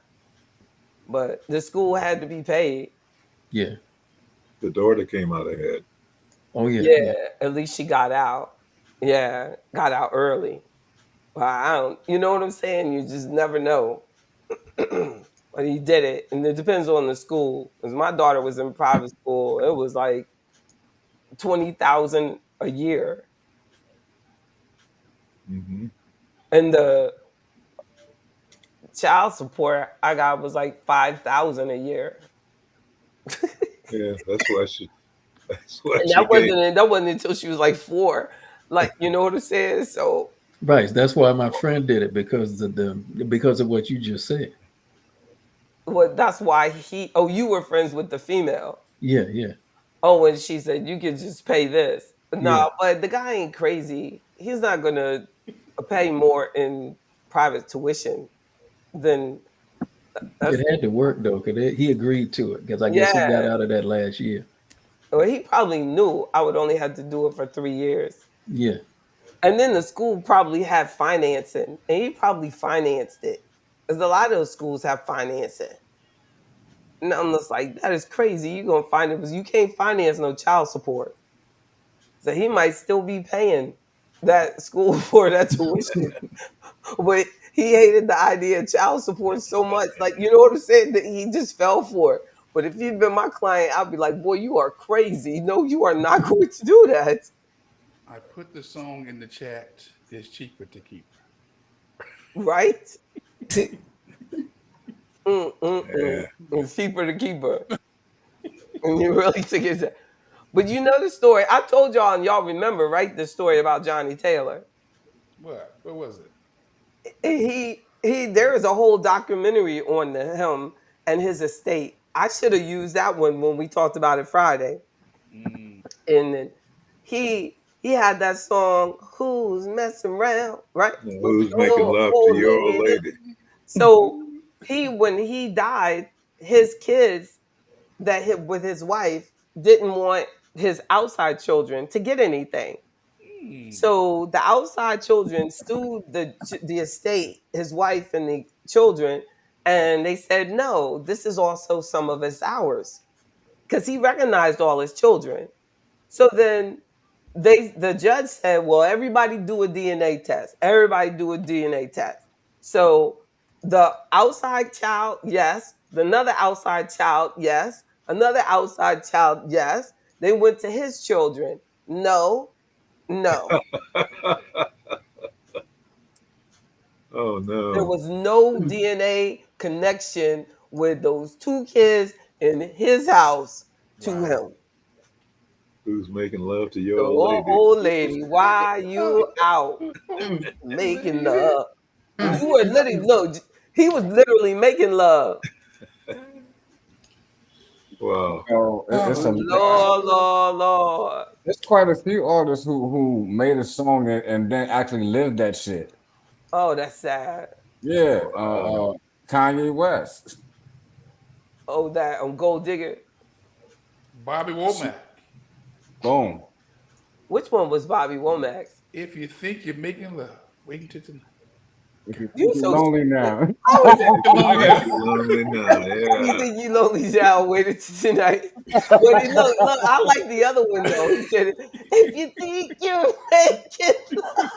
but the school had to be paid.
Yeah.
The daughter came out ahead.
Oh yeah.
Yeah, at least she got out. Yeah, got out early. But I don't, you know what I'm saying? You just never know. But he did it, and it depends on the school. Because my daughter was in private school, it was like $20,000 a year,
Mm-hmm.
and the child support I got was like $5,000 a year.
Yeah, that's why she. That's why
And
she
that wasn't until she was like 4. Like, you know what I'm saying? So
Right. That's why my friend did it because of what you just said.
that's why you were friends with the female.
Yeah, yeah.
Oh, and she said you could just pay this. No,
Yeah.
but the guy ain't crazy. He's not gonna pay more in private tuition than
It had to work though, because he agreed to it. Because I guess he got out of that last year.
Well, he probably knew I would only have to do it for 3 years.
Yeah.
And then the school probably had financing, and he probably financed it. Because a lot of those schools have financing. And I'm just like, that is crazy. You're going to find it because you can't finance no child support. So he might still be paying that school for that tuition. But he hated the idea of child support so much. Like, you know what I'm saying? That he just fell for it. But if you'd been my client, I'd be like, boy, you are crazy. No, you are not going to do that.
I put the song in the chat. It's cheaper to keep.
Right? It's cheaper to keep her. And you really took it. But you know the story. I told y'all, and y'all remember, right? The story about Johnny Taylor.
What? What was it?
There is a whole documentary on him and his estate. I should have used that one when we talked about it Friday. And then he had that song, "Who's Messing Around," right?
Who's making love to your old lady?
So when he died, his kids with his wife didn't want his outside children to get anything. So the outside children sued the estate, his wife and the children, and they said, no, this is also some of ours, because he recognized all his children. So then the judge said, well, everybody do a DNA test. Everybody do a DNA test. So the outside child, yes. Another outside child, yes. Another outside child, yes. They went to his children. No.
Oh no.
There was no DNA connection with those 2 kids in his house to him.
Who's making love to your
Oh,
old lady?
old lady, why you out making love? You were literally he was literally making love.
Wow.
So
Lord.
There's quite a few artists who made a song and then actually lived that shit.
Oh, that's sad.
Yeah, Kanye West.
Oh, that Gold Digger.
Bobby Womack.
Boom.
Which one was Bobby Womack's?
If you think you're making love, wait until tonight.
If you
You
think
so
you're lonely now.
Lonely now, yeah.
You think you lonely now? Wait until tonight. But look, I like the other one though. He said, "If you think you're making love,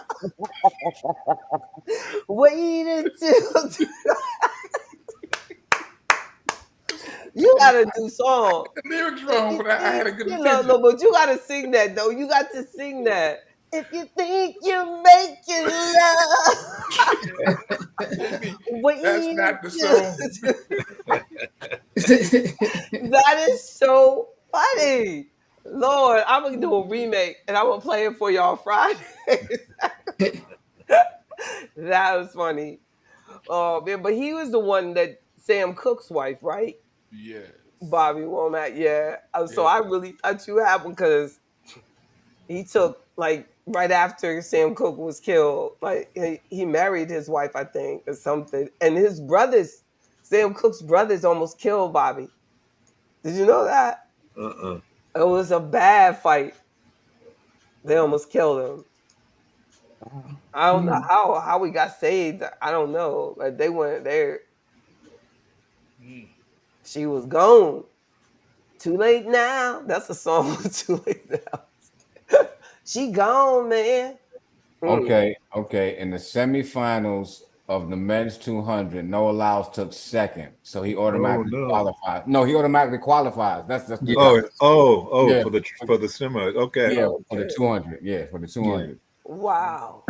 wait until tonight." You gotta do song.
The lyrics wrong, but I had a good
No,
intention.
but you gotta sing that though. You got to sing that. If you think you're making love,
That's not the song.
that is so funny. Lord, I'm gonna do a remake and I'm gonna play it for y'all Friday. That was funny. Oh man, but he was the one that Sam Cooke's wife, right?
Yeah.
Bobby Womack, yeah. So
Yeah.
I really thought you had one because he took like right after Sam Cooke was killed, like he married his wife, I think, or something. And his brothers, Sam Cooke's brothers, almost killed Bobby. Did you know that?
Uh-uh.
It was a bad fight. They almost killed him. I don't know how we got saved. I don't know. Like they weren't there. She was gone. Too late now. That's a song. Too late now. She gone, man.
Okay. In the semifinals of the men's 200, Noah Lyles took second, so he automatically qualifies. No, he automatically qualifies. That's the
yeah.
yeah.
for the semi. Okay.
Yeah, for the 200. Yeah, for the 200.
Wow.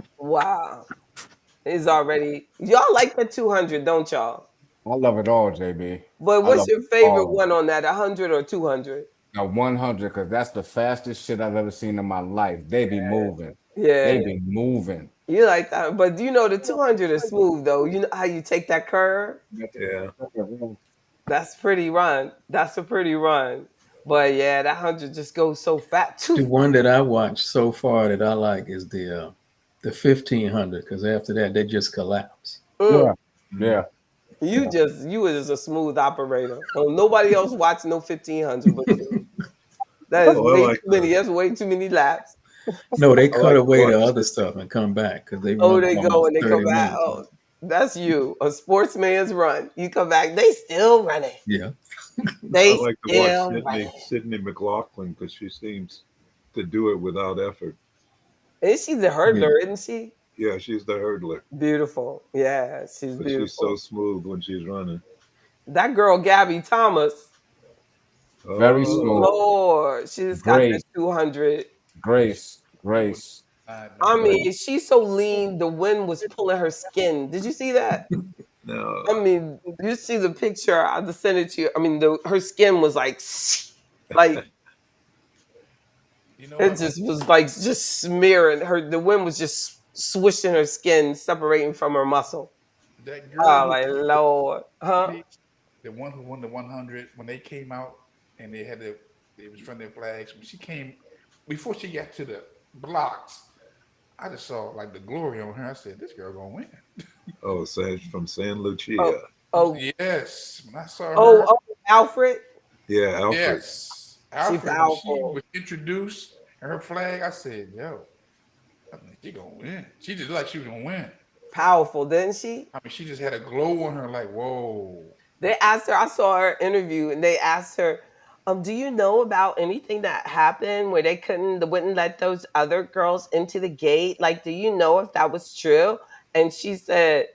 He's already. Y'all like the 200, don't y'all?
I love it all, JB.
But what's your favorite one on that? 100 or 200?
Now 100, because that's the fastest shit I've ever seen in my life. They be moving.
Yeah.
They be moving.
You like that, but you know the 200 is smooth though. You know how you take that curve?
Yeah.
That's pretty run. That's a pretty run. But yeah, that 100 just goes so fast too.
The one that I watched so far that I like is the 1500, because after that they just collapse.
Yeah.
You were just a smooth operator. So nobody else watching no 1500 but you. That is way too many. That's way too many laps.
No, they cut away the other stuff and come back because they run
they go and they come back.
minutes.
Oh, that's you. A sportsman's run. You come back. They still running.
Yeah.
They
I like to
still
watch
running.
Sydney McLaughlin because she seems to do it without effort.
And she's a hurdler, isn't she?
Yeah, she's the hurdler.
Beautiful. Yeah, she's beautiful.
She's so smooth when she's running.
That girl, Gabby Thomas.
Very smooth.
Lord, she's got the 200.
Grace.
I mean, she's so lean, the wind was pulling her skin. Did you see that?
No.
I mean, you see the picture. I just sent it to you. I mean, her skin was like it just was like just smearing her. The wind was just swishing her skin, separating from her muscle.
That girl,
like Lord, huh?
The one who won the 100 when they came out and they was from their flags. When she came, before she got to the blocks, I just saw like the glory on her. I said, "This girl gonna win."
Oh, from San Lucia.
Oh
yes. When I saw her.
Oh, Alfred.
Yeah, Alfred.
Yes, Alfred. When she was introduced her flag, I said, "Yo, I think she gonna win." She just looked like she was gonna win.
Powerful, didn't she?
I mean, she just had a glow on her, like whoa.
They asked her. I saw her interview, and they asked her, "Do you know about anything that happened where they wouldn't let those other girls into the gate? Like, do you know if that was true?" And she said,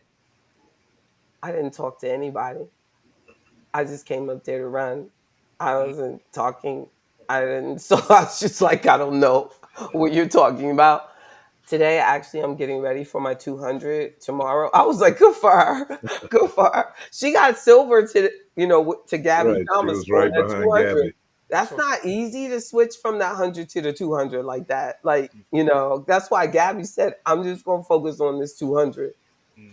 "I didn't talk to anybody. I just came up there to run. I wasn't talking. I didn't." So I was just like, I don't know what you're talking about. Today, actually, I'm getting ready for my 200 tomorrow. I was like, good for her. Good for her. She got silver to Gabby Thomas.
She was right behind Gabby.
That's not easy to switch from that 100 to the 200 like that. Like, that's why Gabby said, I'm just going to focus on this 200.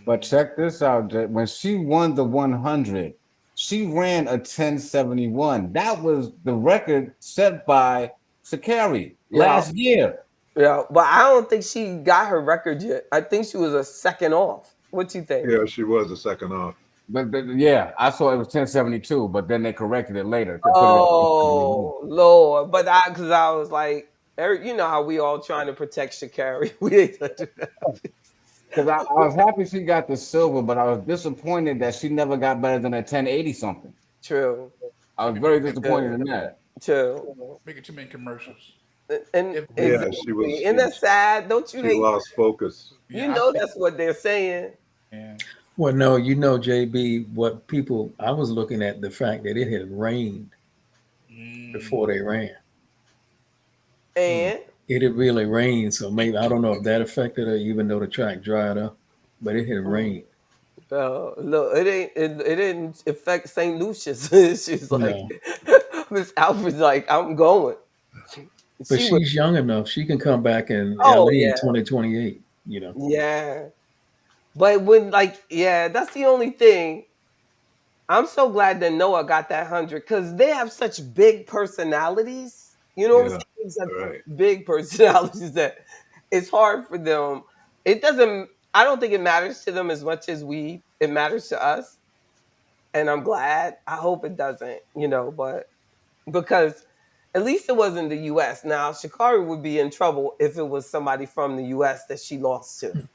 But check this out. When she won the 100, she ran a 10:71. That was the record set by Sha'Carri last year.
Yeah, but I don't think she got her record yet. I think she was a second off. What do you think?
Yeah, she was a second off.
But yeah, I saw it was 10:72, but then they corrected it later.
Oh, Lord. But because I was like, you know how we all trying to protect Sha'Carri. We ain't touching that.
Because I was happy she got the silver, but I was disappointed that she never got better than a 1080 something.
True.
I was very disappointed in that.
True.
Making too many commercials.
And
yeah, she was.
Isn't that sad? Don't you?
She lost focus.
You know that's what they're saying.
Yeah.
Well, no, you know, JB, what people, I was looking at the fact that it had rained before they ran.
And
It had really rained, so maybe I don't know if that affected her, even though the track dried up, but it had rained.
look, it didn't affect St. Lucia's. She's like,
No.
Miss Alfred's like, I'm going.
But
She was,
she's young enough; she can come back in
oh
LA in
yeah,
2028. You know.
yeah. But when like, yeah, that's the only thing. I'm so glad that Noah got that 100 because they have such big personalities. You know what I'm
Yeah,
saying? Such
right.
big personalities that it's hard for them. It doesn't. I don't think it matters to them as much as it matters to us. And I'm glad. I hope it doesn't. You know, but because at least it wasn't the U.S. Now Sha'Carri would be in trouble if it was somebody from the U.S. that she lost to.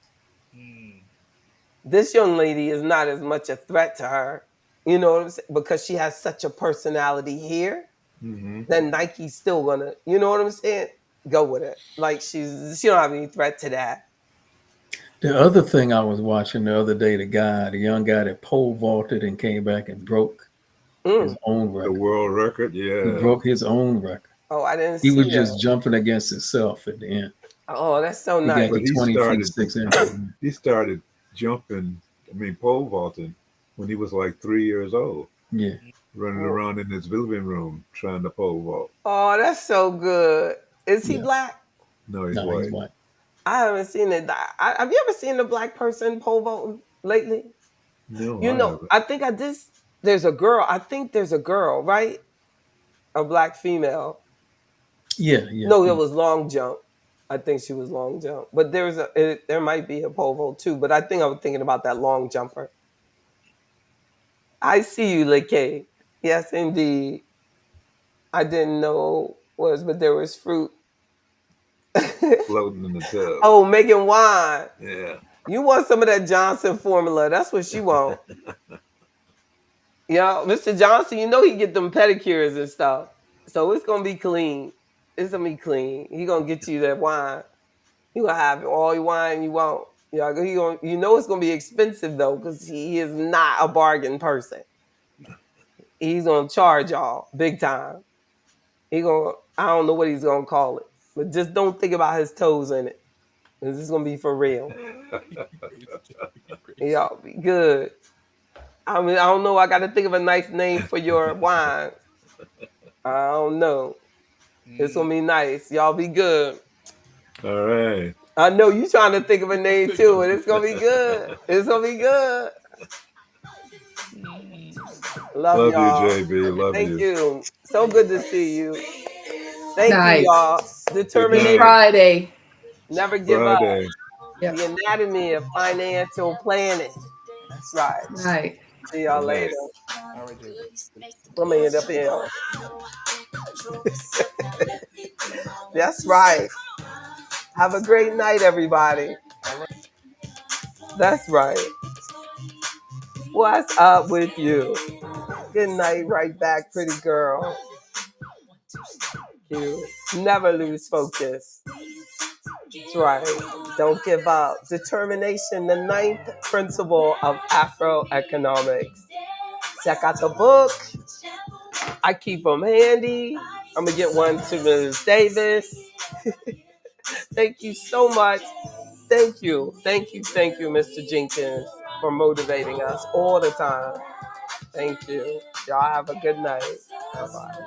This young lady is not as much a threat to her, you know what I'm saying? Because she has such a personality here, then Nike's still gonna, you know what I'm saying? Go with it. Like she don't have any threat to that.
The other thing I was watching the other day, the young guy that pole vaulted and came back and broke his own
The
record.
world record,
He
yeah.
broke his own record.
Oh, I didn't
He
see
was
that.
just jumping against himself at the end.
Oh, that's so
He
nice.
got
But
to 20 feet 6 inches.
he started jumping, pole vaulting when he was like 3 years old,
Yeah.
running around in his living room trying to pole vault.
Oh, that's so good. Is he
Yeah.
black?
No, he's
No,
white.
he's white.
I haven't seen it. Have you ever seen a black person pole vaulting lately?
No,
You
I
know,
haven't.
I think there's a girl. I think there's a girl, right? A black female.
Yeah.
No, it was long jump. I think she was long jump. But there might be a pole vault too. But I think I was thinking about that long jumper. I see you, Lekay. Yes, indeed. I didn't know but there was fruit.
Floating in the tub.
Oh, making wine.
Yeah.
You want some of that Johnson formula. That's what she want. Yeah, Mr. Johnson, you know he get them pedicures and stuff. So it's going to be clean. It's going to be clean. He going to get you that wine. You going to have all your wine you want. Yeah, you know it's going to be expensive, though, because he is not a bargain person. He's going to charge y'all big time. I don't know what he's going to call it. But just don't think about his toes in it. This is going to be for real. Y'all be good. I mean, I don't know. I got to think of a nice name for your wine. I don't know. It's going to be nice. Y'all be good.
All right.
I know you trying to think of a name too, and it's going to be good. It's going to be good. Love y'all.
You, JB. Love
Thank
you.
you. So good to see you. Thank
Nice.
you, y'all. Determination.
Friday.
Never give
Friday.
up.
Yep.
The anatomy of financial planning. That's right.
Right.
See y'all later. I'm going to end up here. That's right. Have a great night, everybody. That's right. What's up with you? Good night, right back, pretty girl. You never lose focus. That's right. Don't give up. Determination, the 9th principle of Afroeconomics. Check out the book. I keep them handy. I'm going to get one to Ms. Davis. Thank you so much. Thank you, Mr. Jenkins, for motivating us all the time. Thank you. Y'all have a good night. Bye-bye.